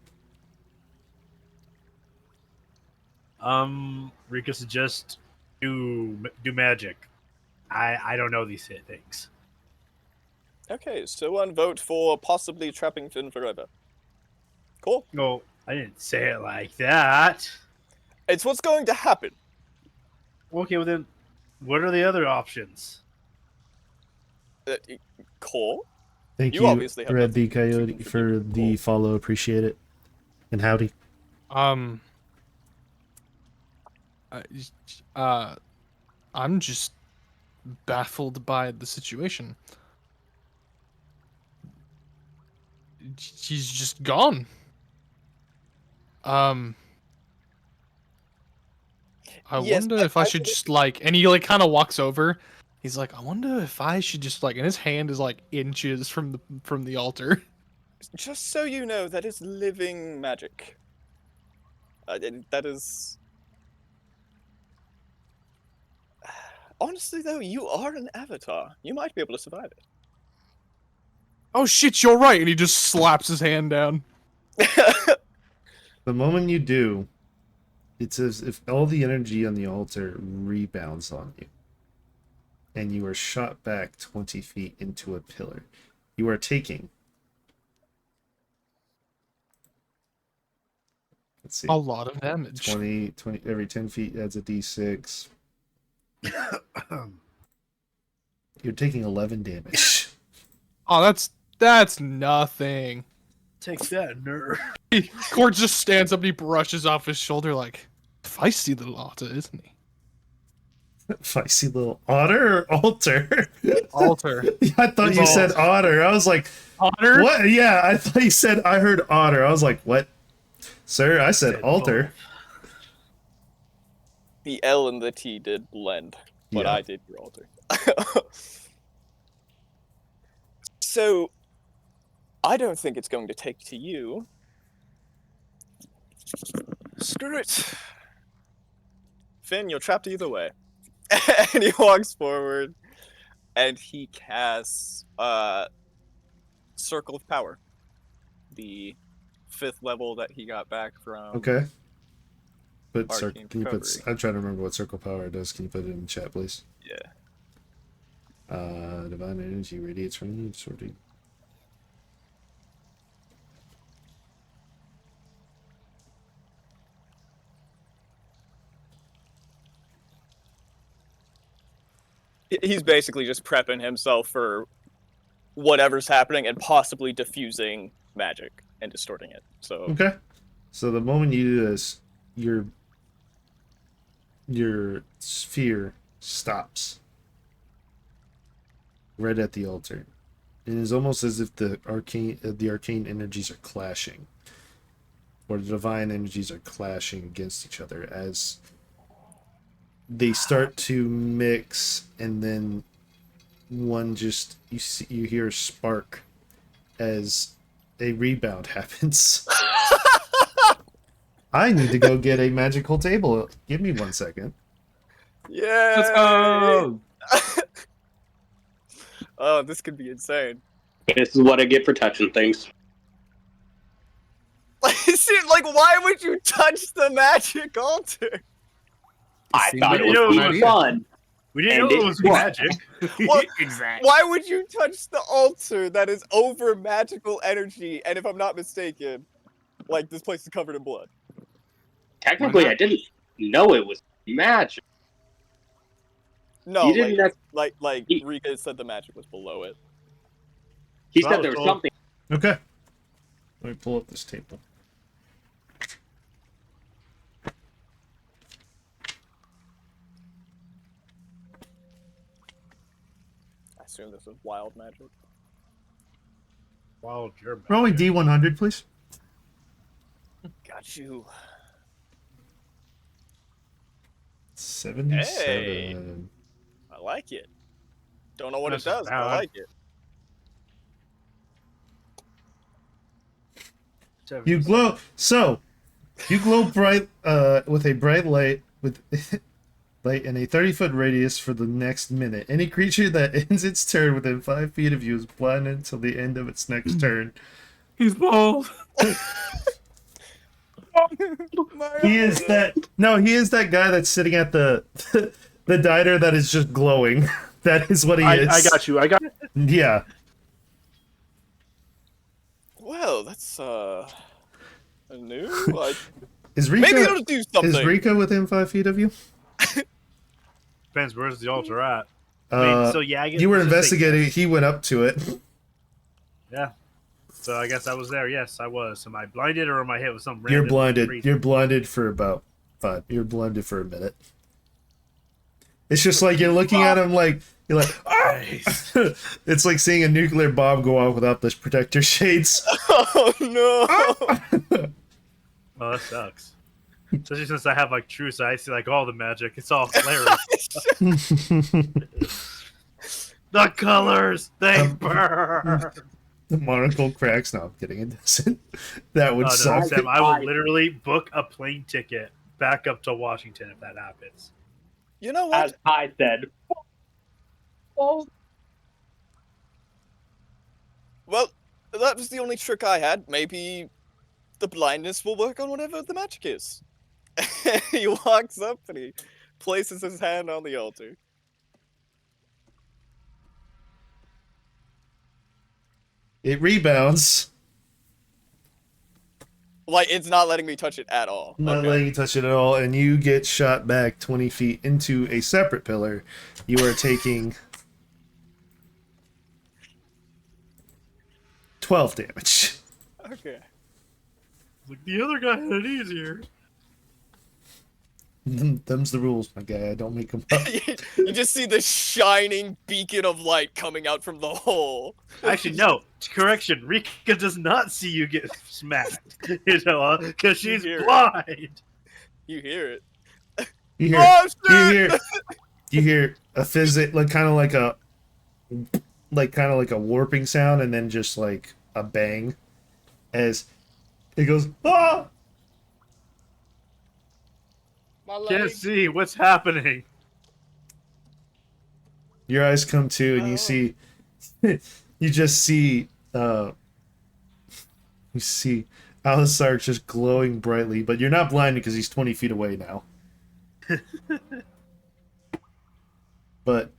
Rika suggests do magic. I don't know these things. Okay, so one vote for possibly trapping Finn forever. Cool. No, I didn't say it like that. It's what's going to happen. Okay, well then, what are the other options? Cool. Thank You you, obviously have Red the nothing to Coyote, for the follow. Appreciate it. And howdy. I'm just baffled by the situation. He's just gone. I Yes, wonder but if I should just like, and he like kind of walks over. He's like, I wonder if I should just like, and his hand is like inches from the altar. Just so you know, that is living magic. That is. Honestly, though, you are an avatar. You might be able to survive it. Oh shit, you're right, and he just slaps his hand down. The moment you do, it's as if all the energy on the altar rebounds on you, and you are shot back 20 feet into a pillar. You are taking. Let's see. A lot of damage. 20 every 10 feet adds a d6. You're taking 11 damage. Oh, that's nothing. Take that, nerd. Cord just stands up and he brushes off his shoulder like, feisty little otter, isn't he? Feisty little otter or altar? Altar. I thought you said otter. I was like, otter? What? Yeah, I thought you said, I heard otter. I was like, what? Sir, I said altar. The L and the T did blend, but Yeah. I did your altar. So, I don't think it's going to take to you. Screw it. Finn, you're trapped either way. And he walks forward, and he casts Circle of Power. The 5th level that he got back from... Okay. But Arcane can you put? Recovery. I'm trying to remember what circle power does. Can you put it in the chat, please? Yeah. Divine energy radiates from you, sorting. He's basically just prepping himself for whatever's happening and possibly diffusing magic and distorting it. So Okay. So the moment you do this, your sphere stops right at the altar. It is almost as if the arcane energies are clashing, or the divine energies are clashing against each other as they start to mix, and then one just you hear a spark as a rebound happens. I need to go get a magical table. Give me 1 second. yeah, Let's go. Oh, this could be insane. This is what I get for touching things. Like, why would you touch the magic altar? I See, thought we it didn't was know it fun. was- fun. We didn't And know it it was was. magic. What? Exactly. Why would you touch the altar that is over magical energy? And if I'm not mistaken, like, this place is covered in blood. Technically, I didn't know it was magic. No, He didn't like Rika said the magic was below it. He said there was something. Okay. Let me pull up this table. I assume this is wild magic. Wild germ. Roll me D100, please. Got you. 77. Hey. I like it. Don't know what That's it does, but I bad. like it. You glow. So, You glow bright with a bright light with light in a 30-foot radius for the next minute. Any creature that ends its turn within 5 feet of you is blinded until the end of its next turn. He's bald. He is that guy that's sitting at the the diner that is just glowing. That is what he is. I got you. Yeah. Well, that's new. Is Rika, maybe it'll do something. Is Rika within 5 feet of you? Depends. Where's the altar at? I mean, so yeah, I guess you were let's just say investigating. yes. He went up to it. Yeah. So I guess I was there. Yes, I was. Am I blinded or am I hit with some random? You're blinded. Crazy? You're blinded for about 5. You're blinded for a minute. It's just like you're looking at him like you're like. Ah! It's like seeing a nuclear bomb go off without the protector shades. Oh no! Oh, that sucks. Especially since I have like true sight, I see like all the magic. It's all glaring. The colors they burn. The monocle cracks. No, I'm kidding. It doesn't. That would suck. Sam, I will literally book a plane ticket back up to Washington if that happens. You know what? As I said. Well, that was the only trick I had. Maybe the blindness will work on whatever the magic is. He walks up and he places his hand on the altar. It rebounds. Like, it's not letting me touch it at all. Not letting you touch it at all, and you get shot back 20 feet into a separate pillar. You are taking 12 damage. Okay. Like the other guy had it easier. Them's the rules, my guy. I don't make them up. You just see the shining beacon of light coming out from the hole. Actually, no. Correction. Rika does not see you get smacked. You know, because she's blind. You hear it. You hear, you hear a physic, like kind of like a warping sound, and then just like a bang, as it goes. Ah! Can't see what's happening. Your eyes come to, and you see, you just see, you see Alisar just glowing brightly, but you're not blinded because he's 20 feet away now. But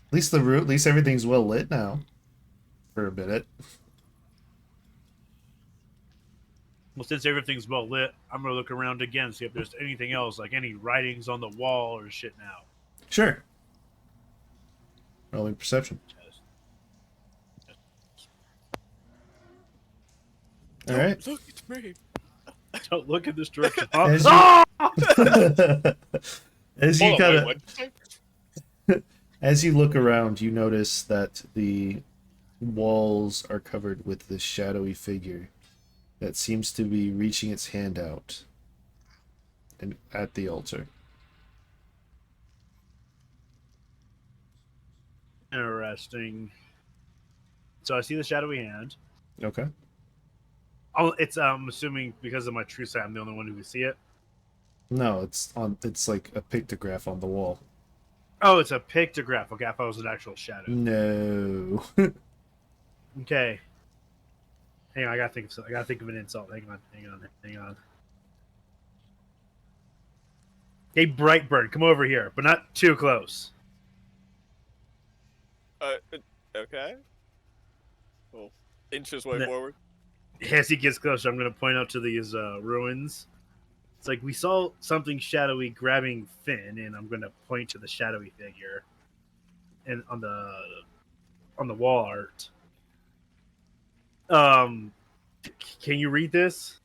at least everything's well lit now. For a minute. Well, since everything's well lit, I'm gonna look around again, see if there's anything else, like any writings on the wall or shit now. Sure. Rolling perception. All right. Look at me. Don't look in this direction. As you look around, you notice that the walls are covered with this shadowy figure that seems to be reaching its hand out and at the altar. Interesting. So I see the shadowy hand. Okay. Oh, it's I'm assuming because of my true sight, I'm the only one who can see it. No, it's like a pictograph on the wall. Oh, it's a pictograph. Okay, I thought it was an actual shadow. No. Okay. Hang on, I gotta think of an insult. Hang on. Hey, Brightburn, come over here, but not too close. Okay. Well, inches way forward. As he gets closer, I'm gonna point out to these ruins. It's like we saw something shadowy grabbing Finn, and I'm gonna point to the shadowy figure, and on the wall art. Can you read this?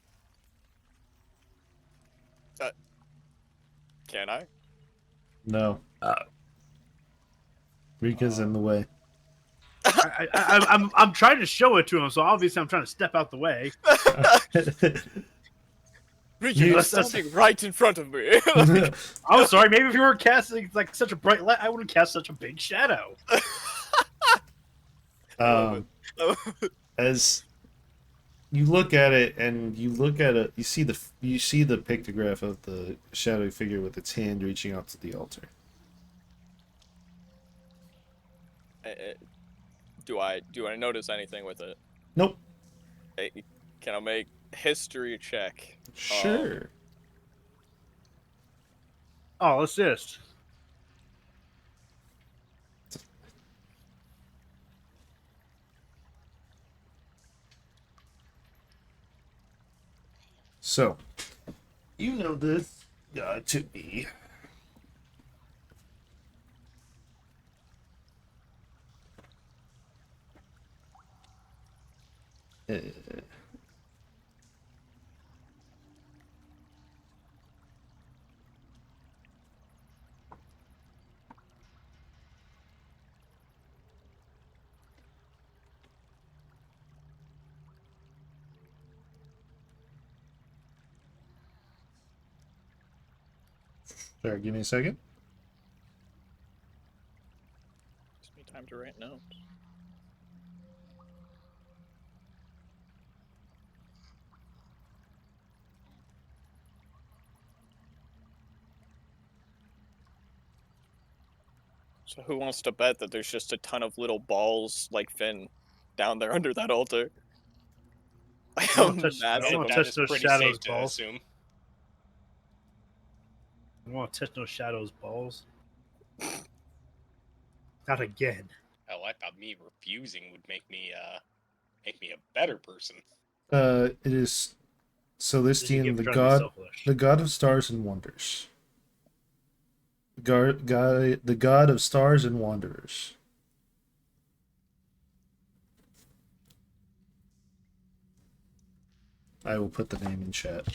Can I? No. Rika's in the way. I'm trying to show it to him, so obviously I'm trying to step out the way. Rika is standing right in front of me. I'm sorry. Maybe if you weren't casting like such a bright light, I wouldn't cast such a big shadow. you look at it, and you look at it. You see the pictograph of the shadowy figure with its hand reaching out to the altar. Do I notice anything with it? Nope. Hey, can I make history check? Sure. Oh, assist. So, you know this to be. Sorry, give me a second. Just need time to write notes. So who wants to bet that there's just a ton of little balls like Finn down there under that altar? I don't touch those shadows balls. Assume. I don't want to touch no shadows balls. Not again. Hell, I thought me refusing would make me a better person. It is. So this team, the god of stars and wonders. The god of stars and wanderers. I will put the name in chat,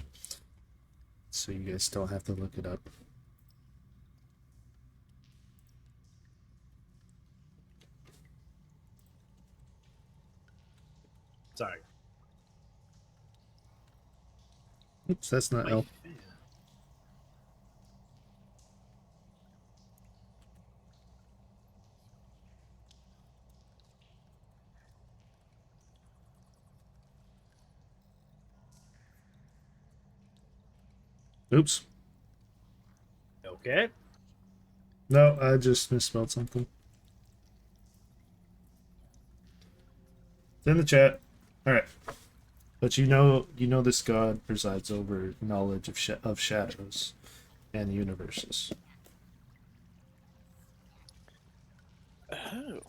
so you guys don't have to look it up. Sorry. Oops, that's not L. Oops. Okay. No, I just misspelled something. It's in the chat. All right. But you know this god presides over knowledge of shadows and universes. Oh,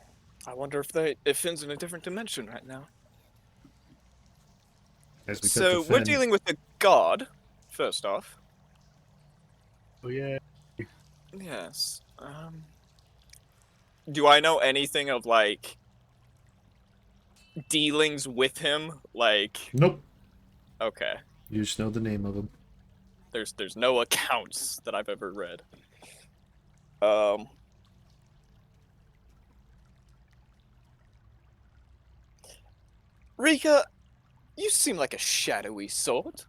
I wonder if Finn's in a different dimension right now. So we're dealing with a god, first off. Oh yeah. Yes. Do I know anything of like dealings with him? Like. Nope. Okay. You just know the name of him. There's no accounts that I've ever read. Rika, you seem like a shadowy sort.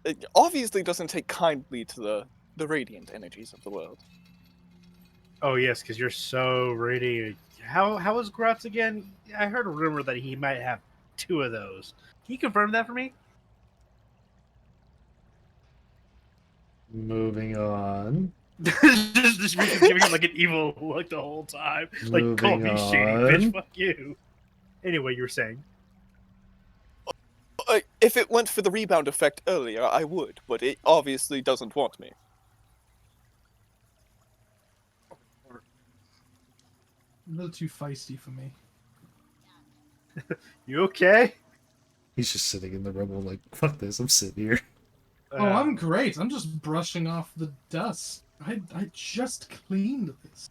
It obviously doesn't take kindly to the radiant energies of the world. Oh yes, because you're so radiant. How was Grotz again? I heard a rumor that he might have 2 of those. Can you confirm that for me? Moving on. just giving him like an evil look the whole time. Like, call me shady, bitch. Fuck you. Anyway, you were saying. If it went for the rebound effect earlier, I would, but it obviously doesn't want me. A little too feisty for me. You okay? He's just sitting in the rubble like, fuck this, I'm sitting here. Oh, I'm great. I'm just brushing off the dust. I just cleaned this.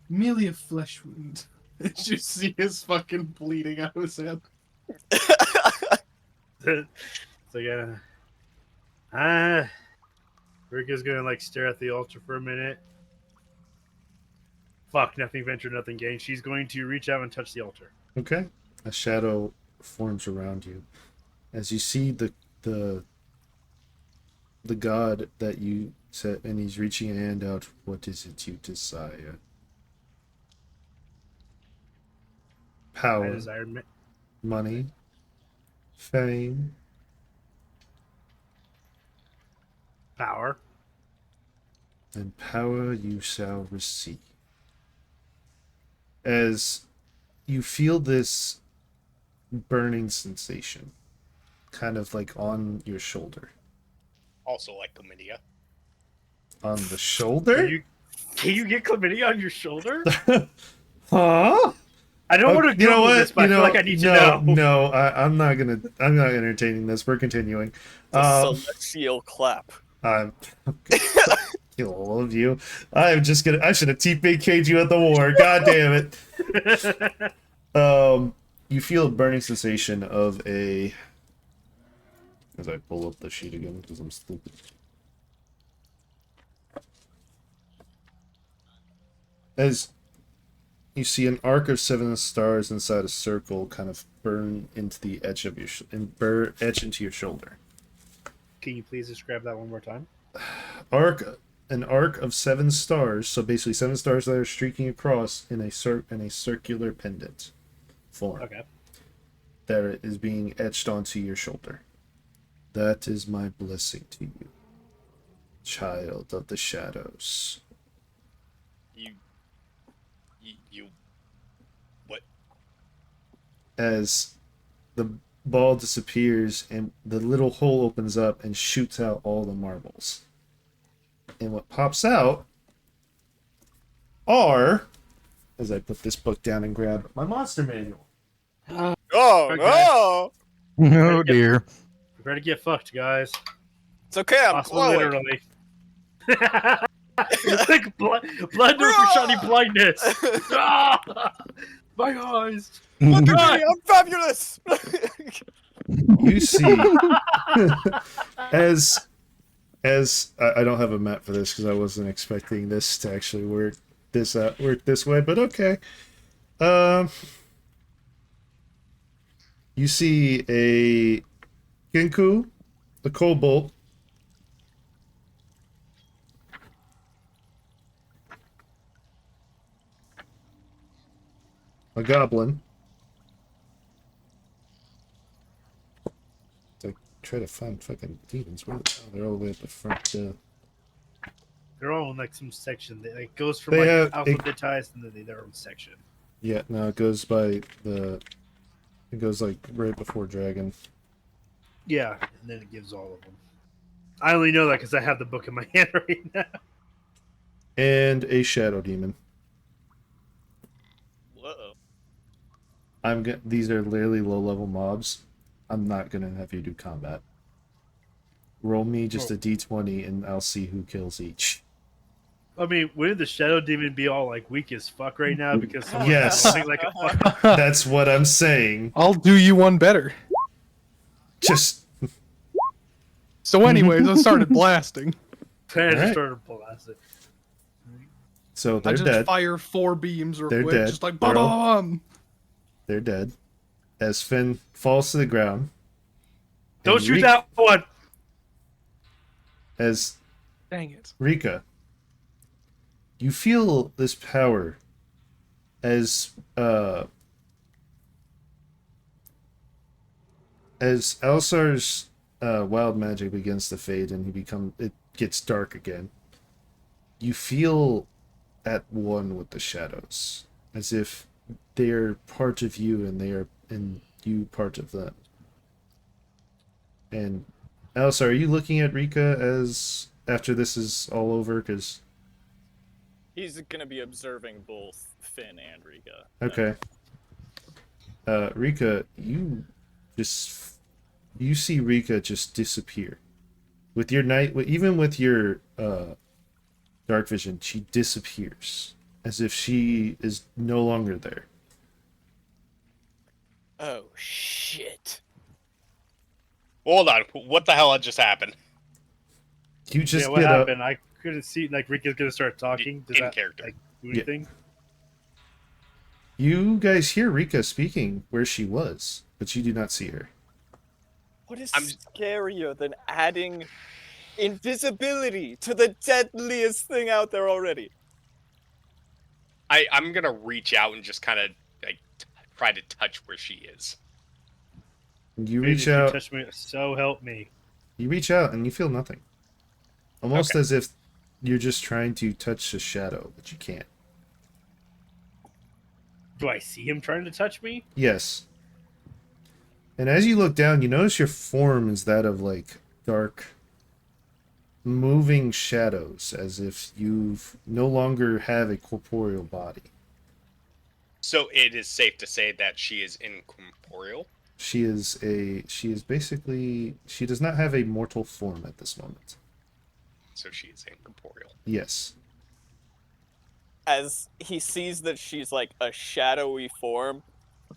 Merely a flesh wound. Did you see his fucking bleeding out of his head? So yeah. Rika's gonna like stare at the altar for a minute. Fuck, nothing ventured, nothing gained. She's going to reach out and touch the altar. Okay. A shadow forms around you. As you see the god that you set, and he's reaching a hand out. What is it you desire? Power. I desire money, fame, Power. and power you shall receive. As you feel this burning sensation, kind of like on your shoulder. Also like chlamydia. On the shoulder? Can you get chlamydia on your shoulder? Huh? I don't want to You know Google what? this, but I feel like I need to know. No, I'm not entertaining this. We're continuing. Celestial clap. I'm kill all of you. I should have TPK'd you at the war. God damn it. You feel a burning sensation of a. As I pull up the sheet again because I'm stupid. As you see an arc of 7 stars inside a circle kind of burn into the edge of your etch into your shoulder. Can you please describe that one more time? An arc of 7 stars, so basically 7 stars that are streaking across in a circular pendant form. Okay. That is being etched onto your shoulder. That is my blessing to you, child of the shadows. You what? As the ball disappears and the little hole opens up and shoots out all the marbles. And what pops out are, as I put this book down and grab my monster manual. Oh no! Oh dear. Prepare to get fucked, guys. It's okay, I'm Also, glowing. literally. Like blood for shiny blindness. Ah! My eyes. Look at me, I'm fabulous. You see, as I don't have a map for this because I wasn't expecting this to actually work this way, but okay. You see a Ginku, a Kobold, a Goblin. Try to find fucking demons. Where they're all the way at the front. They're all in like some section. It goes from They like have- alphabetized into their own section. Yeah, no, it goes by the. It goes like right before Dragon. Yeah, and then it gives all of them. I only know that because I have the book in my hand right now. And a Shadow Demon. Whoa. These are literally low level mobs. I'm not gonna have you do combat. Roll me just a d20 and I'll see who kills each. I mean, wouldn't the Shadow Demon be all like weak as fuck right now because someone's Yes. rolling like a fuck? That's what I'm saying. I'll do you one better. Just So anyways, I started blasting. I just Alright. started blasting. so I they're just dead. fire 4 beams real They're quick, dead. just like They're all- bum. They're dead. As Finn falls to the ground. Don't and shoot that one! As Dang it. Rika, you feel this power as Elsar's wild magic begins to fade and it gets dark again. You feel at one with the shadows, as if they're part of you and you part of them. And Elsar, are you looking at Rika as after this is all over? Because He's gonna be observing both Finn and Rika. okay, Rika, you see Rika just disappear with your even with your dark vision. She disappears as if she is no longer there. Oh shit. Hold on, what the hell had just happened? You just Yeah, what get up. happened? I couldn't see. Like Rika's gonna start talking. Does In that character. like do Yeah. anything? You guys hear Rika speaking where she was, but you do not see her. What is scarier than adding invisibility to the deadliest thing out there already? I'm gonna reach out and just kind of like try to touch where she is. You Please, reach if you out. touch me, so help me. You reach out and you feel nothing. Almost Okay. as if you're just trying to touch a shadow, but you can't. Do I see him trying to touch me? Yes. And as you look down, you notice your form is that of like dark, moving shadows, as if you've no longer have a corporeal body. So it is safe to say that she is incorporeal. She is basically, she does not have a mortal form at this moment. So she is incorporeal. Yes. As he sees that she's like a shadowy form,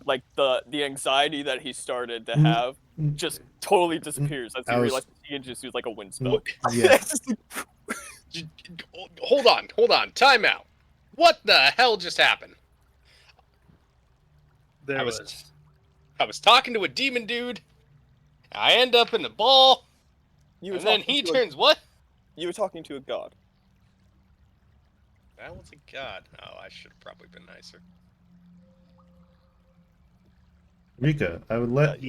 like the anxiety that he started to have just totally disappears as he realizes he can just use like a wind spell. Yeah. Hold on, time out. What the hell just happened? I was talking to a demon dude. I end up in the ball. And then he turns what? You were talking to a god. That was a god. Oh, I should have probably been nicer. Rika, I would like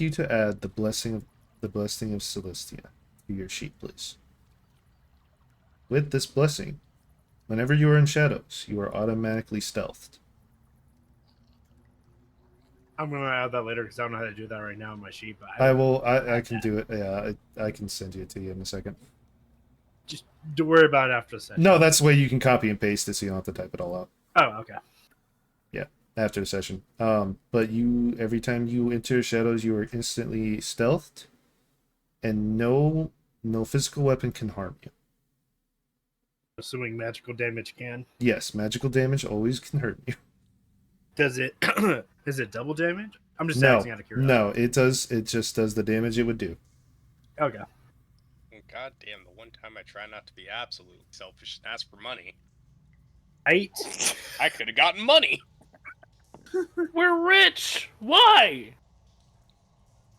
you to add the blessing of Celestia to your sheet, please. With this blessing, whenever you are in shadows, you are automatically stealthed. I'm gonna add that later because I don't know how to do that right now in my sheet. But I can do it. Yeah, I can send it to you in a second. Just don't worry about it after the session. No, that's the way you can copy and paste it, so you don't have to type it all out. Oh, okay. Yeah, after the session. But you, every time you enter shadows, you are instantly stealthed, and no physical weapon can harm you. Assuming magical damage can. Yes, magical damage always can hurt you. Does it? Is it double damage? I'm just asking out of curiosity. No, it does. It just does the damage it would do. Okay. God damn, the one time I try not to be absolutely selfish and ask for money. I could have gotten money. We're rich. Why?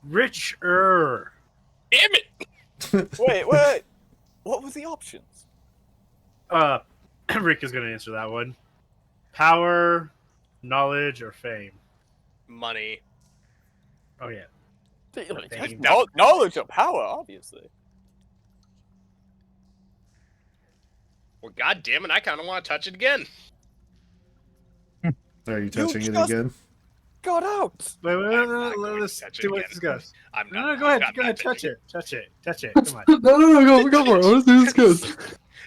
Richer. Damn it. Wait. What were the options? Rick is gonna answer that one. Power, knowledge, or fame. Money. Oh yeah. Knowledge or power, obviously. Well, god damn it, I kind of want to touch it again. Are you touching it again? Got out. Wait, let's do it. Discuss. I'm No, not. go ahead, touch it. Come on. No, go for it. Let's do this good.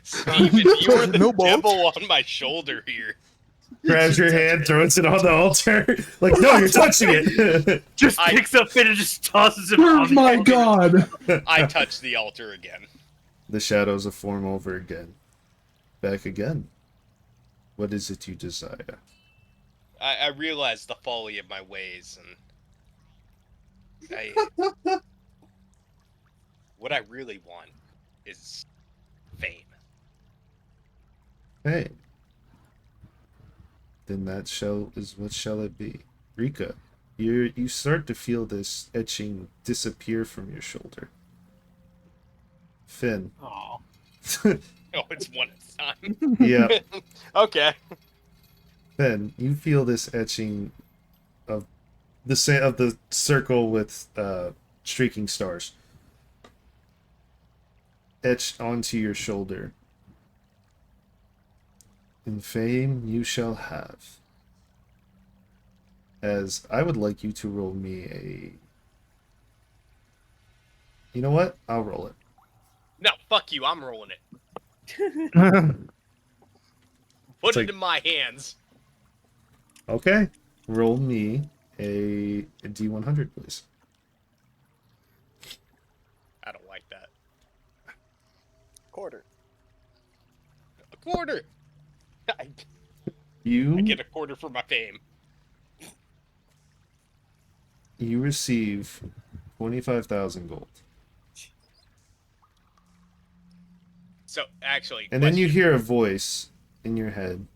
Steven, you are the No balls. devil on my shoulder here. Grabs your hand, throws it on the altar. Like, no, you're touching it. Just picks up it and just tosses it Oh on my god. I touch the altar again. The shadows form over again. Back again. What is it you desire? I realize the folly of my ways, and what I really want is fame. Hey. Then that is what shall it be. Rika, you start to feel this etching disappear from your shoulder. Finn. Aw. Oh, it's one at a time. Yeah. Okay. Finn, you feel this etching of the circle with streaking stars etched onto your shoulder. In fame you shall have. As I would like you to roll me a... You know what? I'll roll it. No, fuck you. I'm rolling it. Put It's it like- in my hands. Okay. Roll me a D100, please. I don't like that. Quarter. A quarter. I You get a quarter for my fame. you receive 25,000 gold. So, actually... And then you hear a voice in your head,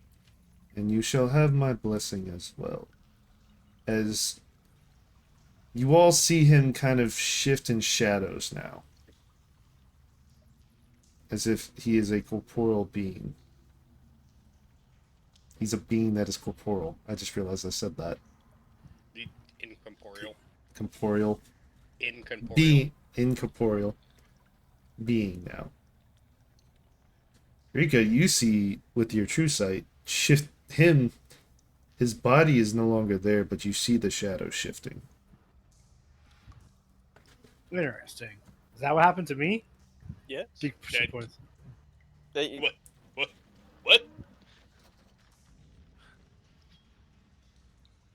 and you shall have my blessing as well. As you all see him kind of shift in shadows now. As if he is a corporeal being. He's a being that is corporeal. I just realized I said that. Incorporeal. Corporeal. Corporeal. Incorporeal. Incorporeal. Being now. Rika, you see with your true sight, shift him. His body is no longer there, but you see the shadow shifting. Interesting. Is that what happened to me? Yes. Points. What? What?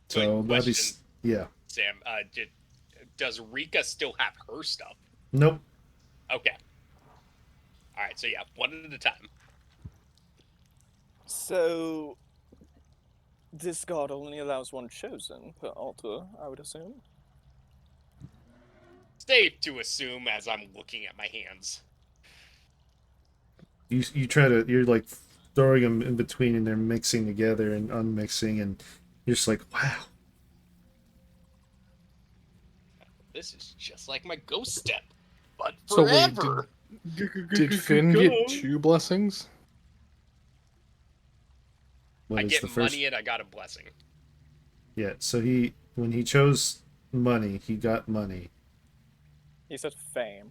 So Good that'd be question, yeah. Sam. Does Rika still have her stuff? Nope. Okay. All right. So yeah, one at a time. So, this god only allows one chosen per altar, I would assume. Safe to assume as I'm looking at my hands. You try to, you're like throwing them in between and they're mixing together and unmixing, and you're just like, wow. This is just like my ghost step, but So wait, forever. did Finn get 2 blessings? What I is get the first? money and I got a blessing. Yeah, so when he chose money, he got money. He said fame.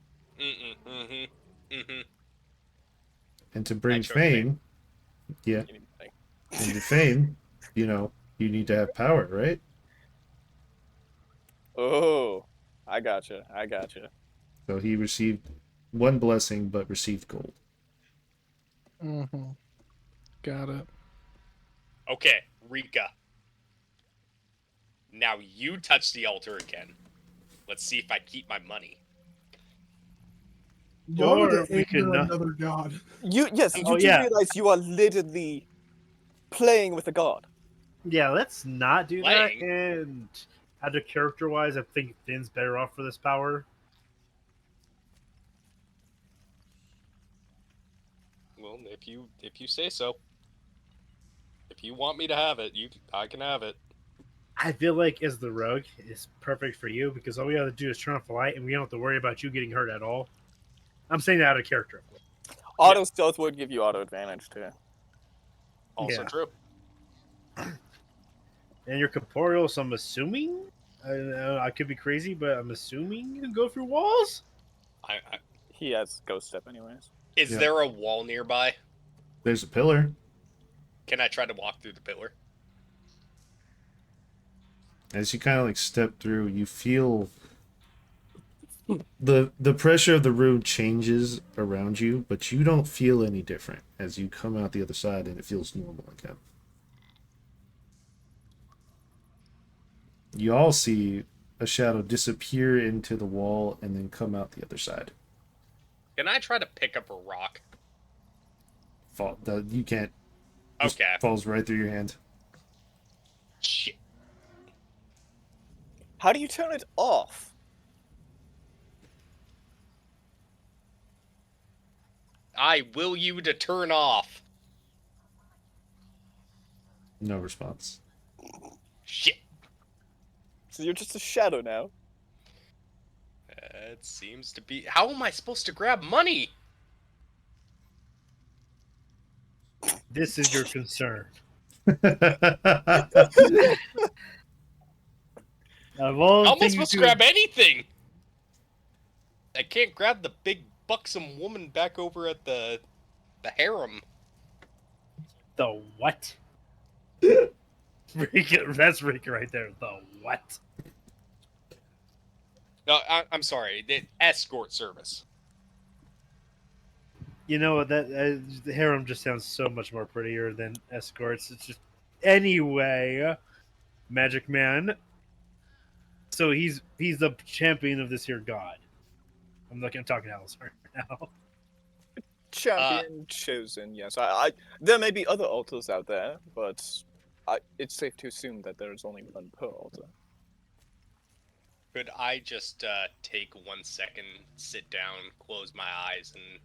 And to bring chose fame, yeah, and to fame, you need to have power, right? Oh, I gotcha. So he received 1 blessing, but received gold. Mm-hmm. Got it. Okay, Rika. Now you touch the altar again. Let's see if I keep my money. Why would Or they we could anger not. another god? You do realize you are literally playing with a god. Yeah, let's not do Playing? that. And out of character-wise, I think Finn's better off for this power. Well, if you say so. If you want me to have it, I can have it. I feel like as the rogue is perfect for you because all we have to do is turn off the light, and we don't have to worry about you getting hurt at all. I'm saying that out of character. Auto stealth would give you auto advantage too. Also true. And you're corporeal, so I'm assuming. I could be crazy, but I'm assuming you can go through walls. He has ghost step anyways. Is there a wall nearby? There's a pillar. Can I try to walk through the pillar? As you kind of like step through, you feel the pressure of the room changes around you, but you don't feel any different as you come out the other side, and it feels normal again. You all see a shadow disappear into the wall and then come out the other side. Can I try to pick up a rock? You can't. Just Okay. falls right through your hand. Shit. How do you turn it off? I will you to turn off. No response. Shit. So you're just a shadow now. It seems to be. How am I supposed to grab money? This is your concern. How am I supposed to grab anything? I can't grab the big buxom woman back over at the harem. The what? Rika, that's Rika right there. The what? No, I'm sorry. The escort service. You know that the harem just sounds so much more prettier than escorts. It's just anyway, Magic Man. So he's the champion of this here god. I'm talking Alice right now. Champion chosen, yes. I there may be other altars out there, but it's safe to assume that there's only one per altar. Could I just take 1 second, sit down, close my eyes, and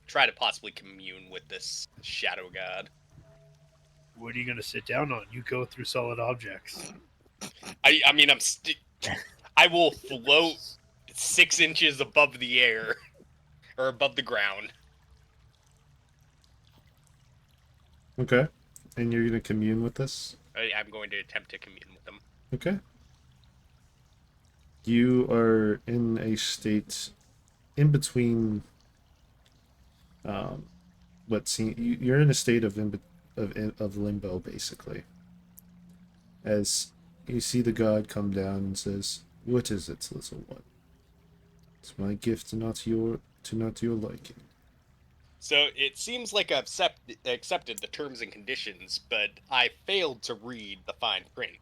try to possibly commune with this shadow god? What are you gonna sit down on? You go through solid objects. I mean, I will float 6 inches above the air, or above the ground. Okay. And you're going to commune with this? I'm going to attempt to commune with them. Okay. You are in a state in between. You're in a state of limbo, basically. As you see the god come down and says, "What is it, little one? It's my gift, not your liking." So it seems like I've accepted the terms and conditions, but I failed to read the fine print.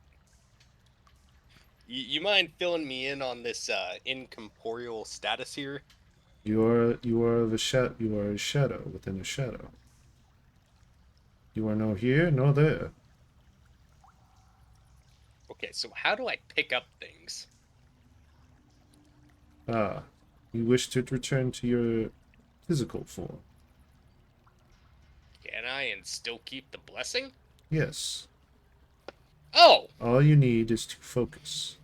You mind filling me in on this incorporeal status here? You are a shadow within a shadow. You are no here, nor there. Okay, so how do I pick up things? Ah, you wish to return to your physical form. Can I and still keep the blessing? Yes. Oh! All you need is to focus.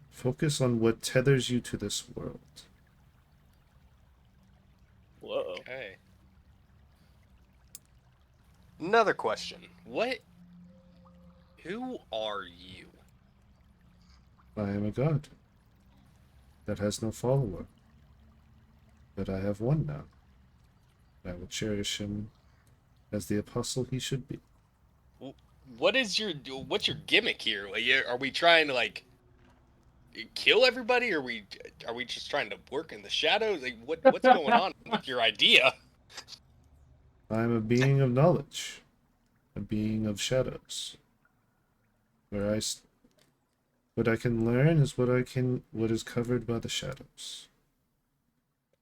Focus on what tethers you to this world. Whoa. Okay. Another question. Who are you? I am a god that has no follower. But I have one now. I will cherish him as the apostle he should be. What's your gimmick here? Like, are we trying to like kill everybody? Or are we just trying to work in the shadows? Like, what's going on with your idea? I am a being of knowledge, a being of shadows. What I can learn is what is covered by the shadows.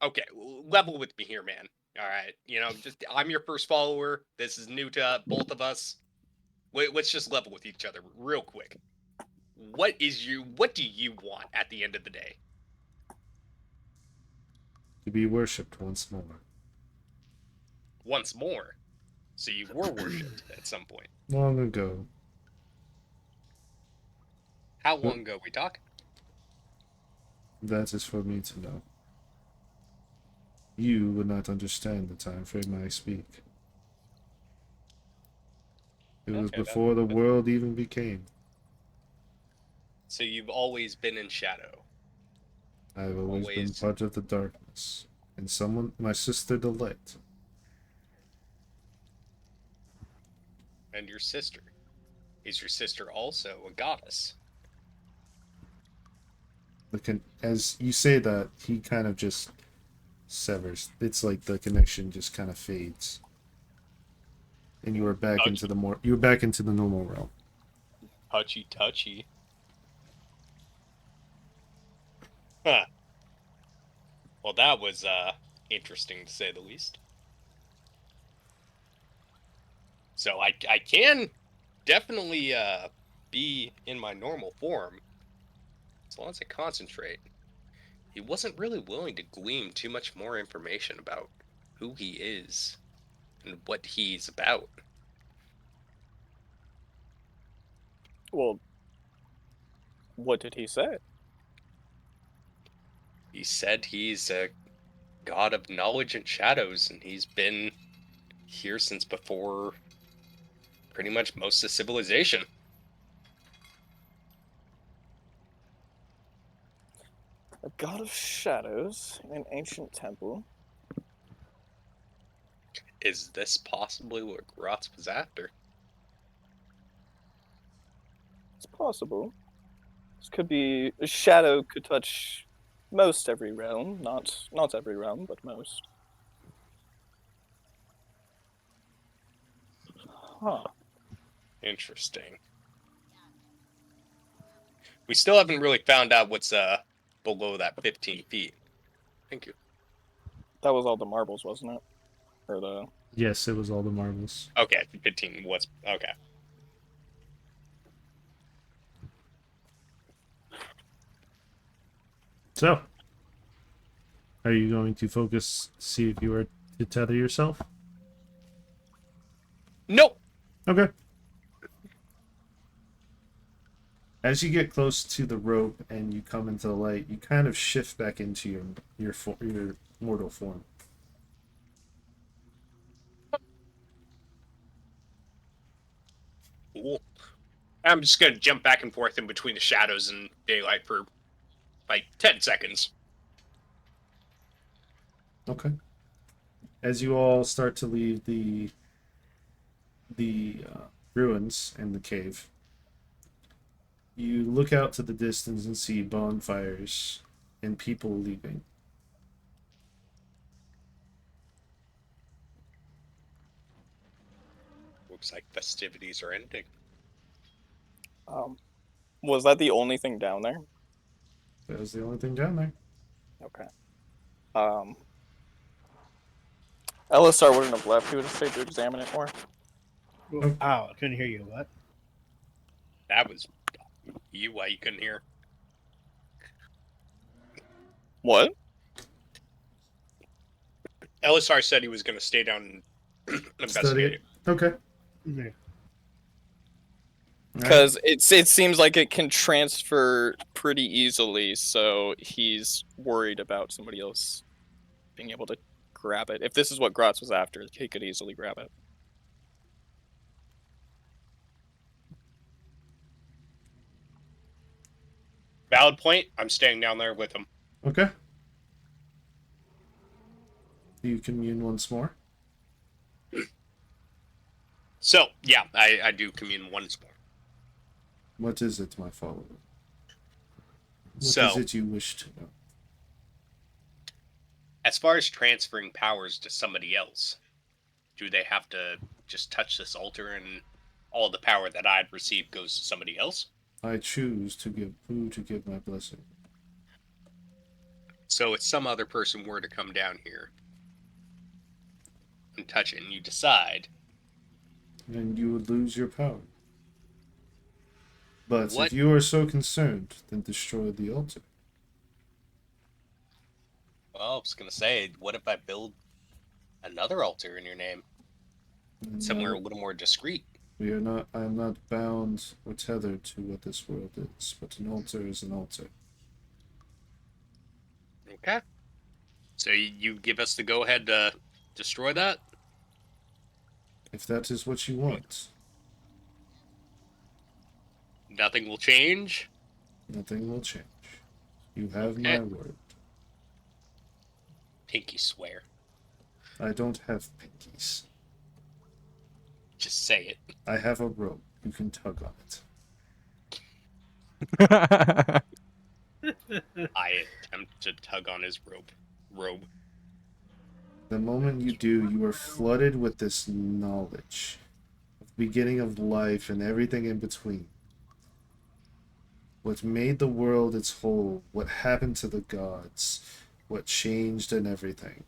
Okay, level with me here, man. All right, I'm your first follower. This is new to both of us. Let's just level with each other real quick. What do you want at the end of the day? To be worshipped once more. Once more? So you were worshipped at some point. Long ago. How long ago we talking? That is for me to know. You would not understand the time frame I speak. It was before the world even became. So you've always been in shadow. I've always been part of the darkness. And my sister, the light. And your sister. Is your sister also a goddess? As you say that, he kind of just severs. It's like the connection just kind of fades. And you are back into the normal realm. Touchy. Huh. Well, that was interesting to say the least. So I can definitely be in my normal form as long as I concentrate. He wasn't really willing to glean too much more information about who he is and what he's about. Well, what did he say? He said he's a god of knowledge and shadows, and he's been here since before pretty much most of civilization. A god of shadows in an ancient temple. Is this possibly what Grotz was after? It's possible. This could be a shadow could touch most every realm, not every realm, but most. Huh. Interesting. We still haven't really found out what's below that 15 feet. Thank you. That was all the marbles, wasn't it? Or the... Yes, it was all the marbles. Okay, 15 was... Okay. So, are you going to focus, see if you are to tether yourself? Nope. Okay. As you get close to the rope and you come into the light, you kind of shift back into your mortal form. Cool. I'm just gonna jump back and forth in between the shadows and daylight for Like 10 seconds. Okay. As you all start to leave the ruins and the cave, you look out to the distance and see bonfires and people leaving. Looks like festivities are ending. Was that the only thing down there? That was the only thing down there. Okay. LSR wouldn't have left. He would have stayed to examine it more. Ow, I couldn't hear you. What? That was you. Why you couldn't hear? What? LSR said he was going to stay down and investigate it. Okay. Yeah. Because it seems like it can transfer pretty easily, so he's worried about somebody else being able to grab it. If this is what Gratz was after, he could easily grab it. Valid point. I'm staying down there with him. Okay. You commune once more. So, yeah, I do commune once more. What is it, my follower? What So, is it you wish to know? As far as transferring powers to somebody else, do they have to just touch this altar and all the power that I'd received goes to somebody else? I choose to give my blessing. So if some other person were to come down here and touch it and you decide... Then you would lose your power. But What? if you are so concerned, then destroy the altar. Well, I was going to say, what if I build another altar in your name? Somewhere a little more discreet. I am not bound or tethered to what this world is, but an altar is an altar. Okay. So you give us the go-ahead to destroy that? If that is what you want. Nothing will change? Nothing will change. You have my word. Pinky swear. I don't have pinkies. Just say it. I have a rope. You can tug on it. I attempt to tug on his robe. The moment you do, you are flooded with this knowledge of the beginning of life and everything in between. What made the world its whole, what happened to the gods, what changed and everything.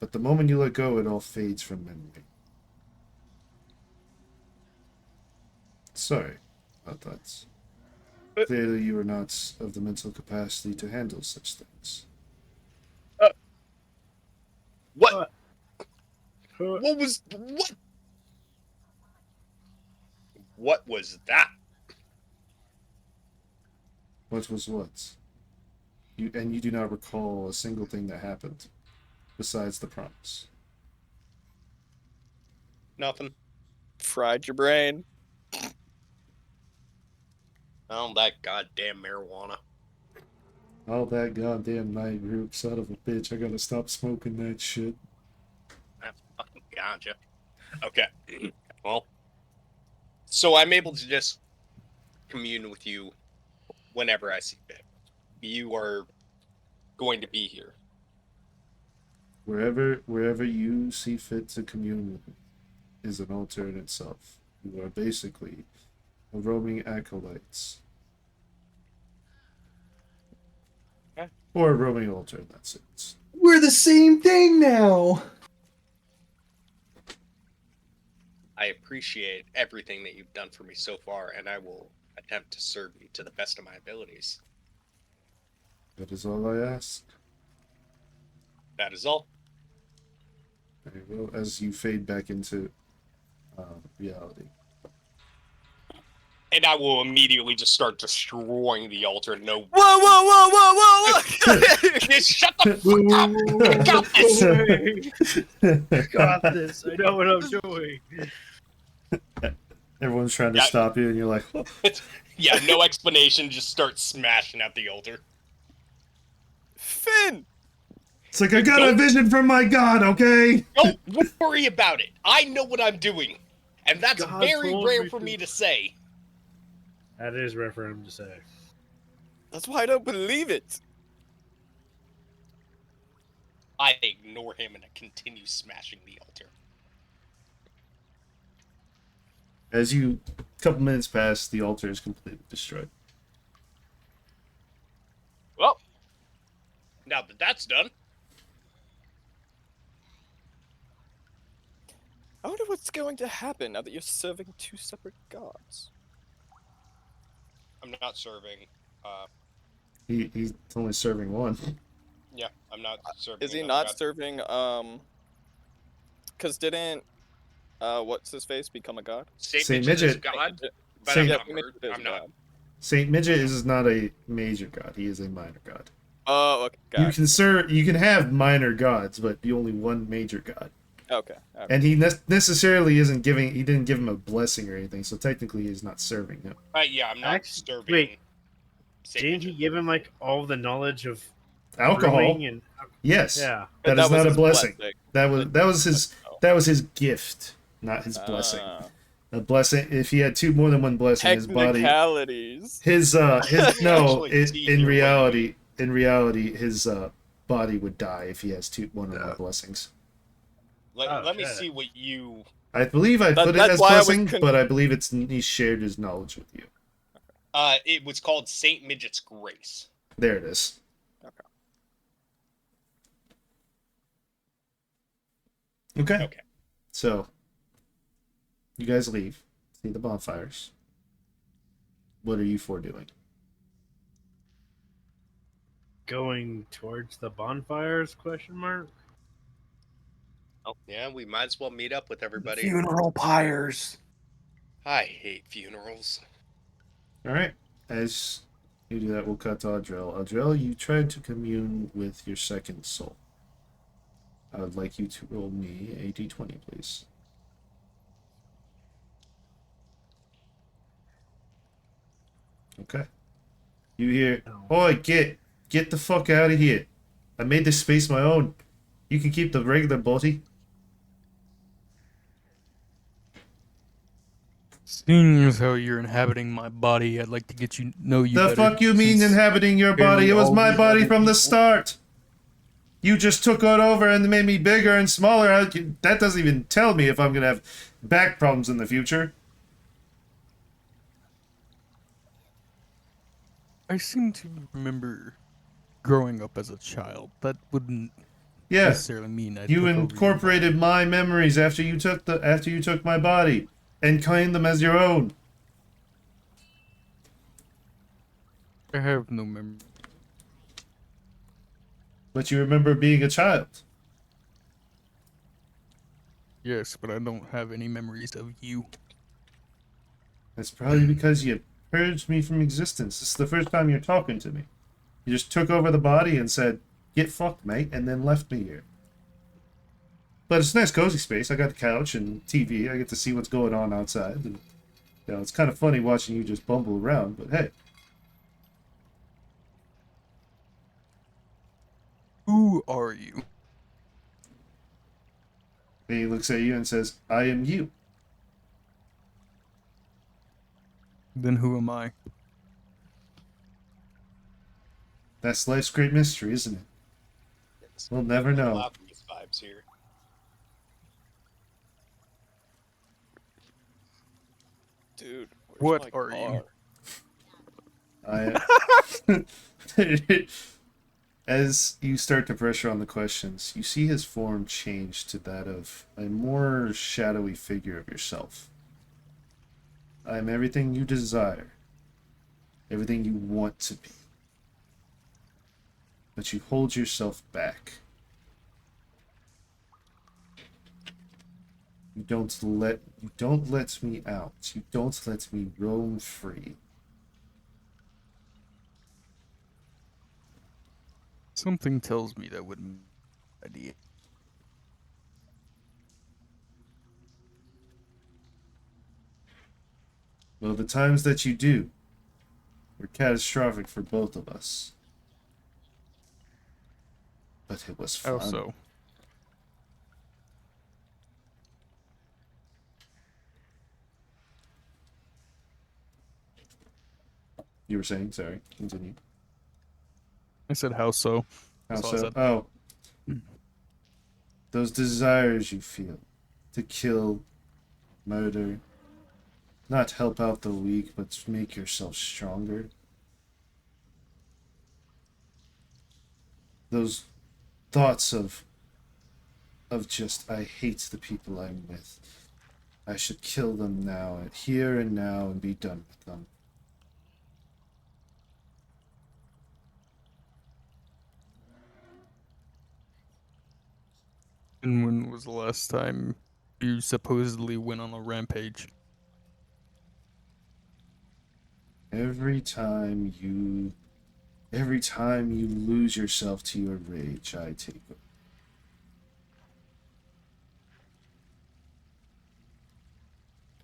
But the moment you let go, it all fades from memory. Sorry about that. Clearly you are not of the mental capacity to handle such things. What? What was... What? What was that? What was what? You do not recall a single thing that happened, besides the promise. Nothing. Fried your brain. Oh, that goddamn marijuana. All that goddamn night group, son of a bitch. I gotta stop smoking that shit. I fucking gotcha. Okay. Well, so I'm able to just commune with you whenever I see fit. You are going to be here. Wherever you see fit to commune with me is an altar in itself. You are basically a roaming acolytes. Okay. Or a roaming altar in that sense. We're the same thing now! I appreciate everything that you've done for me so far, and I will attempt to serve you to the best of my abilities. That is all I ask. That is all. Very well, as you fade back into reality. And I will immediately just start destroying the altar. No. Whoa! Shut the fuck up! I got this! Got this. I know what I'm doing. Everyone's trying to stop you, and you're like, yeah, no explanation. Just start smashing at the altar. Finn! It's like, I got a vision from my god, okay? Don't worry about it. I know what I'm doing. And that's God very told rare me for to. me to say. That is rare for him to say. That's why I don't believe it. I ignore him and I continue smashing the altar. As a couple minutes pass, the altar is completely destroyed. Well, now that that's done, I wonder what's going to happen now that you're serving two separate gods. I'm not serving. He's only serving one. Yeah, I'm not serving. Is he another not god. serving? Because didn't what's his face become a god? Saint Midget is Midget. God, but Saint- I'm not. Saint Midget is not a major god. He is a minor god. Oh, okay. You can you can have minor gods, but be only one major god. Okay. And he necessarily isn't giving. He didn't give him a blessing or anything, so technically he's not serving him. Yeah, I'm not serving. Wait, Saint didn't he give him like all the knowledge of Alcohol. brewing and Yes. Yeah. That is was not a his blessing. blessing. That was his gift, not his blessing. A blessing. If he had more than one blessing, his body. Technicalities. His no. Actually, see In here reality, his body would die if he has one or more blessings. Let me see what you. I believe I put it as blessing, but I believe he shared his knowledge with you. It was called Saint Midget's Grace. There it is. Okay. So, you guys leave. See the bonfires. What are you four doing? going towards the bonfires? Question mark. Oh yeah, we might as well meet up with everybody. Funeral pyres. I hate funerals. All right. As you do that, we'll cut to Audrell. Audrell, you tried to commune with your second soul. I would like you to roll me a d20, please. Okay. You hear, "Oi, get the fuck out of here. I made this space my own. You can keep the regular body." Seeing as how you're inhabiting my body, I'd like to get you know you. The better, fuck you mean since inhabiting your body? It was all my these body other from the people- start. You just took it over and made me bigger and smaller. That doesn't even tell me if I'm gonna have back problems in the future. I seem to remember growing up as a child. That wouldn't Yeah. necessarily mean I You took over your incorporated my memories after you took my body and claimed them as your own. I have no memory. But you remember being a child. Yes, but I don't have any memories of you. That's probably because you purged me from existence. This is the first time you're talking to me. You just took over the body and said, "Get fucked, mate," and then left me here. But it's a nice cozy space. I got the couch and TV. I get to see what's going on outside. And, it's kind of funny watching you just bumble around, but hey. Who are you? And he looks at you and says, "I am you." Then who am I? That's life's great mystery, isn't it? We'll never know. Love these vibes here. Dude, What are you? As you start to pressure on the questions, you see his form change to that of a more shadowy figure of yourself. I am everything you desire, everything you want to be, but you hold yourself back. You don't let me out. You don't let me roam free. Something tells me that wouldn't be a good idea. Well, the times that you do were catastrophic for both of us. but it was fun. How so? You were saying, sorry, continue. I said how so. How That's all I so? said. Oh. Those desires you feel to kill, murder, not help out the weak, but make yourself stronger. Those thoughts of just, I hate the people I'm with. I should kill them now, here and now, and be done with them. And when was the last time you supposedly went on a rampage? Every time you lose yourself to your rage, I take over.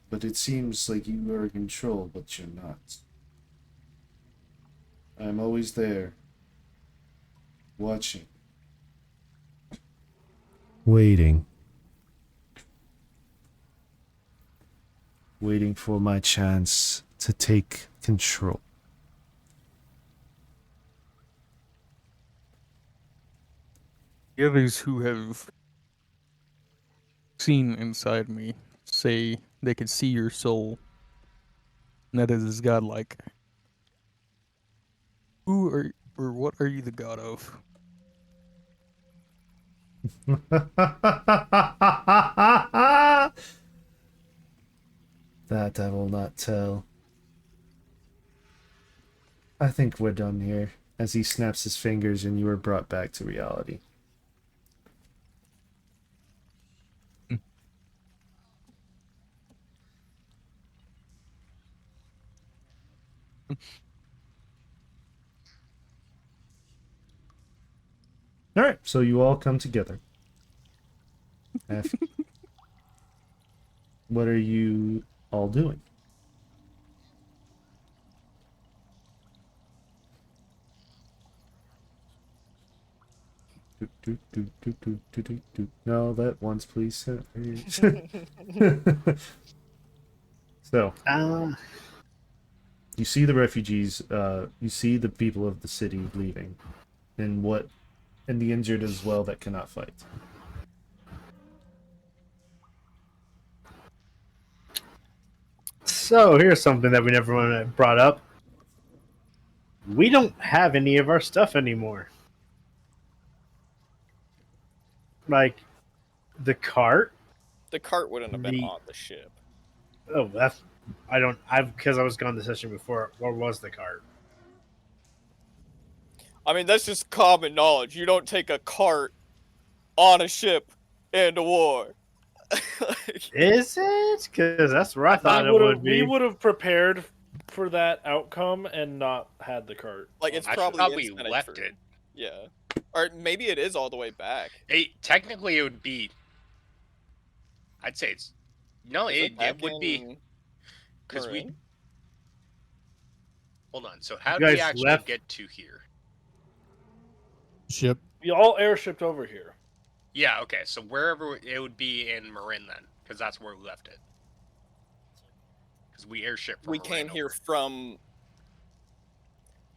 But it seems like you are in control, but you're not. I'm always there, watching. Waiting for my chance to take control. The others who have seen inside me say they can see your soul, and that it is godlike. Who are, or what are you the god of? That I will not tell. I think we're done here, as he snaps his fingers and you are brought back to reality. Alright, so you all come together. What are you all doing? No, that once, please. So, you see the refugees, you see the people of the city leaving, and the injured as well that cannot fight. So here's something that we never brought up. We don't have any of our stuff anymore. Like the cart. The cart wouldn't have been on the ship. Oh, because I was gone the session before. Where was the cart? I mean, that's just common knowledge. You don't take a cart on a ship in a war. Is it? Because that's where I thought it would be. We would have prepared for that outcome and not had the cart. Like, it's probably left it. Yeah. Or maybe it is all the way back. Technically, it would be. I'd say it's. No, it would be. Because we. Hold on. So how do we actually get to here? Ship. We all airshipped over here. Yeah. Okay. So wherever it would be in Marin then, because that's where we left it. Because we airshipped. We came here from.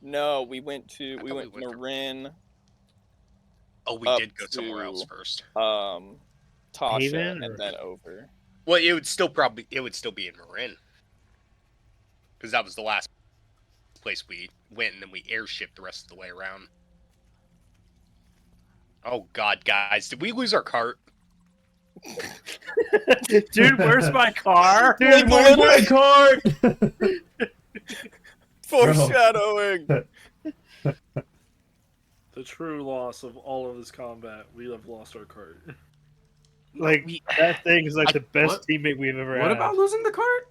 No, we went to Marin. Oh, we did go somewhere else first. Tasha, Haven, and then over. Well, it would still be in Marin. Because that was the last place we went, and then we airshipped the rest of the way around. Oh God, guys, did we lose our cart? Dude, where's my car? Dude, where's my cart? Foreshadowing. The true loss of all of this combat. We have lost our cart. Like that thing is like the best teammate we've ever had. What about losing the cart?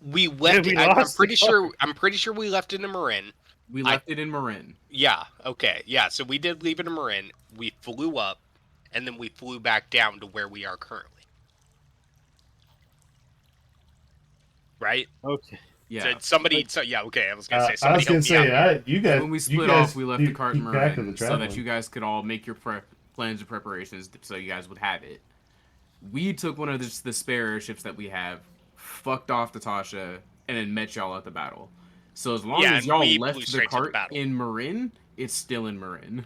We left. I'm pretty sure we left it in Marin. We left it in Marin. Yeah. Okay. Yeah. So we did leave it in Marin. We flew up, and then we flew back down to where we are currently. Right. Okay. Yeah. Did somebody? So yeah, okay. I was gonna say I somebody was gonna help me out. say, you guys. When we you split guys off, we left the cart in keep track of the Marin so traveling. that you guys could all make your plans and preparations so you guys would have it. We took one of the spare airships that we have, fucked off to Tasha, and then met y'all at the battle. So as long as y'all left the cart in Marin, it's still in Marin.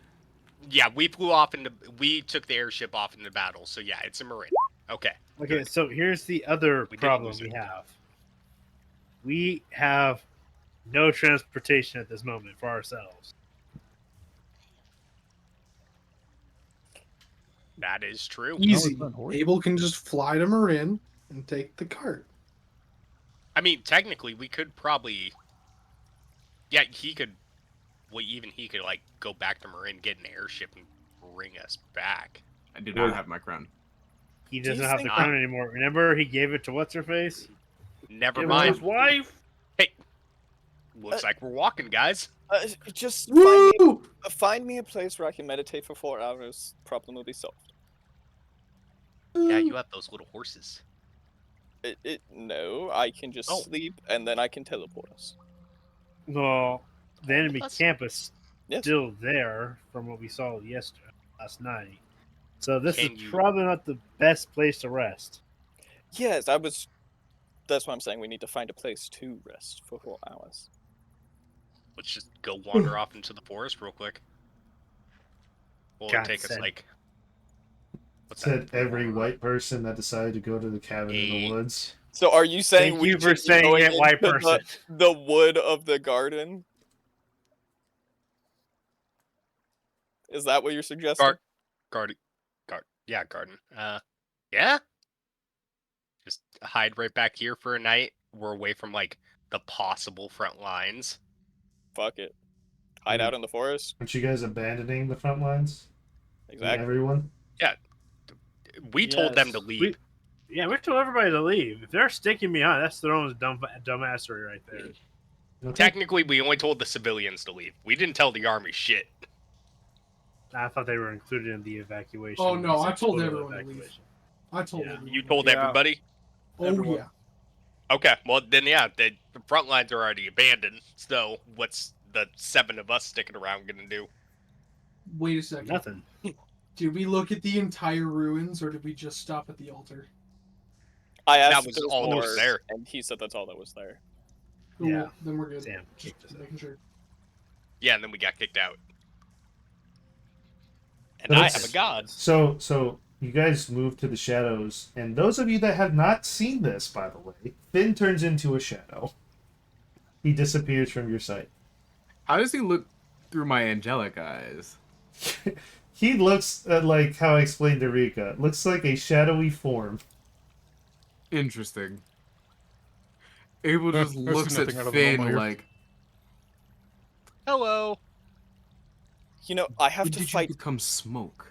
Yeah, we took the airship off into battle. So yeah, it's in Marin. Okay. Okay, good. so here's the other problem we have. We have no transportation at this moment for ourselves. That is true. Easy. Abel can just fly to Marin and take the cart. I mean, technically, we could probably. Yeah, he could. Well, even he could like go back to Marin, get an airship, and bring us back. I do not have my crown. He doesn't have the crown anymore. Remember, he gave it to what's her face? Never mind. His wife. Hey, looks like we're walking, guys. Just Woo! find me a place where I can meditate for 4 hours. Problem will be solved. Yeah, you have those little horses. No, I can just sleep and then I can teleport us. Well, the enemy camp is still there from what we saw last night. So this is probably not the best place to rest. Yes, that's why I'm saying we need to find a place to rest for 4 hours. Let's just go wander off into the forest real quick. Will it take us like? Said every white person that decided to go to the cabin in the woods. So are you saying Thank you for saying it, white person? The wood of the garden? Is that what you're suggesting? Garden. Yeah. Just hide right back here for a night. We're away from like the possible front lines. Fuck it. Hide out in the forest. Aren't you guys abandoning the front lines? Exactly. Everyone? Yeah. We told them to leave. We told everybody to leave. If they're sticking behind, that's their own dumbassery right there. Okay. Technically, we only told the civilians to leave. We didn't tell the army shit. I thought they were included in the evacuation. Oh no, I told everyone to leave. I told everyone. You told everybody? Oh Everyone. yeah. Okay, well then yeah, the front lines are already abandoned. So what's the 7 of us sticking around gonna do? Wait a second. Nothing. Did we look at the entire ruins, or did we just stop at the altar? I asked That if was there was all that was more, there. and he said that's all that was there. Cool. Yeah. Then we're good. Damn. Just making sure. Yeah, and then we got kicked out. And But I it's- have a god. So you guys move to the shadows, and those of you that have not seen this, by the way, Finn turns into a shadow. He disappears from your sight. How does he look through my angelic eyes? He looks like how I explained to Rika. Looks like a shadowy form. Interesting. Abel just I've looks seen at nothing out of Finn normal here. like, Hello. You know, I have when to did fight. you become smoke?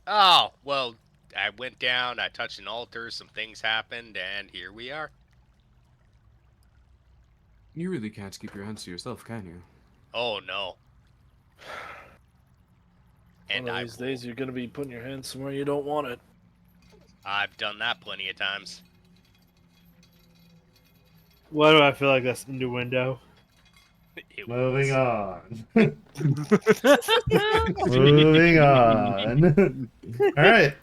Oh, well, I went down, I touched an altar, some things happened, and here we are. You really can't keep your hands to yourself, can you? Oh no. And One of these days you're gonna be putting your hands somewhere you don't want it. I've done that plenty of times. Why do I feel like that's innuendo? Moving on. Moving on. All right.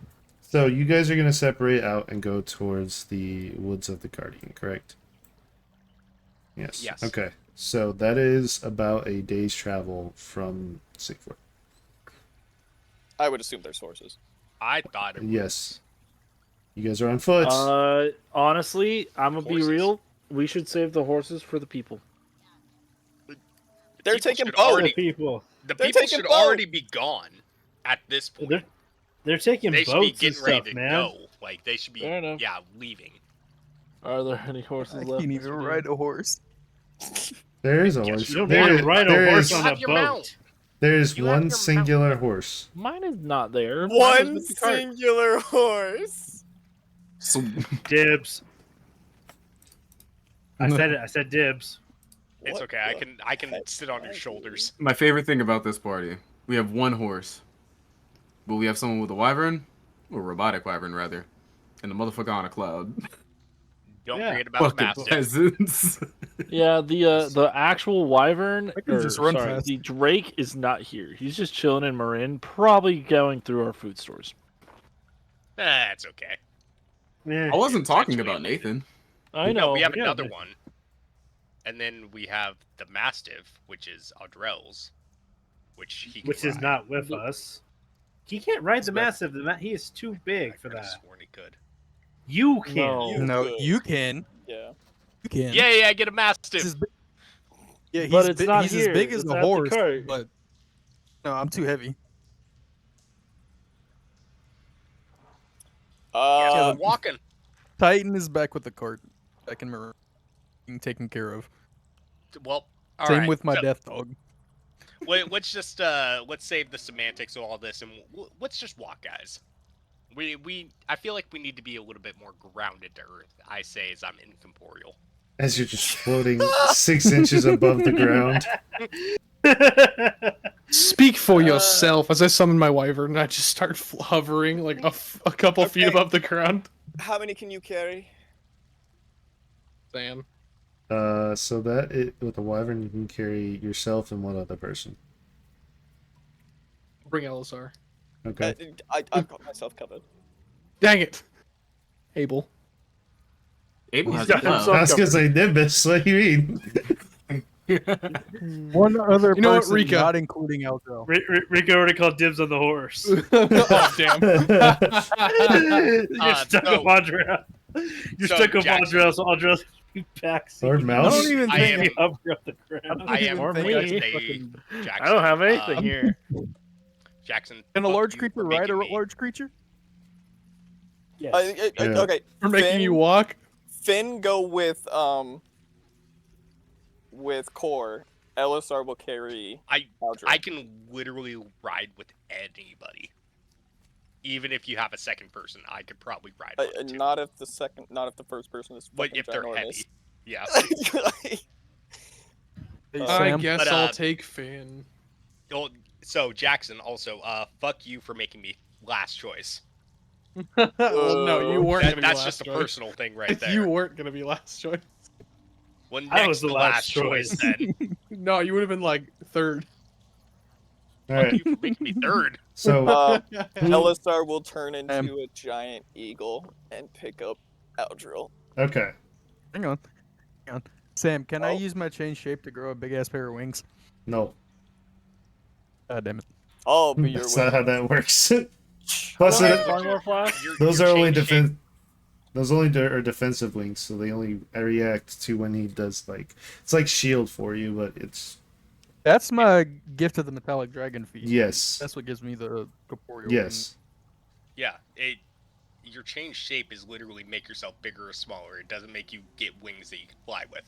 So you guys are going to separate out and go towards the woods of the Guardian, correct? Yes. Yes. Okay. So that is about a day's travel from Sigford. I would assume there's horses. I thought it was. Yes. You guys are on foot. Honestly, I'm gonna Horses. be real. We should save the horses for the people. They're People taking should both. already- People. The They're people taking should both. already be gone at this point. They're taking They should be boats and getting stuff, ready to man. go. Like they should be, Fair enough. yeah, leaving. Are there any horses I left? can't even ride a horse. There is a Yes, horse. You don't There- want to ride there a horse is- on You a have your boat. mount. there is You have one your singular horse. Mine is not there. Mine was One with the cart. singular horse. So Dibs. I said it. I said dibs. It's What okay. the I can sit on your shoulders. my favorite thing about this party, we have one horse, but we have someone with a wyvern, or robotic wyvern rather, and the motherfucker on a cloud. Don't Yeah. forget about the Fucking mastiff. peasants. Yeah, the actual wyvern, I can just run fast. the drake is not here. He's just chilling in Marin, probably going through our food stores. That's okay. Yeah. I wasn't talking Eventually about Nathan. I know. No, we have yeah, another but- one. And then we have the mastiff, which is Audrell's, which he can Which is ride. not with us. He can't ride the But- massive. He is too big for could've that. sworn he could. You can. No. No, you can. Yeah. You can. Yeah, I get a mastiff. Yeah, he's, But it's not he's here. as big as It's the at the horse, cart. but no, I'm too heavy. Uh, Walking. Titan is back with the cart. Back in Marin, being taken care of. Well, all Same right, with my so- death dog. Wait, let's just let's save the semantics of all this and let's just walk, guys. I feel like we need to be a little bit more grounded to earth. I say as I'm incorporeal. As you're just floating 6 inches above the ground. Speak for yourself. As I summon my wyvern, I just start hovering like a couple feet above the ground. how many can you carry? Sam. So that with the wyvern, you can carry yourself and one other person. Bring Elisar. Okay. I've got myself covered. Dang it. Abel. Abel has He's a got himself club. That's because I Nimbus. What do you mean? One other You know what, person, Rika? not including Eldrel. Rico already called dibs on the horse. Oh, damn. You're stuck so- with Audrell. You're so, stuck with Jackson- Audrell, so Audrell's backseat. Lord I Mouse? don't even I think. am- Up the ground. I am Or going me. to say, Jackson. I don't have anything here. Jackson. Can a fuck large you creature for ride a making me- large creature? Yes. Yeah. Okay. For making Finn- you walk. Finn go with Core. Elisar will carry Aldrin. I can literally ride with anybody. Even if you have a second person, I could probably ride one too. Not if the first person is But fucking if they're ginormous. heavy. Yeah. Hey, I Sam. guess But, I'll take Finn. Well, so Jackson also, fuck you for making me last choice. Well, no, you weren't gonna be That's last just a choice. personal thing right there. You weren't gonna be last choice. Well, I next was the to last last choice then. No, you would have been like third. All Fuck right. you for making me third. So Elisar will turn into a giant eagle and pick up Aldril. okay. Hang on. Sam, can I Oh. use my change shape to grow a big ass pair of wings? No, God damn it. Oh, but you're that's not how that works. Plus, Well, it, One more flash. those your are only change shape- defense. Those only are defensive wings, so they only react to when he does like it's like shield for you, but it's That's my gift of the metallic dragon feat. yes, That's what gives me the corporeal. yes. Yeah, your change shape is literally make yourself bigger or smaller. It doesn't make you get wings that you can fly with.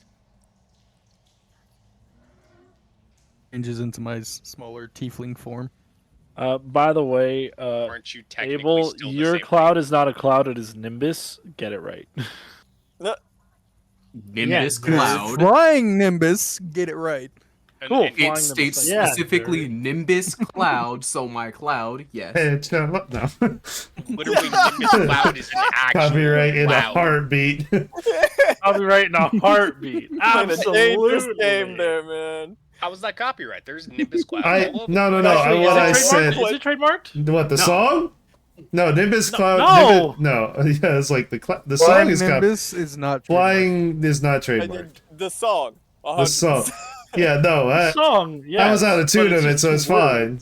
Changes into my smaller tiefling form. By the way, Aren't you technically Abel, still the your same cloud is not a cloud; it is Nimbus. Get it right. Nimbus Yeah, Cloud. Flying Nimbus, get it right. And- Cool. and- Flying It Nimbus, states yeah. specifically Nimbus Cloud, so my cloud, yes. Hey, no. Literally, Nimbus Cloud is an actual Copyright in a cloud. heartbeat. I'll be right in a heartbeat. Playing a dangerous Absolutely. game there, man. How was that copyright? There's Nimbus Cloud I all over. no. Actually, What I is it said. trademarked? Is it trademarked? What the song? No, Nimbus Cloud. no! Nimbus, no, yeah, it's like the Flying song is Nimbus is not trademarked. flying is not I trademarked. did the song. The song. Yeah, no, Song. Yeah. I was out of tune of it, so it's fine.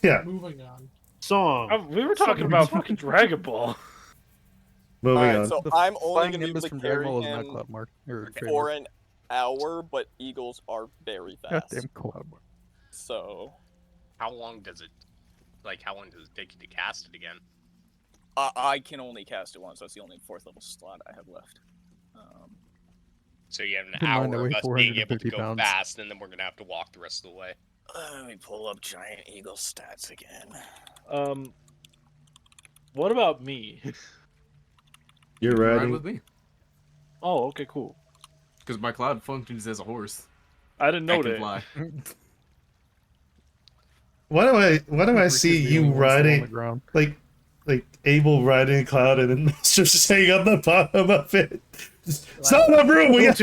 Yeah, Moving on. Song. We were talking about fucking Dragon Ball. moving Alright, on. so The I'm only Flying going to be Nimbus able from to carry Dragon Ball is not him cloud mark. Or for trademark. an hour, but eagles are very fast. Goddamn cloud mark. So How long does it take you to cast it again? I can only cast it once. That's the only 4th level slot I have left. So you have an Keep in mind I hour weigh of us being able to 450 go pounds. fast, and then we're gonna have to walk the rest of the way. Let me pull up giant eagle stats again. What about me? You're Ride riding. with me. Oh, okay, cool. Because my cloud functions as a horse. I didn't I know can that. fly. Why do I see Rika's the you only one still on the riding? ground. Like, like Abel riding a cloud, and then Master's just hanging on the bottom of it. It's not enough room. We got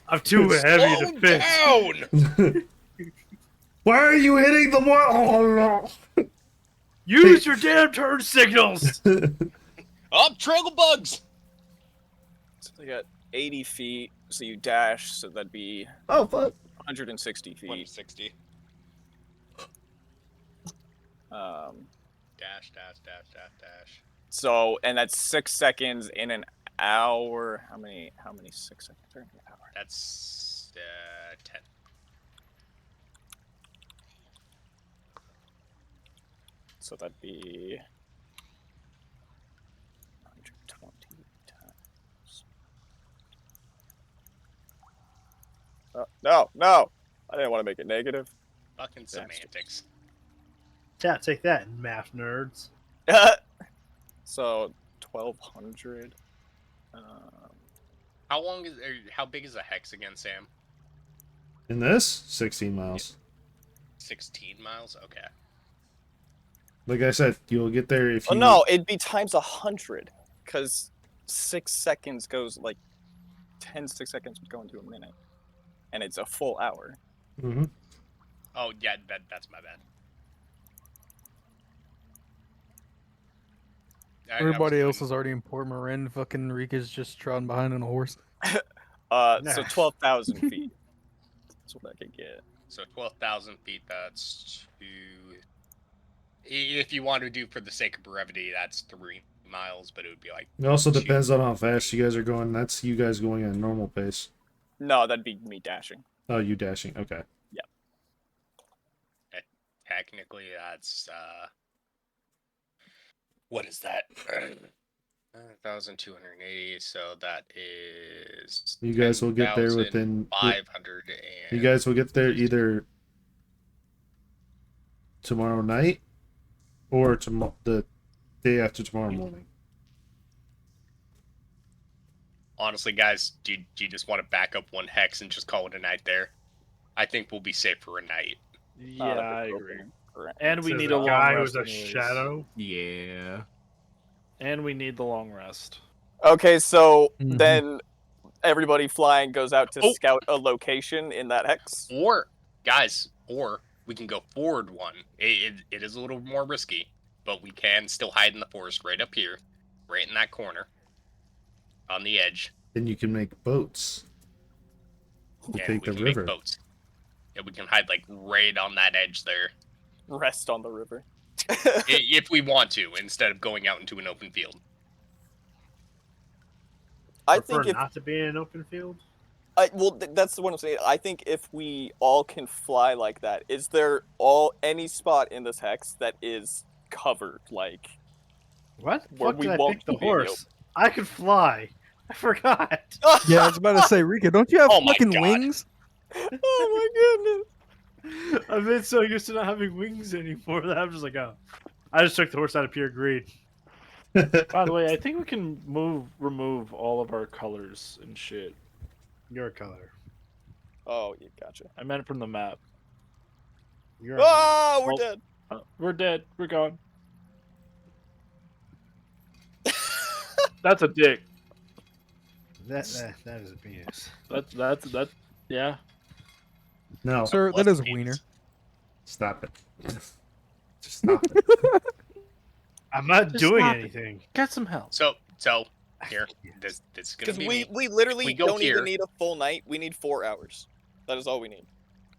I'm too heavy to fit. Down! Why are you hitting the wall? Use your damn turn signals. Up, trail bugs. So you got 80 feet. So you dash. So that'd be. Oh fuck. 160 feet. 160. Dash. So, and that's 6 seconds in an hour. How many 6 seconds are in an hour? That's 10. So that'd be 120 times. No! I didn't want to make it negative. Fucking semantics. Chat, take that, math nerds. So 1,200. How big is a hex again, Sam? In this, 16 miles. 16 miles. Okay. Like I said, you'll get there if you. Oh no, it'd be times 100, because 6 seconds goes like 6 seconds would go into a minute, and it's a full hour. Mm-hmm. Oh yeah, that's my bad. Everybody else is already in Port Marin. Fucking Rika's just trotting behind on a horse. So 12,000 feet. That's what I could get. So 12,000 feet. That's 2. If you want to do for the sake of brevity, that's 3 miles, but it would be like. It also depends on how fast you guys are going. That's you guys going at a normal pace. No, that'd be me dashing. Oh, you dashing? Okay. Yep. Technically, that's what is that? 1,280. So that is. You guys will get there within 500. You guys will get there either tomorrow night or the day after tomorrow morning. Honestly, guys, do you just want to back up 1 hex and just call it a night there? I think we'll be safe for a night. Yeah, I agree. And we need a long guy rest. with a shadow. Yeah. And we need the long rest. Okay, so then everybody flying goes out to scout a location in that hex. Or we can go forward 1. It is a little more risky, but we can still hide in the forest right up here, right in that corner, on the edge. Then you can make boats. To take the river. Make boats. Yeah, we can hide like right on that edge there. Rest on the river. If we want to, instead of going out into an open field. I Prefer think not to be in an open field. That's what I'm saying. I think if we all can fly like that, is there any spot in this hex that is covered? Like what? Where Fuck we did I won't pick the be in the horse? I could fly. I forgot. Yeah, I was about to say, Rika, don't you have Oh my fucking God. wings? Oh my goodness. I've been so used to not having wings anymore that I'm just like, oh. I just took the horse out of pure greed. By the way, I think we can remove all of our colors and shit. Your color. Oh, you gotcha. I meant from the map. You're we're Well, dead. We're dead. We're gone. That's a dick. That is a penis. That's yeah. No. Sir, that is a wiener. Stop it. Just stop it. I'm not Just doing stop it. anything. Get some help. So here, this is gonna Because be. we literally go don't here. even need a full night. We need 4 hours. That is all we need.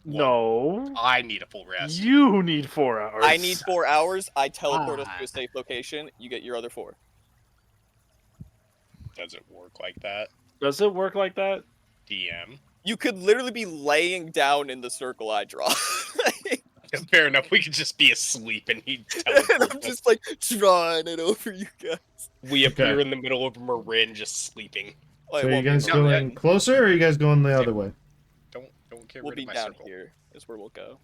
No. I need a full rest. You need 4 hours. I need 4 hours. I teleport us to a safe location. You get your other 4. Does it work like that? Does it work like that? DM. You could literally be laying down in the circle I draw. Fair enough. We could just be asleep and he'd And teleport I'm us. just like drawing it over you guys. We appear Okay. in the middle of Marin just sleeping. Oh, it So are you won't be guys down going closer, or are you guys going the other way? Don't get We'll rid be of my down circle. here. Is where we'll go.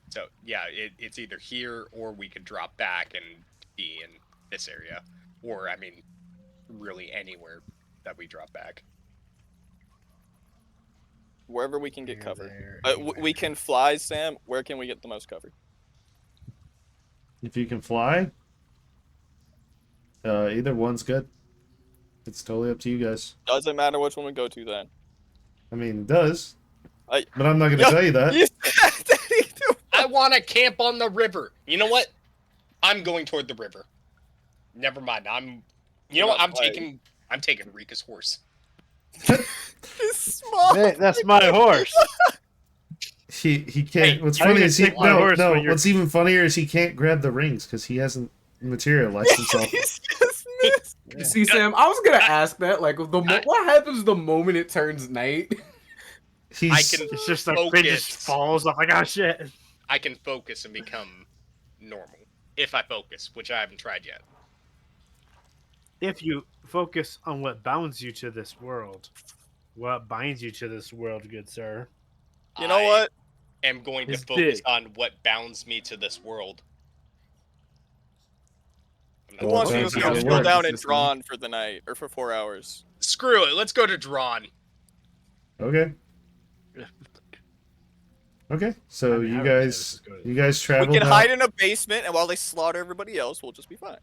So yeah, it's either here or we could drop back and be in this area, or I mean, really anywhere that we drop back. Wherever we can get Here, cover. there, We can fly, Sam. Where can we get the most cover? If you can fly, either one's good. It's totally up to you guys. Doesn't matter which one we go to then. I mean, it does. But I'm not going to tell you that. I want to camp on the river. You know what? I'm going toward the river. Never mind. You know what? I'm taking Rika's horse. Small. That's my horse. He can't. Hey, what's I'm funny gonna is he take my horse no. when you're- What's even funnier is he can't grab the rings because he hasn't materialized himself. You see, Sam, I was gonna ask that. Like, what happens the moment it turns night? It's just like it just falls off. Like, oh shit. I can focus and become normal if I focus, which I haven't tried yet. If you focus on what bounds you to this world, what binds you to this world, good sir. You know what? Am going to It's focus big. on what bounds me to this world. Who wants to go scroll down and drawn for the night or for 4 hours? Screw it. Let's go to Drawn. Okay. Okay. So you guys travel. We can down- hide in a basement, and while they slaughter everybody else, we'll just be fine.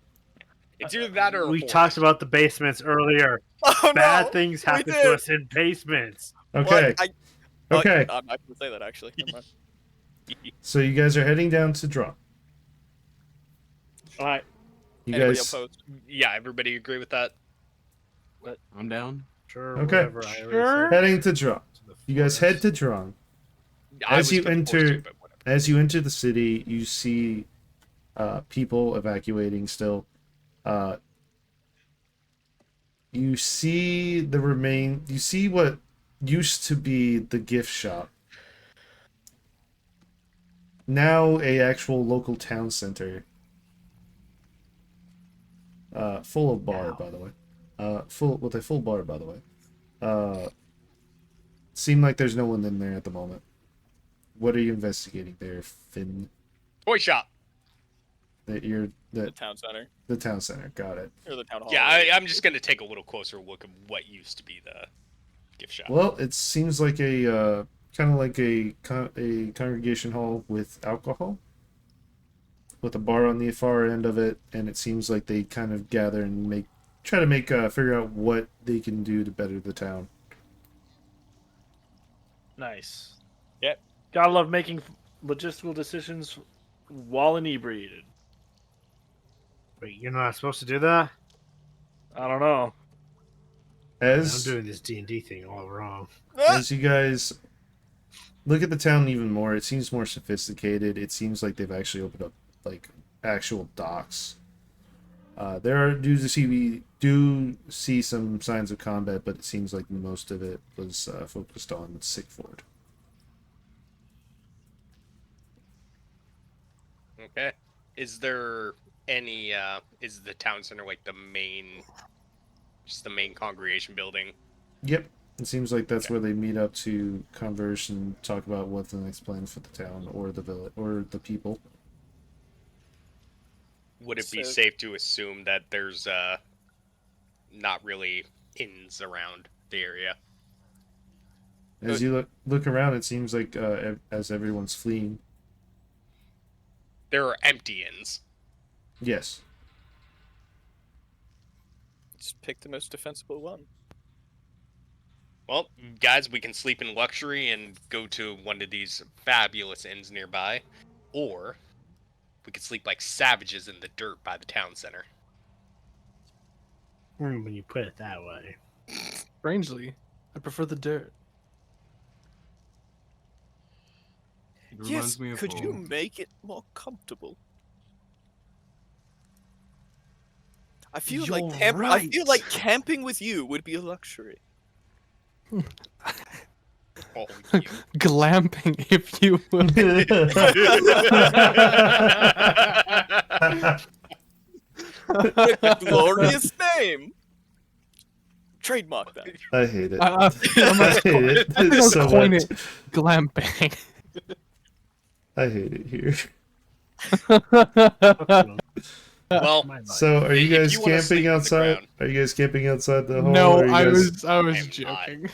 It's either that or We talked about the basements earlier. Oh, Bad no, things we happen did. to us in basements. Okay. Okay. I'm not going to say that, actually. Never mind. So you guys are heading down to draw. All right. You Anybody guys. opposed? Yeah, everybody agree with that? I'm down. Sure. Okay. Whatever I already said. Heading to draw. You guys head to draw. I As was you gonna force enter, you, but as you enter the city, you see people evacuating still. You see the remain. You see what used to be the gift shop. Now a actual local town center. Full of bar, by the way. With a full bar, by the way. Seem like there's no one in there at the moment. What are you investigating there, Finn? Toy shop. The town center. The town center. Got it. Or the town hall. Yeah, I'm just gonna take a little closer look at what used to be the gift shop. Well, it seems like a kind of like a congregation hall with alcohol, with a bar on the far end of it, and it seems like they kind of gather and try to figure out what they can do to better the town. Nice. Yep. Gotta love making logistical decisions while inebriated. Wait, you're not supposed to do that? I don't know. I'm doing this D&D thing all wrong. As you guys look at the town even more, it seems more sophisticated. It seems like they've actually opened up like actual docks. There do see some signs of combat, but it seems like most of it was focused on Sickford. Okay. Is there any? Is the town center like the main congregation building? Yep. It seems like that's where they meet up to converse and talk about what the next plan for the town or the village or the people. Would it be safe to assume that there's not really inns around the area? As you look around, it seems like as everyone's fleeing. There are empty inns. Yes. Just pick the most defensible one. Well, guys, we can sleep in luxury and go to one of these fabulous inns nearby, or we could sleep like savages in the dirt by the town center. When you put it that way. Strangely, I prefer the dirt. Yes, could you make it more comfortable? I feel You're I feel like camping with you would be a luxury. Oh, Glamping, if you will. With a glorious name. Trademark that. I hate it. I hate it I think I'll so coin much. it glamping. I hate it here. Well, so are you if guys you wanna sleep camping on the outside? ground- Are you guys camping outside the hall? No, or are you I guys- was joking.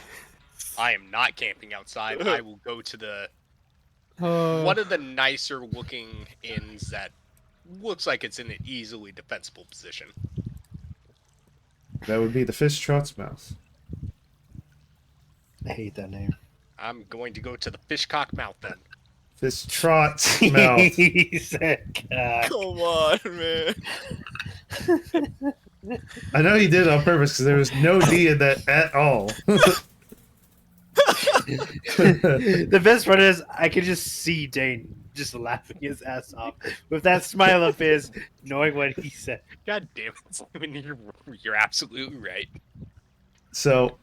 I am not camping outside. I will go to the Uh, one of the nicer looking inns that looks like it's in an easily defensible position. That would be the fish trot's mouth. I hate that name. I'm going to go to the fishcock mouth then. Fish trot's mouth. He said, God. Come on, man. I know he did it on purpose because there was no D in that at all. The best part is I could just see Dane just laughing his ass off with that smile of his, knowing what he said. God damn it, Simon, you're absolutely right. So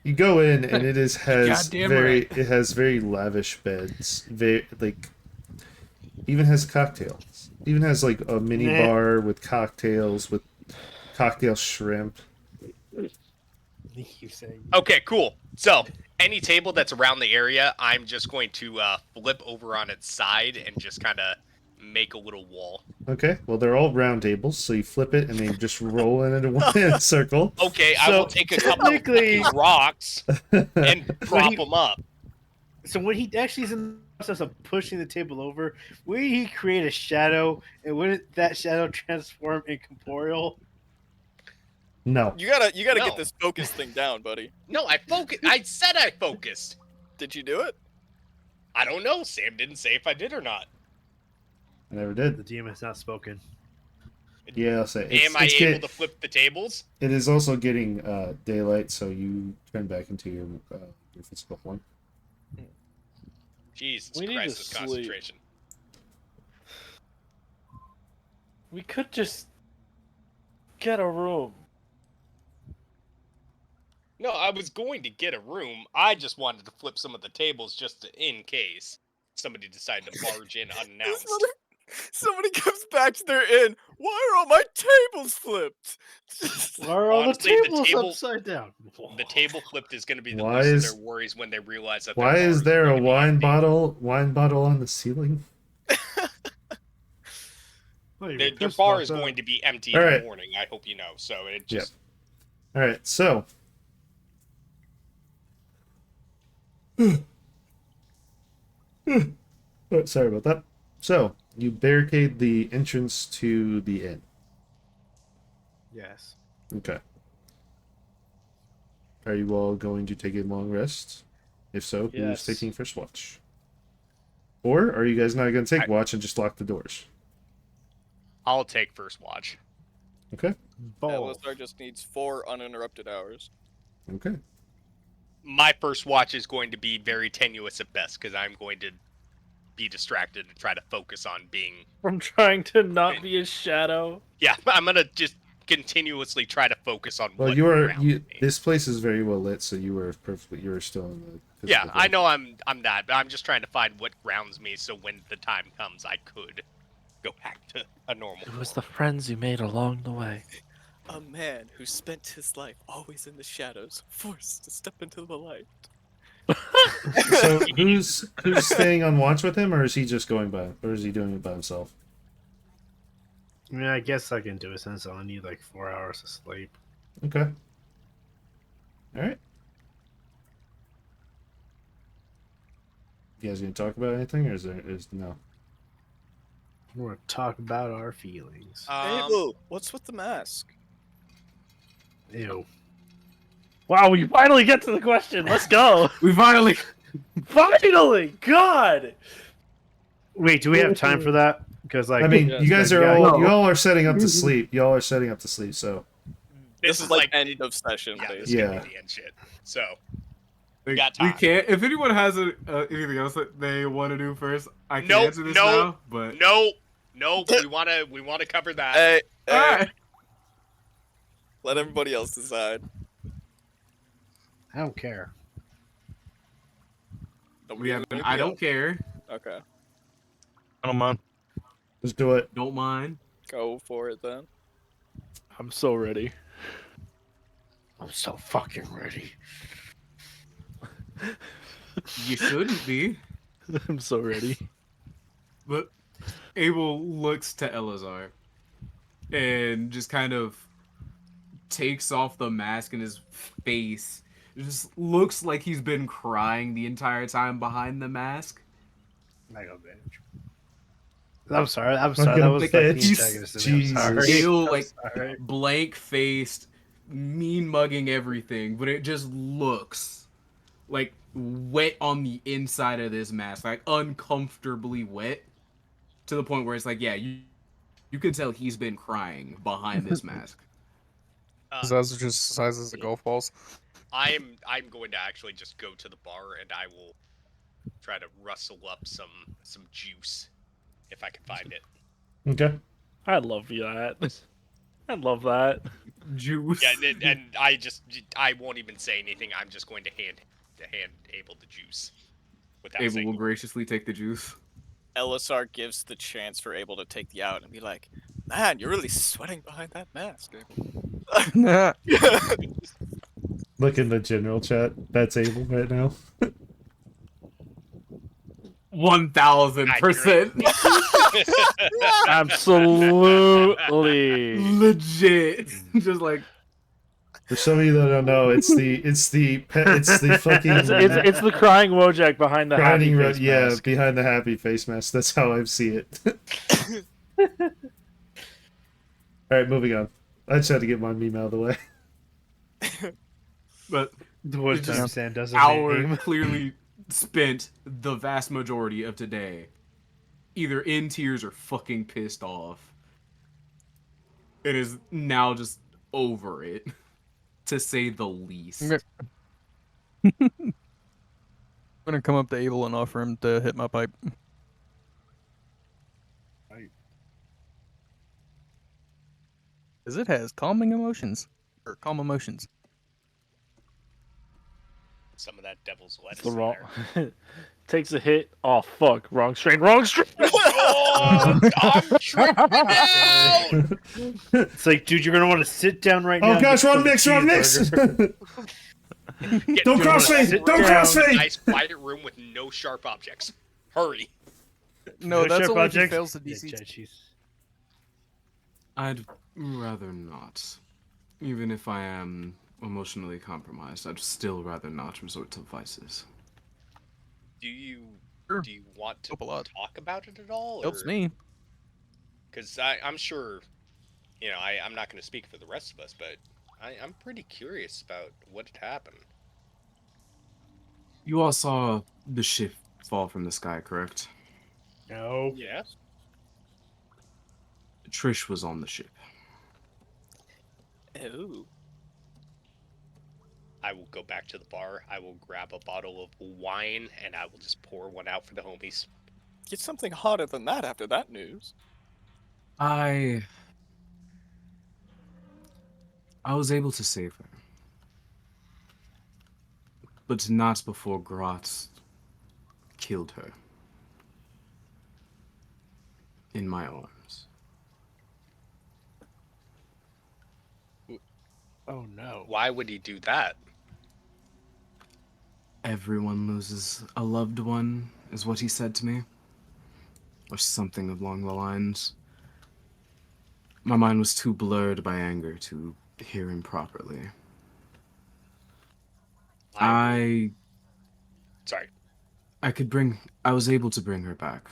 you go in and it Goddamn has very lavish beds. Very even has cocktails. Even has like a mini bar with cocktails with cocktail shrimp. Okay, cool. So any table that's around the area, I'm just going to flip over on its side and just kind of make a little wall. Okay, well they're all round tables, so you flip it and then you just roll in a circle. Okay, I will take a couple of fucking rocks and prop them up. So when he actually is in the process of pushing the table over, would he create a shadow, and would that shadow transform in corporeal? No. You gotta No. get this focus thing down, buddy. No, I said I focused. Did you do it? I don't know. Sam didn't say if I did or not. I never did. The DM has not spoken. Yeah, I'll say. Am I able to flip the tables? It is also getting daylight, so you turn back into your physical form. Jesus We need Christ, to this sleep. concentration. We could just get a room. No, I was going to get a room. I just wanted to flip some of the tables just in case somebody decided to barge in unannounced. Somebody comes back to their inn. Why are all my tables flipped? Why are all Honestly, the tables upside down? The table flipped is going to be the Why least is- of their worries when they realize that. Why is there a wine bottle on the ceiling? Their bar is going to be empty in All the right. morning. I hope you know. So it just. All right, so. Oh, sorry about that. So you barricade the entrance to the inn. Yes. Okay. Are you all going to take a long rest? If so, who's Yes. taking first watch? Or are you guys not going to take watch and just lock the doors? I'll take first watch. Okay. Alistar just needs 4 uninterrupted hours. Okay. My first watch is going to be very tenuous at best because I'm going to be distracted and try to focus on being. From trying to not be a shadow. Yeah, I'm gonna just continuously try to focus on. Well, what you are. around You. me. This place is very well lit, so you were perfectly. You were still in the. Yeah, physical I form. know I'm not, but I'm just trying to find what grounds me so when the time comes, I could go back to a normal. It was the friends you made along the way. A man who spent his life always in the shadows, forced to step into the light. So who's staying on watch with him, or is he just going by, or is he doing it by himself? I mean, I guess I can do it since I need like 4 hours of sleep. Okay. All right. You guys gonna talk about anything, or is no? We're gonna talk about our feelings. Abel, what's with the mask? Ew. Wow, we finally get to the question. Let's go. We finally. Finally! God! Wait, do we have time for that? Because like, I mean, you guys are yeah, all you all are setting up to sleep. Y'all are setting up to sleep. So This is like end of session. Yeah, basically. this is gonna be the end shit. So We got time. can't. If anyone has anything else that they want to do first, I can Nope, answer this no, now. But no, we wanna cover that. Hey, hey, Alright. let everybody else decide. I don't care. we have. I don't care. Okay, I don't mind. let's do it. Don't mind. go for it then. I'm so ready. I'm so fucking ready. You shouldn't be. I'm so ready. But Abel looks to Elazar and just kind of takes off the mask in his face. It just looks like he's been crying the entire time behind the mask. I go bitch. I'm sorry. I'm sorry. That was like the antagonist. I'm sorry. Still I'm like sorry. blank faced, mean mugging everything, but it just looks like wet on the inside of this mask, like uncomfortably wet, to the point where it's like, yeah, you can tell he's been crying behind this mask. His eyes are just the size as the golf balls. I'm going to actually just go to the bar and I will try to rustle up some juice if I can find it. Okay. I love that. I love that. Juice. Yeah, and I won't even say anything. I'm just going to hand Abel the juice. Without Abel saying will graciously take the juice. Elisar gives the chance for Abel to take the out and be like, "Man, you're really sweating behind that mask, Abel." Look in the general chat. That's Abel right now. 1000%. Absolutely. Legit. Just like. For some of you that don't know, it's the fucking It's the crying Wojak behind the happy face mask. Behind the happy face mask. That's how I see it. All right, moving on. I just had to get my meme out of the way. But the one it's time just Sam does a our meme. clearly spent the vast majority of today either in tears or fucking pissed off. It is now just over it, to say the least. I'm gonna come up to Abel and offer him to hit my pipe. Because it has calming emotions. Or calm emotions. Some of that devil's lettuce. The wrong takes a hit. Oh fuck! Wrong strain. Wrong strain. Oh, I'm tripping out. It's like, dude, you're gonna want to sit down right now. Oh gosh, wrong mix, wrong mix. Don't crossfade! Don't crossfade! Nice quiet room with no sharp objects. Hurry. No, that's only if he fails the DC. I'd rather not. Even if I am emotionally compromised, I'd still rather not resort to vices. Do you want to talk about it at all? Helps me. Because I'm sure, I'm not going to speak for the rest of us, but I'm pretty curious about what had happened. You all saw the ship fall from the sky, correct? No. Yes. Trish was on the ship. Ooh. I will go back to the bar. I will grab a bottle of wine, and I will just pour one out for the homies. Get something hotter than that after that news. I was able to save her. But not before Grot killed her. In my arms. Oh no. Why would he do that? Everyone loses a loved one, is what he said to me. Or something along the lines. My mind was too blurred by anger to hear him properly. Sorry. I was able to bring her back.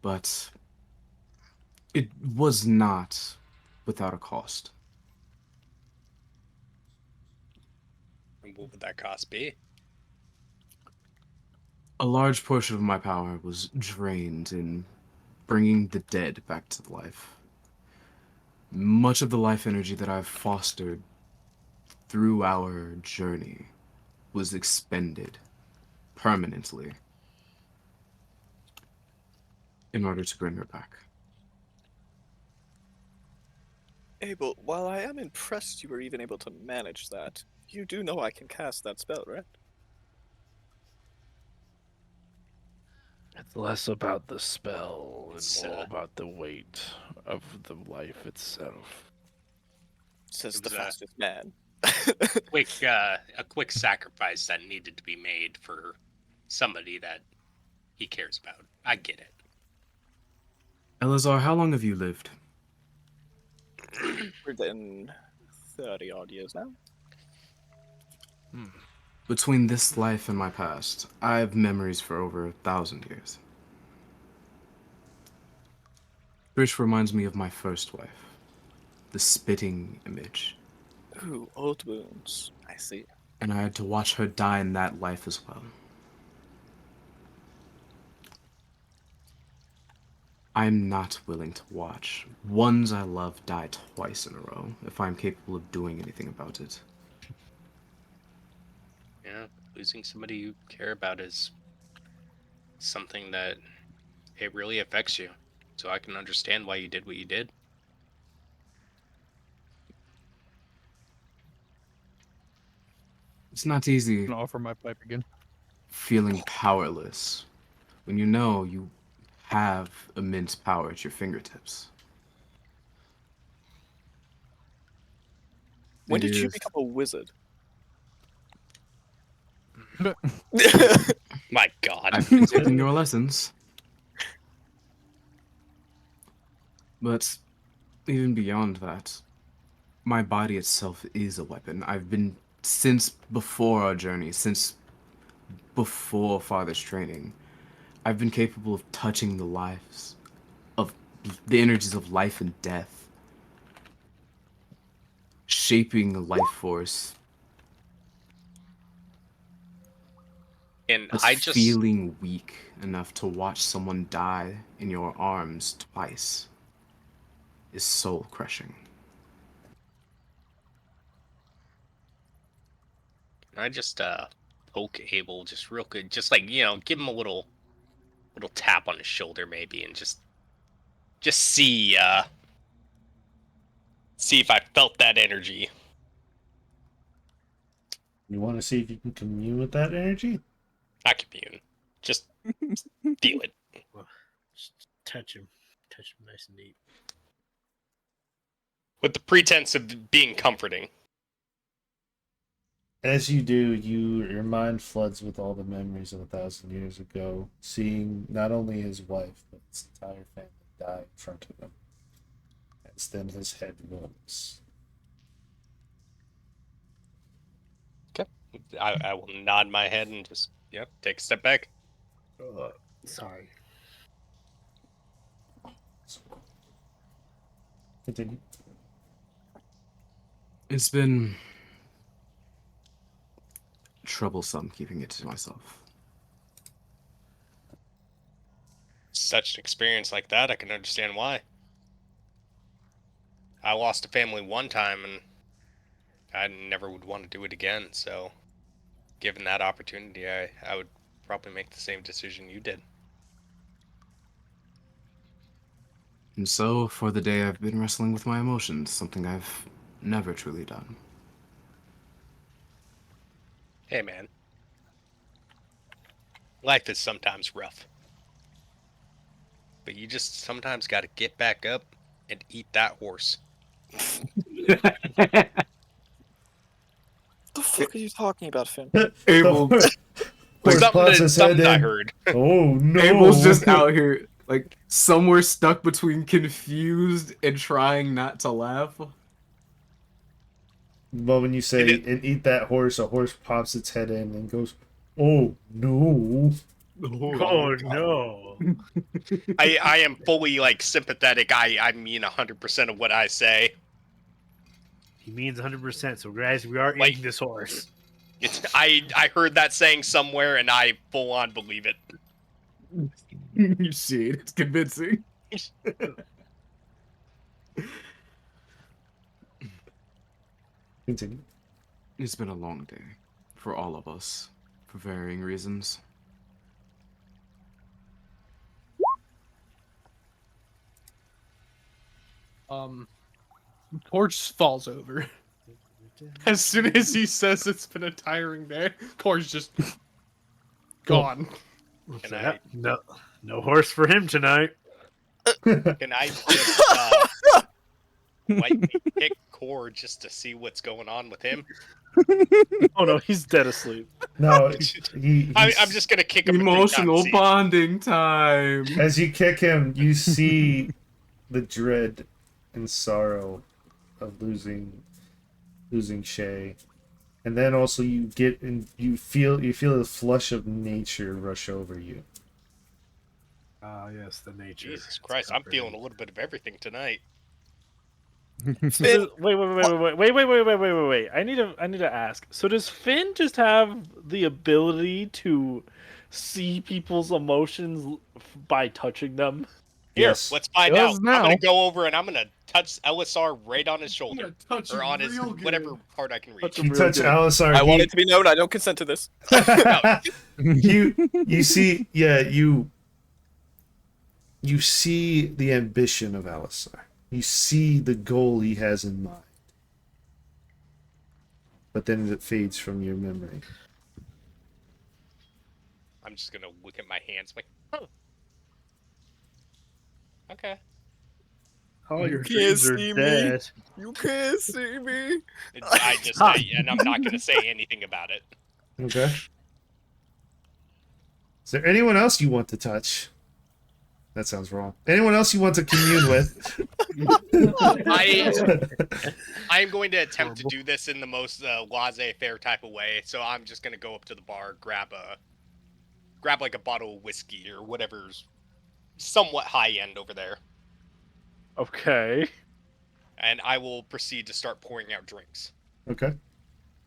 But it was not without a cost. And what would that cost be? A large portion of my power was drained in bringing the dead back to life. Much of the life energy that I've fostered through our journey was expended permanently in order to bring her back. Abel, while I am impressed you were even able to manage that, you do know I can cast that spell, right? It's less about the spell and more about the weight of the life itself. Says the fastest man. A quick sacrifice that needed to be made for somebody that he cares about. I get it. Elazar, how long have you lived? Within 30 odd years now. Between this life and my past, I have memories for over 1,000 years. Trish reminds me of my first wife. The spitting image. Ooh, old wounds. I see. And I had to watch her die in that life as well. I'm not willing to watch ones I love die twice in a row if I'm capable of doing anything about it. Yeah, losing somebody you care about is something that it really affects you. So I can understand why you did what you did. It's not easy. I'm gonna offer my pipe again. Feeling powerless when you know you have immense power at your fingertips. When It did you is- become a wizard? My God. I've been taking your lessons. But even beyond that, my body itself is a weapon. I've been, since before our journey, since before Father's training, I've been capable of touching the lives of the energies of life and death, shaping a life force. And But I just feeling weak enough to watch someone die in your arms twice is soul crushing. poke Abel just real good, just like, you know, give him a little tap on his shoulder maybe, and just see if I felt that energy. You want to see if you can commune with that energy? Not commune, just feel it. Just touch him nice and deep. With the pretense of being comforting. As you do, your mind floods with all the memories of 1,000 years ago, seeing not only his wife, but his entire family die in front of him. As then his head rolls. Okay. I will nod my head and just, take a step back. Sorry. Continue. It's been troublesome keeping it to myself. Such an experience like that, I can understand why. I lost a family one time, and I never would want to do it again, so given that opportunity, I would probably make the same decision you did. And so, for the day, I've been wrestling with my emotions, something I've never truly done. Hey, man. Life is sometimes rough. But you just sometimes gotta get back up and eat that horse. The fuck are you talking about, Finn? Abel. Something I heard. Oh no! Abel's just out here, like, somewhere stuck between confused and trying not to laugh. But when you say and eat that horse, a horse pops its head in and goes, "Oh no!" Oh no! I am fully like sympathetic. I mean 100% of what I say. He means 100%. So guys, we are eating this horse. I heard that saying somewhere, and I full on believe it. You see it. It's convincing. Continue. It's been a long day for all of us, for varying reasons. Torch falls over. As soon as he says it's been a tiring day, Torch just gone. No horse for him tonight. Can I just lightly pick Core just to see what's going on with him? Oh no, he's dead asleep. No, I'm just gonna kick him. Emotional bonding time. As you kick him, you see the dread and sorrow of losing Shay, and then also you feel the flush of nature rush over you. Ah, yes, the nature. Jesus Christ, I'm feeling a little bit of everything tonight. So wait. I need to ask. So does Finn just have the ability to see people's emotions by touching them? Here, Yes. let's find It out. does I'm now. gonna go over and I'm gonna touch LSR right on his shoulder, gonna touch or him on his real good. whatever part I can reach. You touch Alisar. I want it to be known I don't consent to this. You see, yeah, you see the ambition of Alisar. You see the goal he has in mind. But then it fades from your memory. I'm just gonna look at my hands like, oh. Okay. All your can't dreams are see me. dead. You can't see me. And I'm not gonna say anything about it. Okay. Is there anyone else you want to touch? That sounds wrong. Anyone else you want to commune with? I am going to attempt to do this in the most laissez-faire type of way. So I'm just gonna go up to the bar, grab like a bottle of whiskey or whatever's somewhat high end over there, Okay. and I will proceed to start pouring out drinks Okay.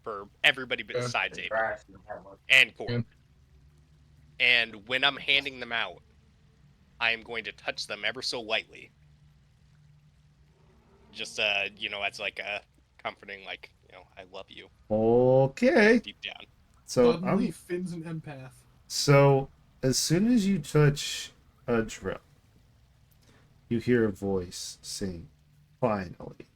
for everybody besides Abel and Corn. And when I'm handing them out, I am going to touch them ever so lightly. Just, as like a comforting, like, I love you. Okay. Deep down. So suddenly Finn's an empath. So as soon as you touch a drill, you hear a voice sing, "Finally."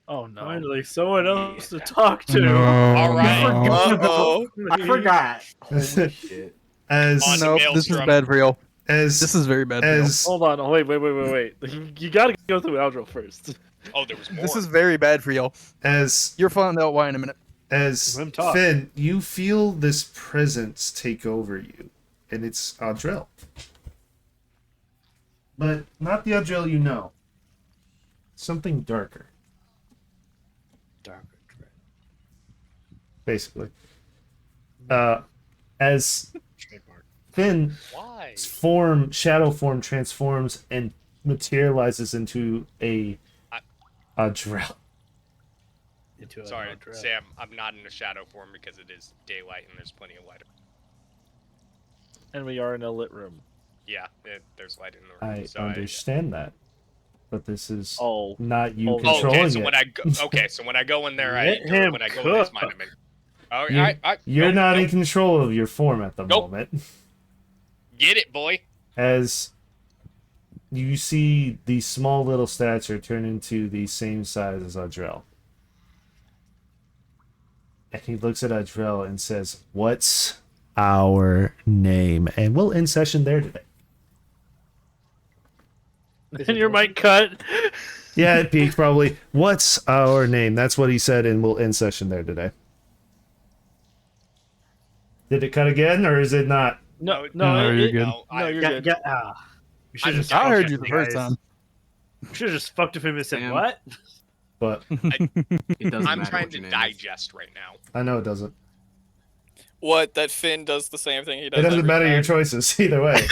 Oh no. Finally, someone else to talk to. No. All right. Uh-oh. I forgot. Holy shit. As Nope, this is bad for y'all. As this is very bad for y'all. Hold on. Wait. You gotta go through outro first. Oh, there was more. This is very bad for y'all. As you're finding out why in a minute. As Finn, you feel this presence take over you, and it's Audrell. But not the Audrell you know. Something darker. Darker. Basically. As Finn's shadow form transforms and materializes into a Audrell. Sorry, Sam, I'm not in a shadow form because it is daylight and there's plenty of light. And we are in a lit room. Yeah, there's light in the room. I understand that. But this is Oh. not you Oh, controlling okay, so it. when I go, so when I go in there, Let him when I go in cook. this mind, I mean, all You're, right, you're nope, not in nope. control of your form at the Nope. moment. Get it, boy. As you see the small little stature turn into the same size as Audrell. And he looks at Audrell and says, "What's our name?" And we'll end session there today. And your mic cut. Yeah, it peaked probably. "What's our name?" That's what he said, and we'll end session there today. Did it cut again, or is it not? No, you're good. No, you're good. We should just I heard fucked you with the first guys. time. We should have just fucked with him and said, Damn. what? But It doesn't I'm matter trying what to your name is. digest right now. I know it doesn't. What? That Finn does the same thing he does. It doesn't every matter your time? choices either way.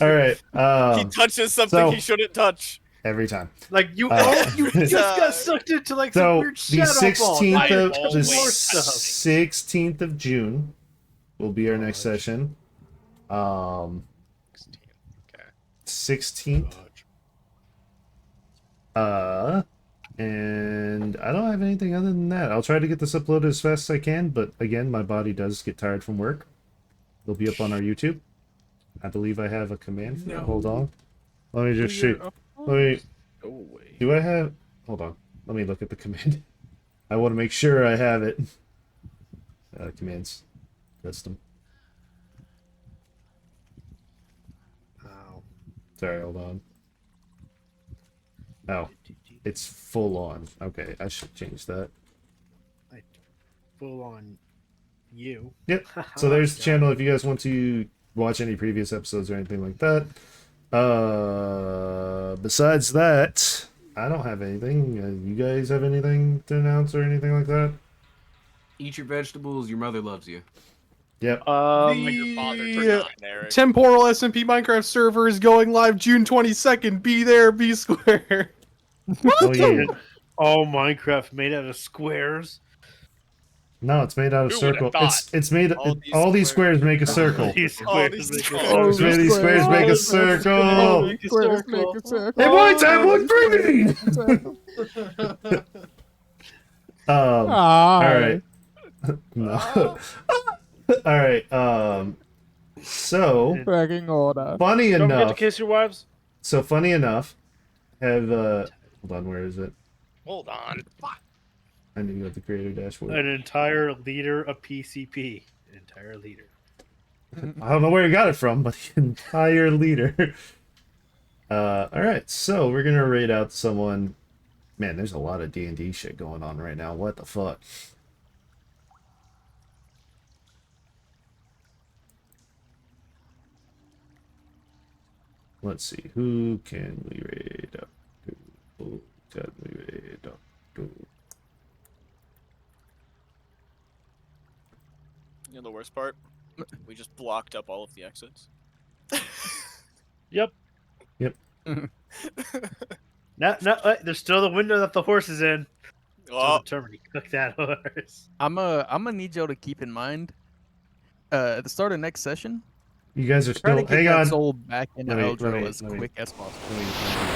All right. He touches something so- he shouldn't touch. Every time. Like you, you just got sucked into like some So weird the shadow ball. 16th of Now the you're more stuff. 16th of June will be our next session. 16th. And I don't have anything other than that. I'll try to get this uploaded as fast as I can, but again, my body does get tired from work. It'll be up on our YouTube. I believe I have a command for that. Hold on. Let me just shoot. Let me. Go away. Do I have? Hold on. Let me look at the command. I want to make sure I have it. Commands. Custom. Oh. Sorry, hold on. Oh. It's full on. Okay, I should change that. Full on you. Yep. So there's the channel if you guys want to watch any previous episodes or anything like that. Besides that, I don't have anything. You guys have anything to announce or anything like that? Eat your vegetables. Your mother loves you. Yep. The temporal SMP Minecraft server is going live June 22nd. Be there, be square. Oh yeah. All Minecraft made out of squares. No, it's made out of Who would've circle. thought? It's made. All these squares make a circle. These All squares these make a squares make a circle. Squares make a circle. Hey boys, I'm one green. All right. No. All right. So. Fucking order. Funny Don't forget to enough. kiss your wives. So funny enough. Have hold on. Where is it? Hold on. Fuck. I need to go to the creator dashboard. An entire liter of PCP. An entire liter. I don't know where you got it from, but the entire liter. All right, so we're gonna raid out someone. Man, there's a lot of D&D shit going on right now. What the fuck? Let's see. Who can we raid up? Who can we raid up? You know the worst part? We just blocked up all of the exits. Yep. Yep. No, there's still the window that the horse is in. Oh. Determined to cook that horse. I'm gonna need y'all to keep in mind. At the start of next session, You guys are try to still. get Hang that on. soul back into Let me- Eldro let me- as let me- quick as possible. let me-